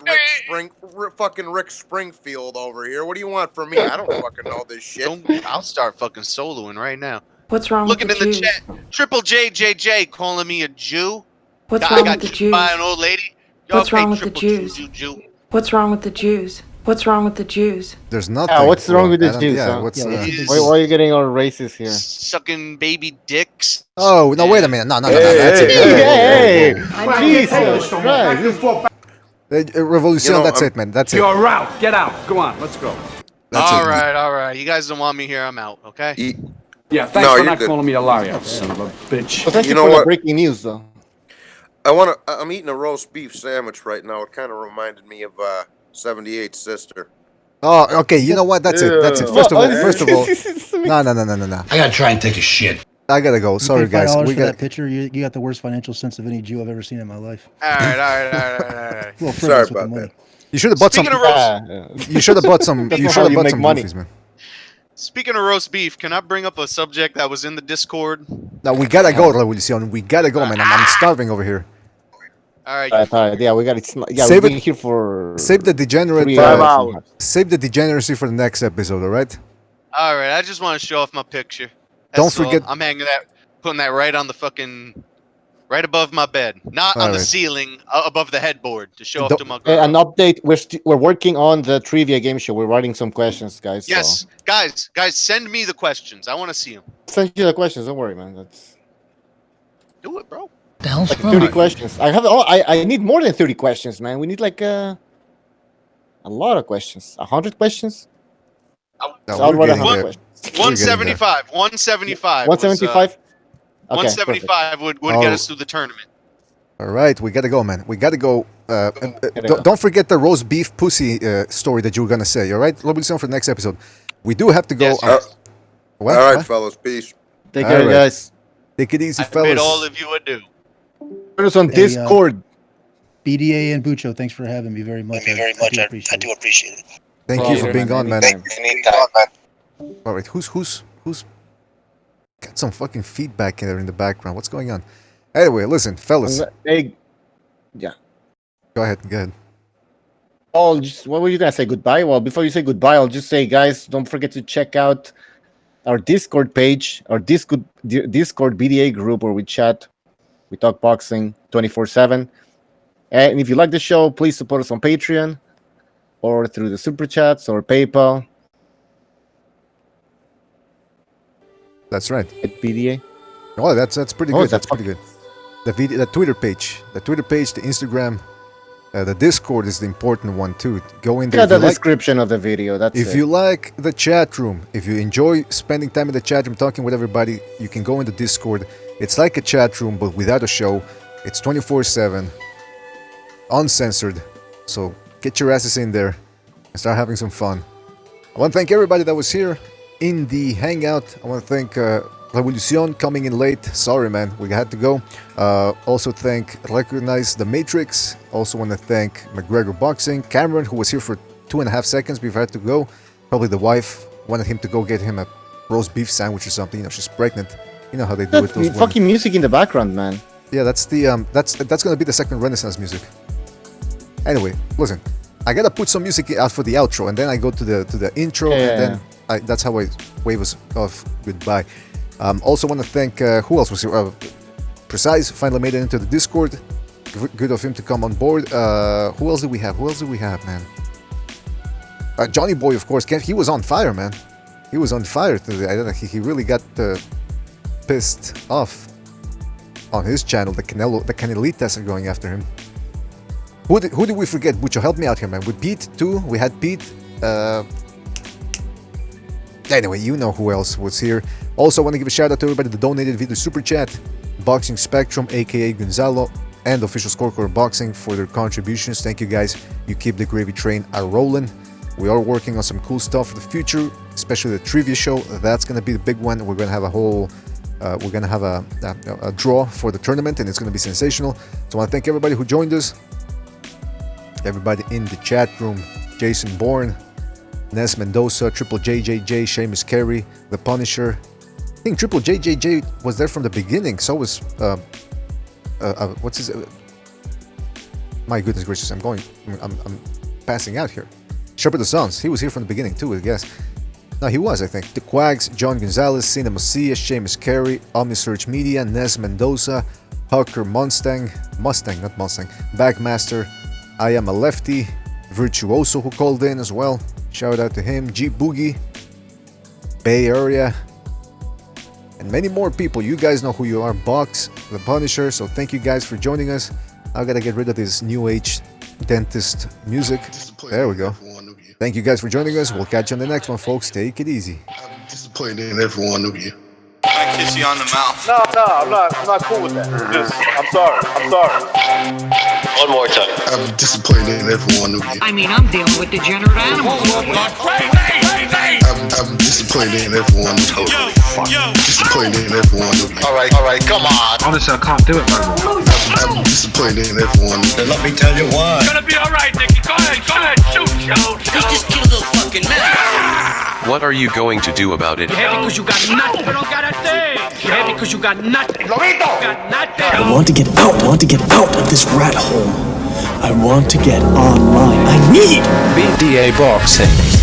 fucking Rick Springfield over here. What do you want from me? I don't fucking know this shit. I'll start fucking soloing right now. What's wrong Looking with the in the Jews? chat, Triple JJJ calling me a Jew. What's I wrong got with the Jew by Jews? an old lady. Y'all What's wrong with the Triple Jews? Jew. What's wrong with the Jews? What's wrong with the Jews? There's nothing. Yeah, what's wrong with I the don't- Jews? yeah, huh? what's, why are you getting all racist here? Sucking baby dicks. Oh no! Wait a minute! No! That's it. Hey, Whoa. Jesus Christ! Revolution. You know, that's it, man. That's it. You're out. Get out. Go on. Let's go. That's All it. right. You guys don't want me here. I'm out. Okay. Yeah, thanks No, for you're not good. calling me a liar, son of a bitch. Well, thank You you know for the what? breaking news, though. I'm eating a roast beef sandwich right now. It kind of reminded me of 78's sister. Oh, okay. You know what? That's it. That's it. First of all, no. I gotta try and take a shit. I gotta go. You Sorry, paid guys. $5 We for got. that picture. You got the worst financial sense of any Jew I've ever seen in my life. All right. Well, Sorry frivolous with the about money. You should have bought some. Speaking of roast, You should have bought some. That's You not should how have you bought make some money. movies, man. speaking of roast beef, can I bring up a subject that was in the Discord? Now we gotta go, Revolution. We gotta go, man. I'm starving over here. All right. All right. Yeah, we got it. Yeah, Save we've been it- here for Save the degenerate. 3 hours. Save the degeneracy for the next episode. All right. All right. I just want to show off my picture. Don't That's all. forget- I'm hanging that, putting that right on the fucking, right above my bed, not All on the right. ceiling, above the headboard to show off Don't- to my girl. An update. We're working on the trivia game show. We're writing some questions, guys. Yes, So. guys, send me the questions. I want to see them. Send you the questions. Don't worry, man. That's Do it, bro. The hell's like 30 questions. I have. I need more than 30 questions, man. We need like a lot of questions. 100 questions. No, So I'll we're write getting 100 there. questions. 175. 175. 175. Okay, 175 would Oh. get us through the tournament. All right, we gotta go, man. We gotta go. go. Don't forget the roast beef pussy story that you were gonna say. All right, listen for the next episode. We do have to go. Yes, What? All right, What? fellas. Peace. Take All care, right. guys. Take it easy, I bid fellas. all of you adieu. Put us on Hey, Discord. BDA and Bucho, thanks for having me very much. I do appreciate it. Thank you for being on, man. All right, who's got some fucking feedback in there in the background? What's going on? Anyway, listen, fellas. Hey, yeah. Go ahead. Oh, what were you gonna say? Goodbye. Well, before you say goodbye, I'll just say, guys, don't forget to check out our Discord page, our Discord BDA group where we chat, we talk boxing 24/7. And if you like the show, please support us on Patreon or through the super chats or PayPal. That's right. At BDA. Oh, that's pretty Oh, good. that's That's pretty good. The Twitter page, the Instagram, the Discord is the important one too. Go in there. Yeah, if you the like- description of the video. That's If it. you like the chat room, if you enjoy spending time in the chat room talking with everybody, you can go in the Discord. It's like a chat room, but without a show. It's 24/7, uncensored. So get your asses in there and start having some fun. I want to thank everybody that was here in the hangout. I want to thank Revolucion coming in late. Sorry, man, we had to go. Also recognize the Matrix. Also want to thank McGregor Boxing, Cameron, who was here for 2.5 seconds before I had to go. Probably the wife wanted him to go get him a roast beef sandwich or something. You know, she's pregnant. You know how they do it. Those fucking music in the background, man. Yeah, that's the that's gonna be the second Renaissance music. Anyway, listen, I gotta put some music out for the outro, and then I go to the intro, Yeah, and then that's how I wave us off goodbye. Also want to thank who else was here? Precise finally made it into the Discord. Good of him to come on board. Who else do we have? Man? Johnny Boy, of course. He was on fire, man. He was on fire today. I don't know, he really got pissed off on his channel. The Canelitas are going after him. Who did we forget? Bucho, help me out here, man. With Pete too. We had Pete. Anyway, you know who else was here. Also, want to give a shout out to everybody that donated via the super chat. Boxing Spectrum, aka Gonzalo, and Official Scorecard Boxing for their contributions. Thank you guys. You keep the gravy train a-rolling. We are working on some cool stuff for the future, especially the trivia show. That's going to be the big one. We're going to have a whole, we're going to have a draw for the tournament, and it's going to be sensational. So I want to thank everybody who joined us. Everybody in the chat room. Jason Bourne, Nes Mendoza, Triple JJJ, Seamus Carey, The Punisher. I think Triple JJJ was there from the beginning. So was what's his? My goodness gracious! I'm passing out here. Shepherd the Sons. He was here from the beginning too, I guess. No, he was, I think. The Quags, John Gonzalez, Cena Macias, Seamus Carey, OmniSearch Media, Nes Mendoza, Hucker Mustang, not Mustang, Backmaster, I Am a Lefty, Virtuoso, who called in as well. Shout out to him. G Boogie, Bay Area, and many more people. You guys know who you are. Box, The Punisher. So thank you guys for joining us. I gotta get rid of this new age dentist music. There we go. Thank you guys for joining us. We'll catch you on the next one, folks. Take it easy. I'm disappointed in every one of you. I kiss you on the mouth. No, I'm not cool with that. I'm sorry. One more time. I'm disappointed in every one of you. I mean, I'm dealing with degenerate animals. I'm disappointed in every one of you. Disappointed in every one of you. All right, come on. Honestly, I can't do it, man. I'm disappointed in every one of you. Let me tell you why. It's gonna be all right, Nicky. Go ahead, shoot. He just killed a fucking man. What are you going to do about it? Because you got nothing, you don't got a thing. Yeah, because you got nothing. You got nothing. I want to get out. I want to get out of this rat hole. I want to get online. I need BDA Boxing.